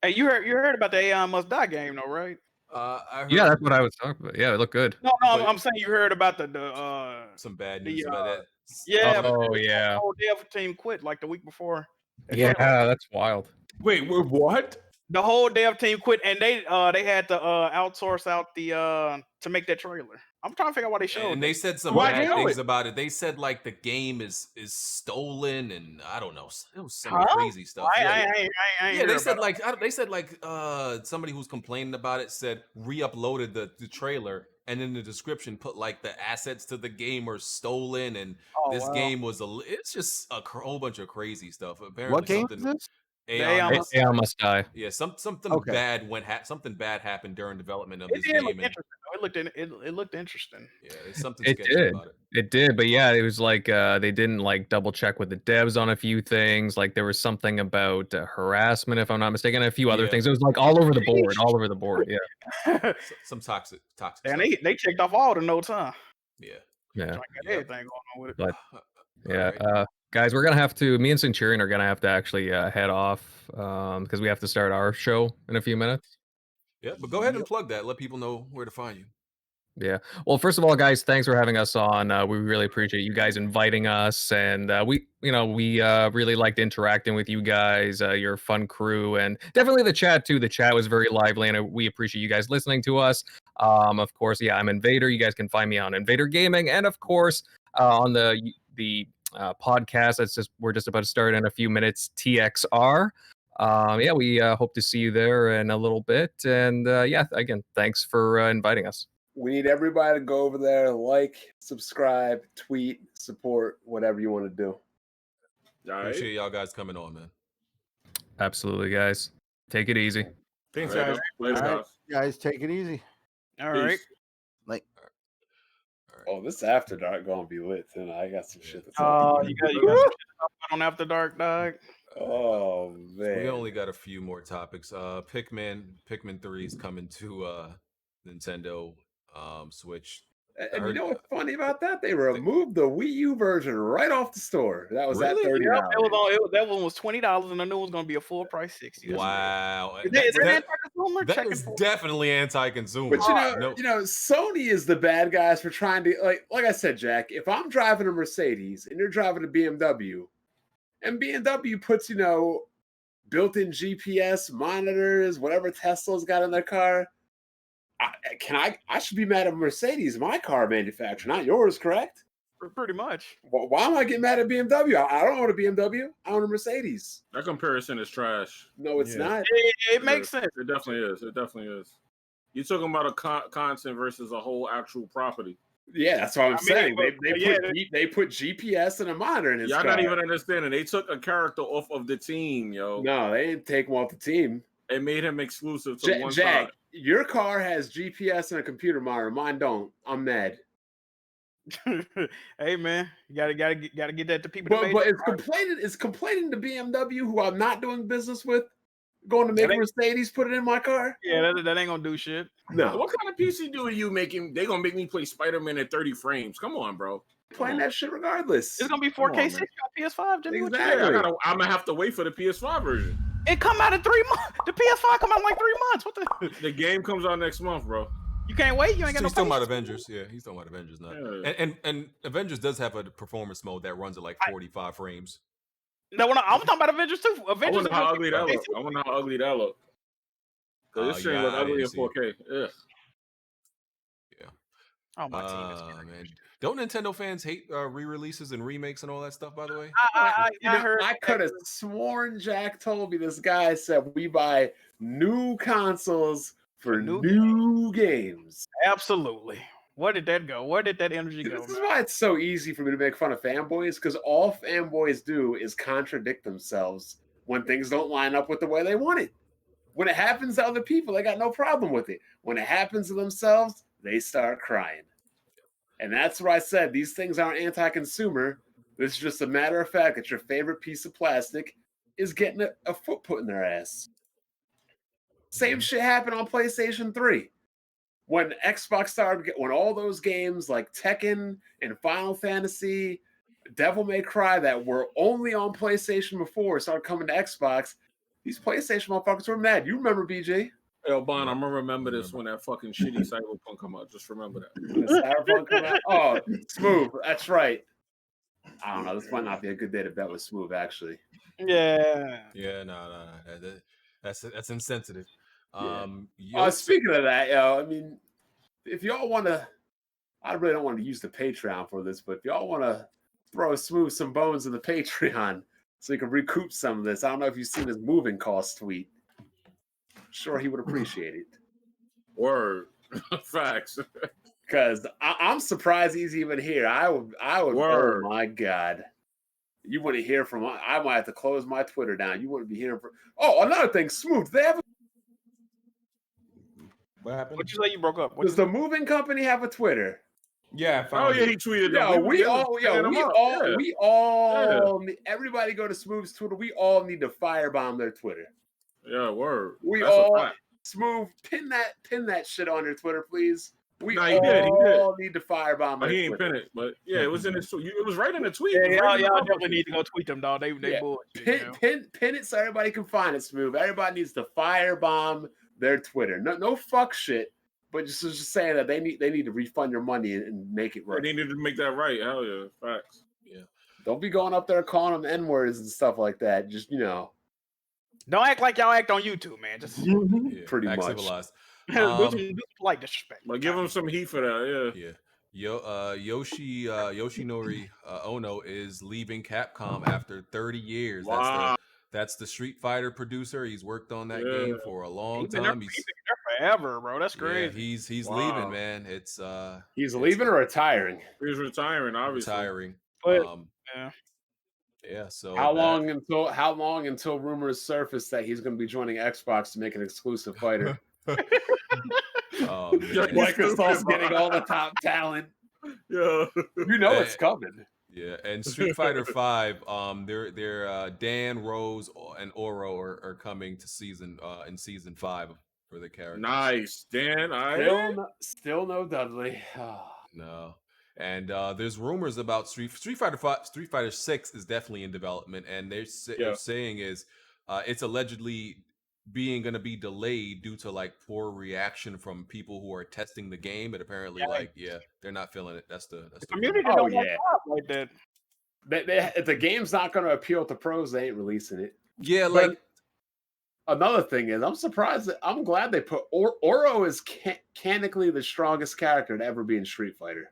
Hey, you heard about the Aeon Must Die game, though, right? I heard, Yeah, that's what I was talking about. Yeah, it looked good. No, I'm saying you heard about the some bad news about that. Yeah. Oh yeah. The whole dev team quit like the week before. Yeah, that's wild. Wait, what? The whole dev team quit, and they had to outsource out the to make that trailer. I'm trying to figure out why they showed. And they said some Why bad do things it? about it. They said like the game is stolen, and I don't know. It was some Huh? crazy stuff. I ain't Yeah, they heard said about it. they said somebody who's complaining about it said re-uploaded the trailer, and in the description put like the assets to the game are stolen, and this game was it's just a whole bunch of crazy stuff. Apparently, What game is this? Aeon Must Die. Yeah, something Okay. bad something bad happened during development of It this did game. look and- interesting. It looked interesting. Yeah, there's something It sketchy did. about it. It did, but yeah, it was like they didn't like double check with the devs on a few things. Like there was something about harassment, if I'm not mistaken, and a few other Yeah. things. It was like all over the board. Yeah, Some toxic And stuff. they checked off all the notes, huh? Yeah. yeah. Got everything going on with it. But All yeah, guys, we're gonna have to. Me and Centurion are gonna have to actually head off because we have to start our show in a few minutes. Yeah, but go ahead and plug that. Let people know where to find you. Yeah. Well, first of all, guys, thanks for having us on. We really appreciate you guys inviting us, and we really liked interacting with you guys. You're a fun crew, and definitely the chat too. The chat was very lively, and we appreciate you guys listening to us. Of course, yeah, I'm Invader. You guys can find me on Invader Gaming, and of course, on the podcast. We're just about to start in a few minutes. TXR. Yeah, we hope to see you there in a little bit, and yeah, again, thanks for inviting us. We need everybody to go over there, like, subscribe, tweet, support, whatever you want to do. Appreciate y'all guys coming on, man. Absolutely, guys. Take it easy. Thanks, Later. guys. Later, All right, guys. guys, take it easy. All right. Peace. Like, oh, this after dark gonna be lit tonight. I got some shit to talk You got some shit to talk about on After Dark, dog. Oh man, We only got a few more topics. Pikmin 3 is coming to Nintendo Switch. And you know what's funny about that? They removed the Wii U version right off the store. That was at $30. Yeah, that one was $20, and the new one's gonna be a full price $60. Wow, Is that anti-consumer? that is definitely anti-consumer. But you know, Sony is the bad guys for trying to like I said, Jack. If I'm driving a Mercedes and you're driving a BMW, and BMW puts built-in GPS monitors, whatever Tesla's got in their car, I should be mad at Mercedes, my car manufacturer, not yours, correct? Pretty much. Why am I getting mad at BMW? I don't own a BMW. I own a Mercedes. That comparison is trash. No, it's not. It makes sense. It definitely is. It definitely is. You're talking about a content versus a whole actual property. Yeah, that's what I'm saying. But, They put GPS and a monitor in his Y'all car. not even understanding. They took a character off of the team, yo. No, they didn't take him off the team. They made him exclusive to one Jack, side. your car has GPS and a computer monitor. Mine don't. I'm mad. Hey man, you gotta get that to people. But it's complaining to BMW, who I'm not doing business with, going to make a Mercedes put it in my car. Yeah, that ain't gonna do shit. No. What kind of PC do you making? They gonna make me play Spider-Man at 30 frames. Come on, bro. Playing that shit regardless. It's gonna be 4K 60 on PS5, Jimmy. Exactly. I'm gonna have to wait for the PS5 version. It come out in 3 months. The PS5 come out in like 3 months. What the game comes out next month, bro. You can't wait. You ain't got no. He's talking about Avengers. Yeah, he's talking about Avengers now. Yeah. And Avengers does have a performance mode that runs at like 45 frames. No, I'm talking about Avengers too. Avengers. I wonder how ugly that look. I wonder how ugly that look. Cause this stream look ugly in 4K. Yeah. Oh my team. Man. Don't Nintendo fans hate re-releases and remakes and all that stuff? By the way, I heard. I could have sworn Jack told me this guy said we buy new consoles for new games. Absolutely. Where did that go? Where did that energy go? This is why it's so easy for me to make fun of fanboys, because all fanboys do is contradict themselves when things don't line up with the way they want it. When it happens to other people, they got no problem with it. When it happens to themselves, they start crying. And that's what I said. These things aren't anti-consumer. It's just a matter of fact that your favorite piece of plastic is getting a foot put in their ass. Same shit happened on PlayStation 3. When Xbox started, when all those games like Tekken and Final Fantasy, Devil May Cry that were only on PlayStation before started coming to Xbox, these PlayStation motherfuckers were mad. You remember, BJ? Yo, Bon, I'm gonna remember this when that fucking shitty Cyberpunk come out. Just remember that. Cyberpunk come out? Oh, Smoove. That's right. I don't know. This might not be a good day to bet with Smoove, actually. Yeah. Yeah, no. That's insensitive. Speaking of that, I mean, if y'all want to, I really don't want to use the Patreon for this, but if y'all want to throw Smoove some bones in the Patreon so you can recoup some of this, I don't know if you've seen his moving cost tweet. I'm sure he would appreciate it. Word. Facts. Because I'm surprised he's even here. I would. Word. Oh my God. You wouldn't hear from. I might have to close my Twitter down. You wouldn't be hearing from. Oh, another thing, Smoove. They have. What happened? What you say? You broke up. Does the moving company have a Twitter? Yeah. He tweeted. We all. Everybody go to Smoove's Twitter. We all need to firebomb their Twitter. Yeah, word. We That's all. Smoove, pin that shit on your Twitter, please. He did. Need to firebomb. He ain't pin it, but yeah, it was in his tweet. It was right in the tweet. Yeah, y'all definitely need to go tweet them, dog. They bullshit. Pin it so everybody can find it, Smoove. Everybody needs to firebomb their Twitter. No fuck shit, but just saying that they need to refund your money and make it right. They needed to make that right. Hell yeah, facts. Yeah. Don't be going up there calling them N-words and stuff like that. Just don't act like y'all act on YouTube, man. Just pretty much civilized. do polite disrespect. But give him some heat for that. Yeah. Yoshinori Ono is leaving Capcom after 30 years. Wow. That's the Street Fighter producer. He's worked on that game for a long time. He's been there forever, bro. That's crazy. Yeah, he's leaving, man. He's leaving or retiring? He's retiring, obviously. Retiring. Yeah. So how long until rumors surface that he's going to be joining Xbox to make an exclusive fighter? Microsoft's getting all the top talent. Yeah, it's coming. Yeah, and Street Fighter 5, they're Dan, Rose, and Oro are coming to season 5 for the characters. Nice, Dan. Still no Dudley. No. And there's rumors about Street Fighter 6 is definitely in development, and they're saying is it's allegedly going to be delayed due to like poor reaction from people who are testing the game, and apparently they're not feeling it. That's the community don't want like that. If the game's not going to appeal to pros, they ain't releasing it. Yeah, but another thing is, I'm glad they put Oro is canonically the strongest character to ever be in Street Fighter.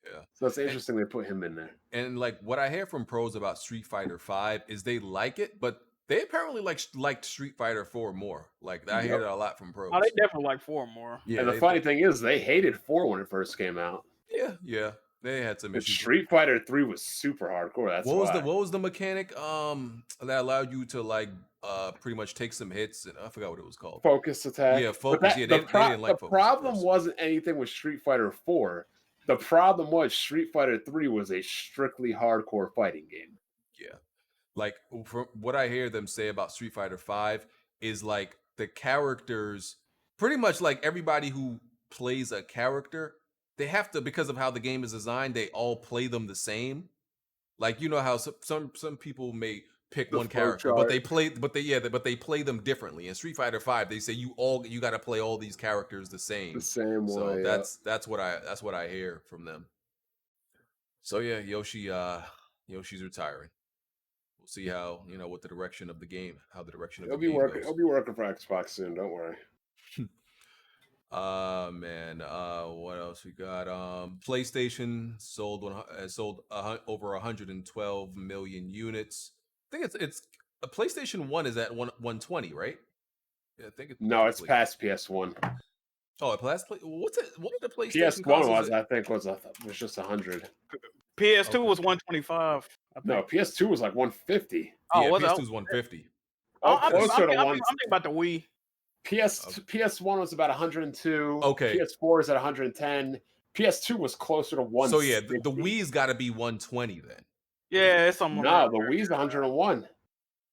Yeah. So it's interesting they put him in there. And like what I hear from pros about Street Fighter 5 is they like it, but they apparently liked Street Fighter 4 more. Like I hear that a lot from pros. Oh, they definitely like 4 more. Yeah, and the funny thing is, they hated 4 when it first came out. Yeah, they had some But issues. Street Fighter 3 was super hardcore. That's what was the mechanic that allowed you to like pretty much take some hits? And I forgot what it was called. Focus attack. Yeah, focus. They didn't like the focus. problem wasn't anything with Street Fighter 4. The problem was Street Fighter 3 was a strictly hardcore fighting game. Yeah. Like from what I hear them say about Street Fighter 5 is like the characters, pretty much like everybody who plays a character, they have to, because of how the game is designed, they all play them the same. Like you know how some people may pick one character, but they play them differently. In Street Fighter 5, they say you got to play all these characters the same. The same way. So that's what I hear from them. So yeah, Yoshi's retiring. We'll see how what the direction of the game, how the direction of the game goes. He'll be working for Xbox soon. Don't worry. Man, what else we got? PlayStation sold over 112 million units. I think it's a PlayStation 1 is at 120, right? Yeah, I think it's no, it's past PS1. Oh, what's it? What did the PlayStation was just 100. PS2 was 125. No, PS2 was like 150. Yeah, PS2 was 150. I'm thinking about the Wii. PS1 was about 102. Okay. PS4 is at 110. PS2 was closer to 160. So yeah, the Wii's got to be 120 then. Yeah, it's something. No, the Wii's 101.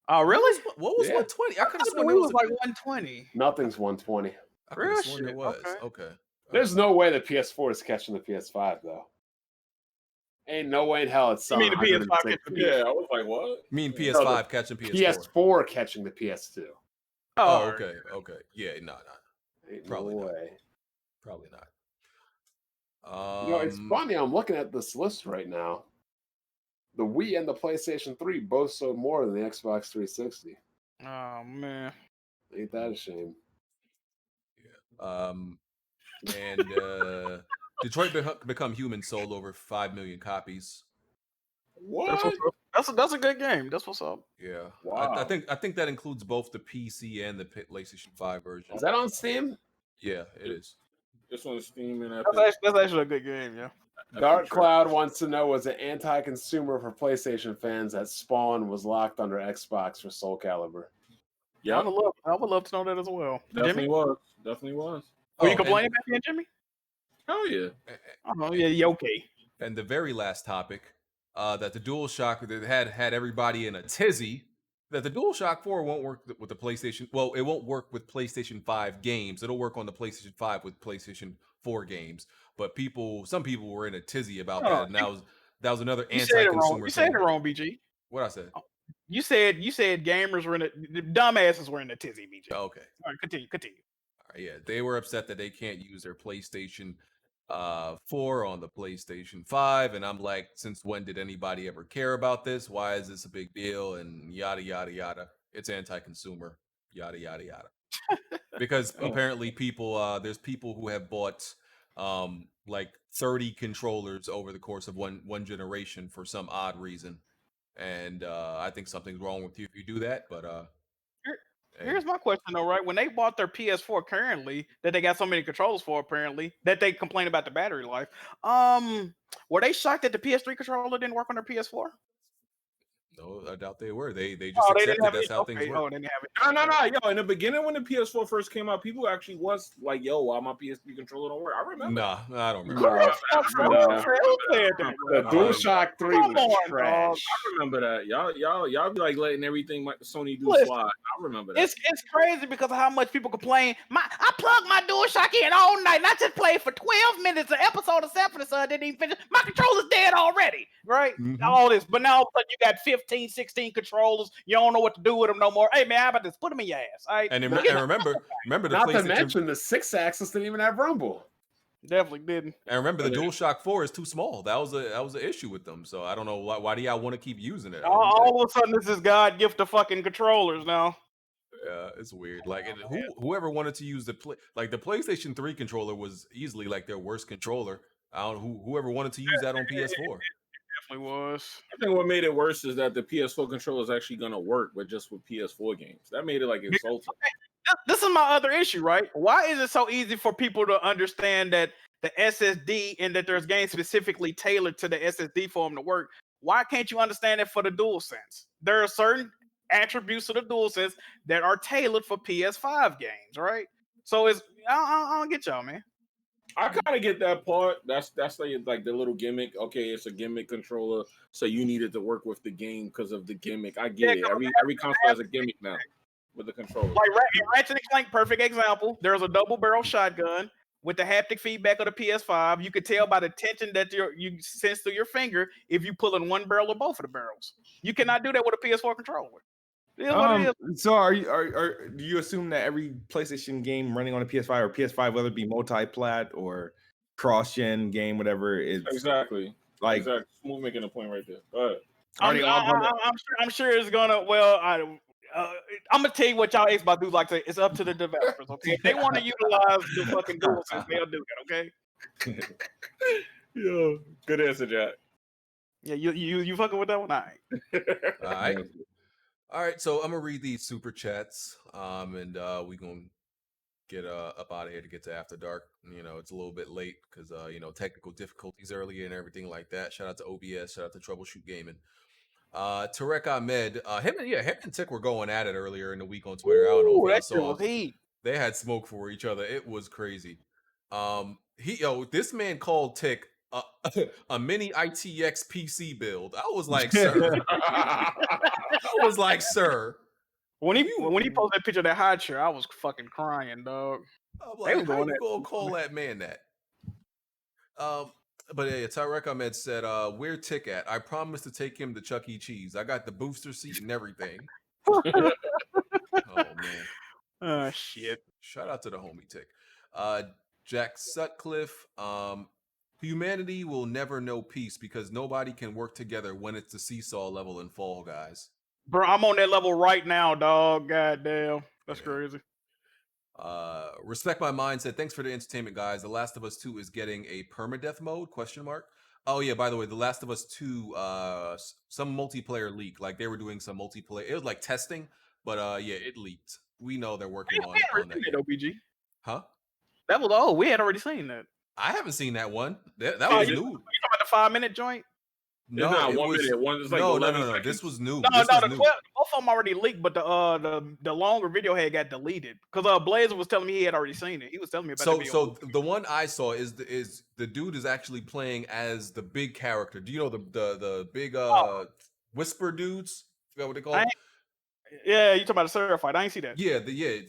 Oh, really? What was 120? I could have the sworn Wii it was like 120. Nothing's 120. I could have sworn it was. Okay. There's no way the PS4 is catching the PS5 though. Ain't no way in hell it's. You mean the PS5 catching the PS4? Yeah, I was like, what? You mean PS5 catching PS4? PS4 catching the PS2. Oh, okay. Yeah, no. Probably no not. way. Probably not. It's funny. I'm looking at this list right now. The Wii and the PlayStation 3 both sold more than the Xbox 360. Oh man, Ain't that a shame? Yeah. And Detroit Become Human sold over 5 million copies. What? That's a good game. That's what's up. Yeah. Wow. I think that includes both the PC and the PlayStation 5 version. Is that on Steam? Yeah, it is. It's on Steam and that's actually a good game. Yeah. Dark Cloud wants to know, was it anti-consumer for PlayStation fans that Spawn was locked under Xbox for Soul Calibur? Yeah, I would love to know that as well. Definitely Jimmy? Definitely was. Were you complaining back then, Jimmy? Hell yeah. Oh yeah, you okay. And the very last topic, that the DualShock that had everybody in a tizzy, that the DualShock 4 won't work with the PlayStation. Well, it won't work with PlayStation 5 games. It'll work on the PlayStation 5 with PlayStation 4 games. But some people were in a tizzy about that, and that was another anti-consumer. You said it wrong, BG. What I said? You said gamers were the dumbasses were in a tizzy, BG. Okay. All right, continue. All right, yeah, they were upset that they can't use their PlayStation 4 on the PlayStation 5, and I'm like, since when did anybody ever care about this? Why is this a big deal? And yada yada yada. It's anti-consumer. Yada yada yada. Because apparently there's people who have bought like 30 controllers over the course of one generation for some odd reason, and I think something's wrong with you if you do that. But here's my question though, right? When they bought their PS4 currently, that they got so many controllers for, apparently, that they complain about the battery life. Were they shocked that the PS3 controller didn't work on their PS4? No, I doubt they were. They just accepted that's how things work. Oh, they didn't have it. No. Yo, in the beginning when the PS4 first came out, people actually was like, "Yo, why my PS3 controller don't work?" I remember. Nah, I don't remember. The DualShock 3 was trash. I remember that. Y'all be like letting everything Sony do slide. I remember that. It's crazy because of how much people complain. I plugged my DualShock in all night, and I just played for 12 minutes. An episode of Seven Son didn't even finish. My controller's dead already, right? Mm-hmm. All this, but now all of a sudden you got 15, 16 controllers. You don't know what to do with them no more. Hey man, how about this? Put them in your ass. All right? And remember the Not to PlayStation. mention the 6-axis didn't even have rumble. Definitely didn't. And remember, the DualShock 4 is too small. That was an issue with them. So I don't know why do y'all want to keep using it? All of a sudden, this is God gift of fucking controllers now. Yeah, it's weird. Like whoever wanted to use the PlayStation 3 controller was easily like their worst controller. I don't know whoever wanted to use that on PS4. Definitely was. I think what made it worse is that the PS4 controller is actually going to work, but just with PS4 games. That made it like insulting. This is my other issue, right? Why is it so easy for people to understand that the SSD and that there's games specifically tailored to the SSD for them to work? Why can't you understand it for the DualSense? There are certain attributes of the DualSense that are tailored for PS5 games, right? So I don't get y'all, man. I kind of get that part. That's like the little gimmick. Okay, it's a gimmick controller, so you needed to work with the game because of the gimmick. I get it. Every console has a gimmick now with the controller. Like Ratchet and Clank, perfect example. There's a double barrel shotgun with the haptic feedback of the PS5. You could tell by the tension that you sense through your finger if you pull in one barrel or both of the barrels. You cannot do that with a PS4 controller. It is what it is. So do you assume that every PlayStation game running on a PS5 or PS5, whether it be multi-plat or cross-gen game, whatever, is exactly like Smoove making a point right there. Go ahead. I'm sure it's gonna. Well, I'm gonna tell you what y'all Xbox do. Like say, it's up to the developers. Okay, if they want to utilize the fucking DualSense, they'll do it. Okay. Yeah, good answer, Jack. Yeah, you fucking with that one? All right. All right, so I'm gonna read these super chats, and we gonna get up out of here to get to After Dark. You know, it's a little bit late because technical difficulties earlier and everything like that. Shout out to OBS, shout out to Troubleshoot Gaming. Tarek Ahmed, him and Tick were going at it earlier in the week on Twitter. I don't know if y'all saw. They had smoke for each other. It was crazy. This man called Tick a mini ITX PC build. I was like, sir. When he posted that picture of that high chair, I was fucking crying, dog. I'm like, how you gonna call that man that? But yeah, Tarek Ahmed said, where Tick at? I promised to take him to Chuck E. Cheese. I got the booster seat and everything. Oh man. Shit. Shout out to the homie Tick. Jack Sutcliffe. Humanity will never know peace because nobody can work together when it's the seesaw level in Fall Guys. Bro, I'm on that level right now, dog. God damn. That's crazy. Respect My Mind said, thanks for the entertainment, guys. The Last of Us 2 is getting a permadeath mode, ? Oh, yeah, by the way, The Last of Us 2, some multiplayer leak. Like, they were doing some multiplayer. It was like testing, but yeah, it leaked. We know they're working on that. OPG. Huh? That was old. We had already seen that. I haven't seen that one. That was new. You talking about the 5-minute joint? No, it's not 1 minute. One's like no. This was new. No, both of them already leaked, but the longer video had got deleted because Blazer was telling me he had already seen it. He was telling me about it. So the one I saw is the dude is actually playing as the big character. Do you know the big whisper dudes? Forgot what they call. Yeah, you talking about the Seraphite? I ain't see that. Yeah,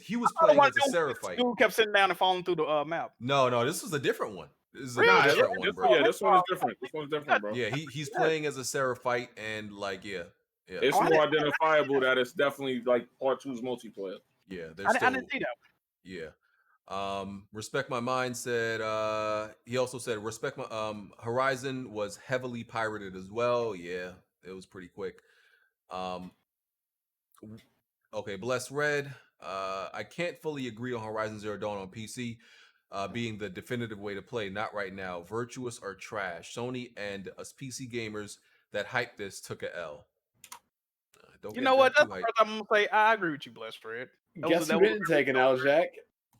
he was playing as a Seraphite. Dude kept sitting down and falling through the map. No, this was a different one. This is a different one, bro. Yeah, this one is different. This one's different, bro. Yeah, he's playing as a Seraphite and like it's more identifiable that it's definitely like part 2's multiplayer. Yeah, I didn't see that. Yeah. Respect My Mind said he also said respect my Horizon was heavily pirated as well. Yeah, it was pretty quick. Okay, Bless Red. I can't fully agree on Horizon Zero Dawn on PC being the definitive way to play. Not right now. Virtuous or trash. Sony and us PC gamers that hyped this took a L. You know what? That's the first time I'm gonna say I agree with you, Bless Red. Guess who didn't take an L, Jack?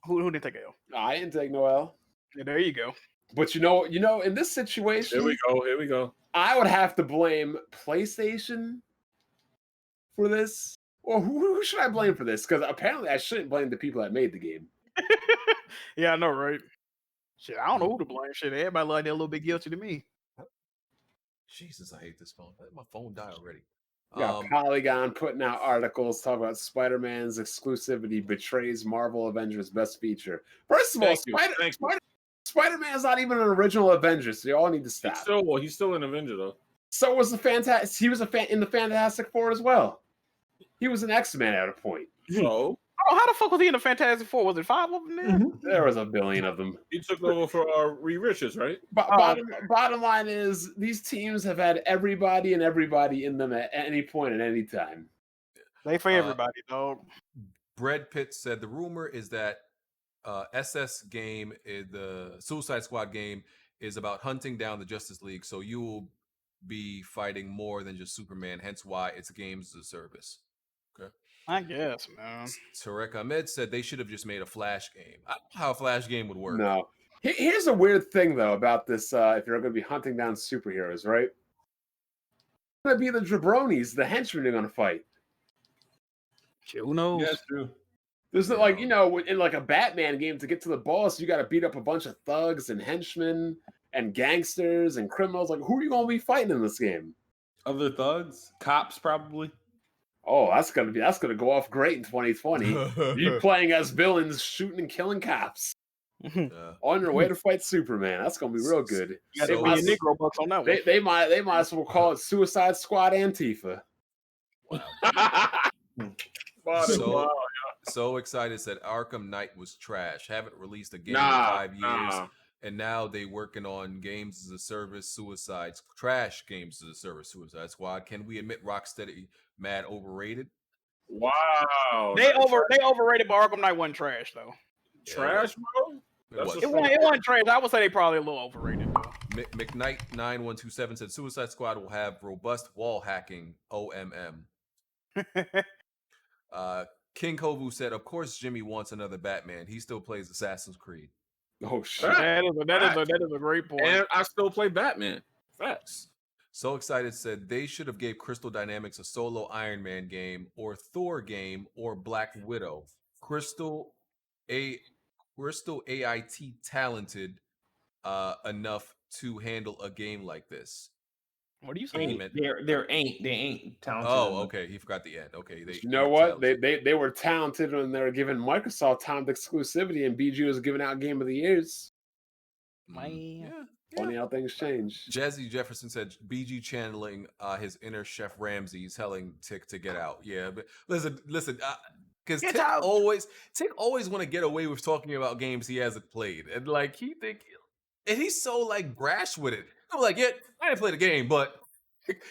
Who didn't take an L? I didn't take no L. Yeah, there you go. But you know, in this situation, Here we go. I would have to blame PlayStation for this. Or who should I blame for this? Because apparently I shouldn't blame the people that made the game. Yeah, I know, right? Shit, I don't know who to blame. Shit, everybody like that a little bit guilty to me. Jesus, I hate this phone. Let my phone die already. You got Polygon putting out articles talking about Spider-Man's exclusivity betrays Marvel Avengers best feature. First of all, Spider-Man's not even an original Avenger, so you all need to stop. He's still an Avenger though. So was he was in the Fantastic Four as well. He was an X-Men at a point. So, how the fuck was he in the Fantastic Four? Was it 5 of them there? There was a billion of them. He took over for Reed Richards, right? Bottom line is these teams have had everybody and everybody in them at any point at any time. They for everybody, dog. Bread Pitt said the rumor is that SS game, the Suicide Squad game, is about hunting down the Justice League, so you will be fighting more than just Superman, hence why it's games as a service. Okay. I guess, man. Tarek Ahmed said they should have just made a Flash game. I don't know how a Flash game would work. No. Here's a weird thing, though, about this. If you're going to be hunting down superheroes, right? It's going to be the jabronis, the henchmen you're going to fight. Who knows? Yeah, that's true. There's like, you know, in like a Batman game, to get to the boss, you got to beat up a bunch of thugs and henchmen and gangsters and criminals. Like, who are you going to be fighting in this game? Other thugs, cops, probably. Oh, that's gonna go off great in 2020. You playing as villains, shooting and killing cops on your way to fight Superman. That's gonna be real good. Yeah, they might Negro bucks on that one. They might as well call it Suicide Squad Antifa. Wow. So excited, said Arkham Knight was trash. Haven't released a game in 5 years. And now they working on games as a service, Suicides, trash games as a service, Suicide Squad. Can we admit Rocksteady mad overrated? Wow. They overrated, but Arkham Knight wasn't trash though. Trash, bro? It wasn't trash. I would say they probably a little overrated though. McKnight9127 said Suicide Squad will have robust wall hacking. OMM. King Kovu said, of course Jimmy wants another Batman. He still plays Assassin's Creed. Oh shit. That is a great point. And I still play Batman. Facts. So excited said they should have gave Crystal Dynamics a solo Iron Man game or Thor game or Black Widow. Crystal AIT talented enough to handle a game like this. What are you saying? They ain't talented. Oh, okay. He forgot the end. Okay. You know what? They were talented when they were giving Microsoft timed exclusivity, and BG was giving out Game of the Years. Man. Funny how things change. Jazzy Jefferson said BG channeling his inner Chef Ramsay, telling Tick to get out. Yeah, but listen, because Tick always want to get away with talking about games he hasn't played, and like he's so like brash with it. I'm like, yeah, I didn't play the game, but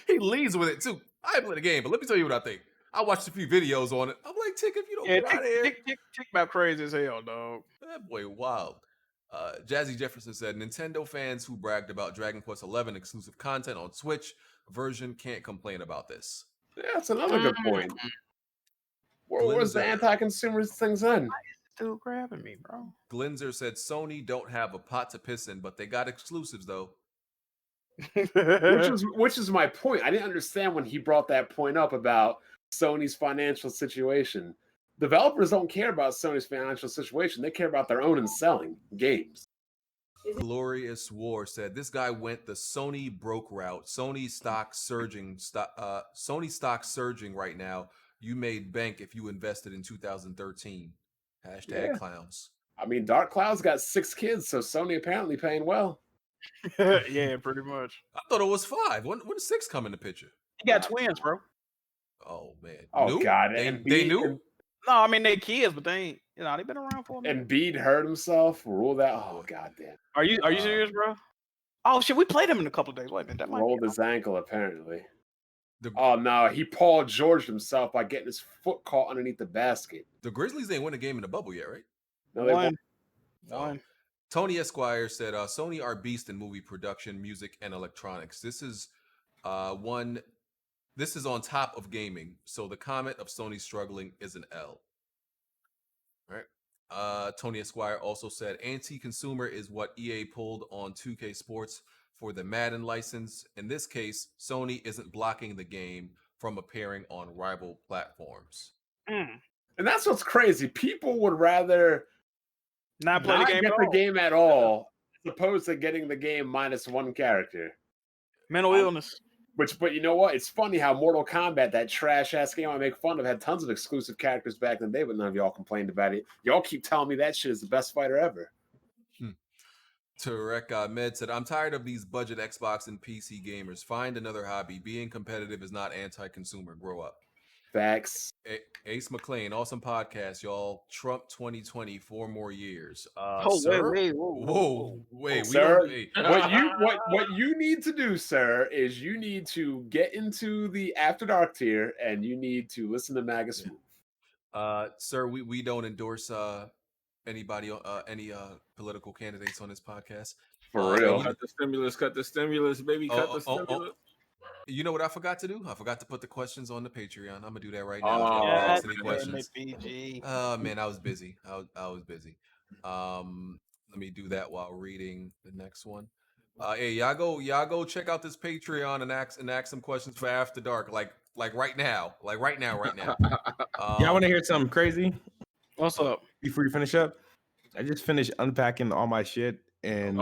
he leads with it too. I didn't play the game, but let me tell you what I think. I watched a few videos on it. I'm like, Tick, if you don't get out of here, Tick about crazy as hell, dog. That boy wild. Jazzy Jefferson said, Nintendo fans who bragged about Dragon Quest XI exclusive content on Switch version can't complain about this. Yeah, that's another good point. Where's the anti-consumerist things in? Still grabbing me, bro. Glinzer said, Sony don't have a pot to piss in, but they got exclusives though. which is my point. I didn't understand when he brought that point up about Sony's financial situation. Developers don't care about Sony's financial situation. They care about their own and selling games. Glorious War said, this guy went the Sony broke route. Sony stock surging right now. You made bank if you invested in 2013. Hashtag clowns. I mean, Dark Cloud's got 6 kids, so Sony apparently paying well. Yeah, pretty much. I thought it was 5. When did 6 come in the picture? You got twins, bro. Oh man. Oh God. They knew? No, I mean they kids, but they ain't. You know, they've been around for a minute. And Bede hurt himself. Rule that. Oh God damn. Are you serious, bro? Oh shit, we played him in a couple of days. Wait a minute, that might rolled his ankle apparently. Oh no, he Paul George himself by getting his foot caught underneath the basket. The Grizzlies ain't won a game in the bubble yet, right? No, they won. Tony Esquire said, Sony are beast in movie production, music, and electronics. This is on top of gaming, so the comment of Sony struggling is an L. All right. Tony Esquire also said, anti-consumer is what EA pulled on 2K Sports for the Madden license. In this case, Sony isn't blocking the game from appearing on rival platforms. And that's what's crazy. People would rather not play the game at all, as opposed to getting the game minus 1 character. Mental illness. But you know what? It's funny how Mortal Kombat, that trash ass game I make fun of, had tons of exclusive characters back in the day, but none of y'all complained about it. Y'all keep telling me that shit is the best fighter ever. Tarek Ahmed said, I'm tired of these budget Xbox and PC gamers. Find another hobby. Being competitive is not anti-consumer. Grow up. Facts. Ace McLean, awesome podcast, y'all. Trump 2020, 4 more years. Sir? Wait, sir. What you need to do, sir, is you need to get into the After Dark tier and you need to listen to MAGA Smoove. Sir, we don't endorse anybody, any political candidates on this podcast. For real. Cut the stimulus, baby. Cut the stimulus. You know what I forgot to do? I forgot to put the questions on the Patreon. I'm gonna do that right Oh, now. If y'all wanna ask any damn questions. it, PG. Man, I was busy. I was busy. Let me do that while reading the next one. Hey, y'all go check out this Patreon and ask some questions for After Dark, like right now, right now. Y'all want to hear something crazy? What's up? Before you finish up, I just finished unpacking all my shit, and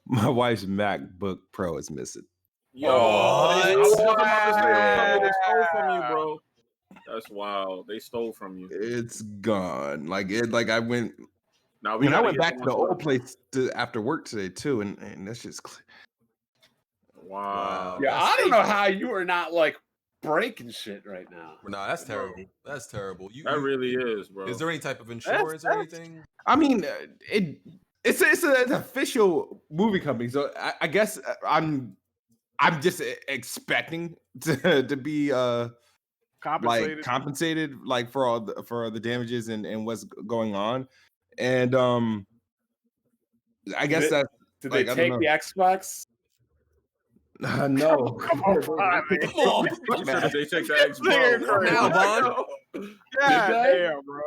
my wife's MacBook Pro is missing. Yo, I was just about to say, they stole from you, bro. That's wild. They stole from you. It's gone. Like I went. Now I went back to the old place after work today too, and that's just. Wow. Yeah, I don't know how you are not like breaking shit right now. No, that's terrible. That's terrible. That really is, bro. Is there any type of insurance or anything? I mean, it's an official movie company, so I guess I'm just expecting to be compensated like for the damages and what's going on, and I guess that did they take the Xbox? No. Come on, They take the Xbox now, Bond. God damn, bro.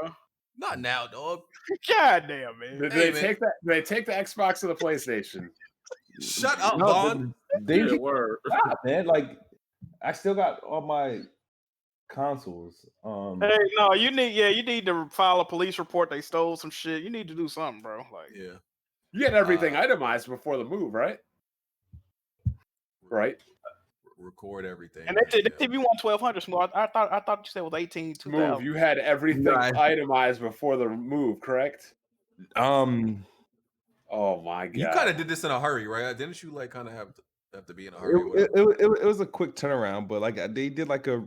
Not now, dog. God damn, man. Did they take that? Did they take the Xbox or the PlayStation? Shut up, Bond. They were man. Like I still got all my consoles. Hey, no, you need to file a police report. They stole some shit. You need to do something, bro. Like, yeah, you had everything itemized before the move, right? Right. Record everything. And the TV won 1,200. Smoove. I thought you said it was 18. Move. You had everything itemized before the move, correct? Oh my god. You kind of did this in a hurry, right? Didn't you like kind of have to be in a hurry? It was a quick turnaround, but like they did like a.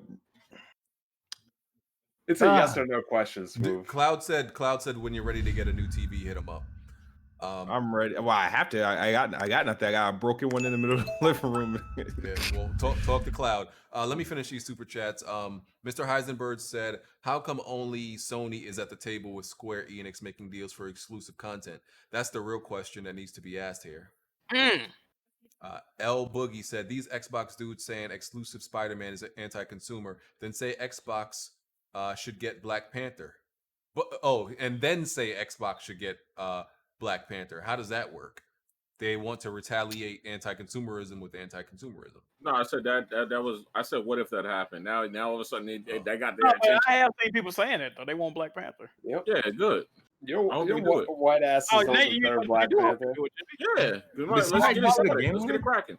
It's a yes or no question, Smoove. Cloud said when you're ready to get a new TV, hit him up. I'm ready. Well, I have to. I got nothing. I got a broken one in the middle of the living room. Yeah, well, talk to Cloud. Let me finish these super chats. Mr. Heisenberg said, "How come only Sony is at the table with Square Enix making deals for exclusive content? That's the real question that needs to be asked here." L Boogie said, "These Xbox dudes saying exclusive Spiderman is anti-consumer, then say Xbox should get Black Panther, and then say Xbox should get Black Panther. How does that work? They want to retaliate anti-consumerism with anti-consumerism." No, I said that was. I said, what if that happened? Now all of a sudden they got their attention. I have seen people saying it though. They want Black Panther. Yep. Yeah, good. Your white ass is on Black Panther. Yeah, let's get it cracking.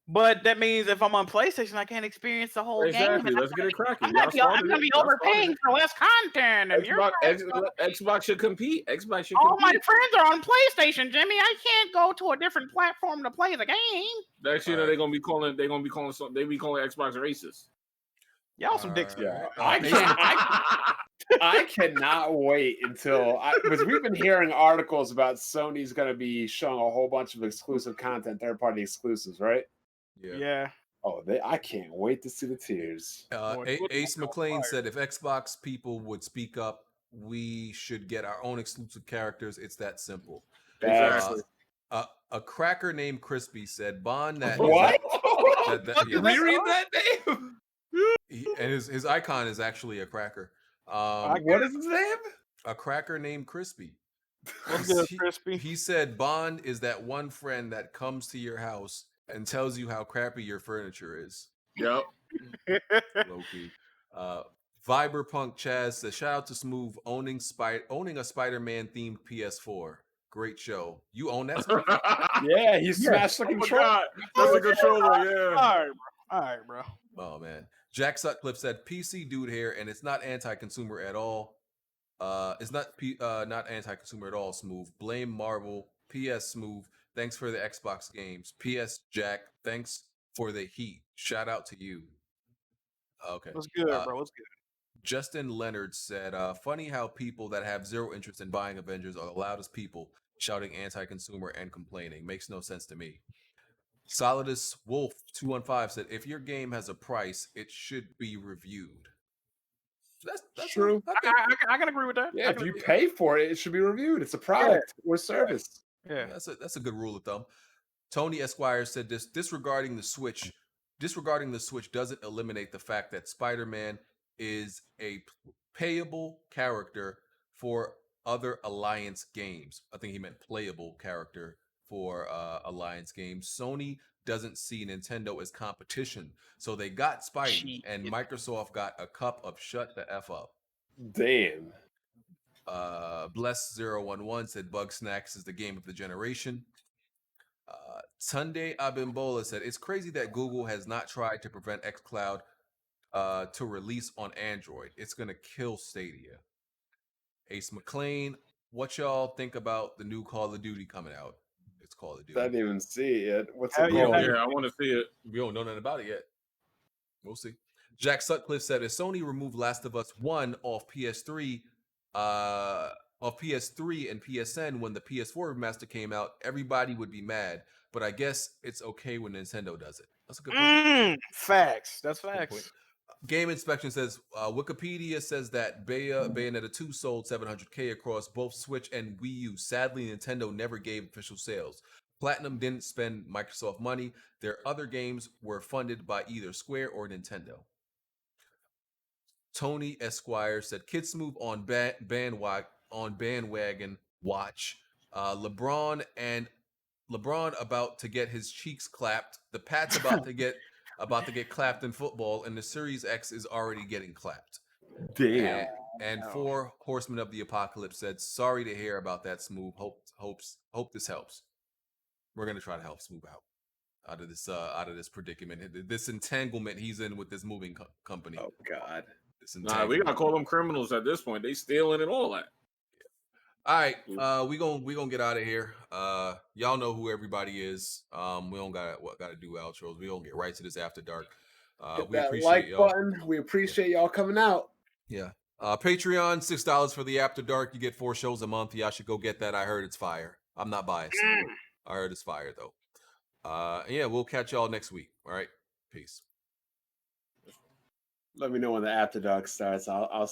But that means if I'm on PlayStation, I can't experience the whole game. Let's get it cracking. I'm gonna be overpaying for less content. And Xbox should compete. Xbox should. All my friends are on PlayStation, Jimmy. I can't go to a different platform to play the game. Next, you know, they're gonna be calling Xbox racist. Y'all some dicks. Yeah, I cannot wait until because we've been hearing articles about Sony's going to be showing a whole bunch of exclusive content, third-party exclusives, right? Yeah. Oh, I can't wait to see the tears. Ace McLean said, "If Xbox people would speak up, we should get our own exclusive characters. It's that simple." Exactly. A cracker named Crispy said, "Bond that." What? Reread that name. And his icon is actually a cracker. What is his name? A cracker named Crispy. What's good, Crispy? He said, "Bond is that one friend that comes to your house and tells you how crappy your furniture is." Yep. Low-key. Viberpunk Chaz says, "Shout out to Smoove owning a Spider-Man themed PS4. Great show. You own that?" Yeah, he smashed the controller. That's a controller. Yeah. All right, bro. Oh man. Jack Sutcliffe said, "PC dude here, and it's not anti-consumer at all. It's not anti-consumer at all. Smoove. Blame Marvel. PS Smoove. Thanks for the Xbox games. PS Jack. Thanks for the heat. Shout out to you." Okay. What's good, bro? What's good? Justin Leonard said, "Funny how people that have zero interest in buying Avengers are the loudest people shouting anti-consumer and complaining. Makes no sense to me." Solidus Wolf 215 said, "If your game has a price, it should be reviewed." That's true. I can agree with that. Yeah, if you pay for it, it should be reviewed. It's a product or service. Yeah. That's a good rule of thumb. Tony Esquire said this disregarding the Switch doesn't eliminate the fact that Spider-Man is a payable character for other Alliance games. I think he meant playable character for Alliance games. Sony doesn't see Nintendo as competition, so they got Spidey, and Microsoft got a cup of shut the F up. Damn. Bless011 said Bug Snacks is the game of the generation. Sunday Abimbola said it's crazy that Google has not tried to prevent Xcloud to release on Android. It's gonna kill Stadia. Ace McLean, what y'all think about the new Call of Duty coming out? It's Call of Duty. I didn't even see it yet. What's Hell it yeah, called? Yeah, I want to see it. We don't know nothing about it yet. We'll see. Jack Sutcliffe said if Sony removed Last of Us 1 off PS3 and PSN when the PS4 remaster came out, everybody would be mad. But I guess it's okay when Nintendo does it. That's a good point. Facts. That's Good facts. point. Game Inspection says Wikipedia says that Bayonetta 2 sold 700K across both Switch and Wii U. Sadly, Nintendo never gave official sales. Platinum didn't spend Microsoft money. Their other games were funded by either Square or Nintendo. Tony Esquire said Kidsmoove on bandwagon watch. LeBron about to get his cheeks clapped. The Pat's about to get clapped in football, and the Series X is already getting clapped. Damn. And 4 Horsemen of the Apocalypse said, "Sorry to hear about that, Smoove. Hope this helps. We're gonna try to help Smoove out of this predicament, this entanglement he's in with this moving company." Oh God. Nah, we gotta call them criminals at this point. They stealing and all that. All right, we gonna get out of here. Y'all know who everybody is. We don't gotta do outros. We gonna get right to this after dark. Hit We that appreciate like y'all. button. We appreciate y'all coming out. Yeah. Patreon, $6 for the after dark. You get 4 shows a month. Y'all should go get that. I heard it's fire. I'm not biased. I heard it's fire though. Yeah, we'll catch y'all next week. All right. Peace. Let me know when the after dark starts. I'll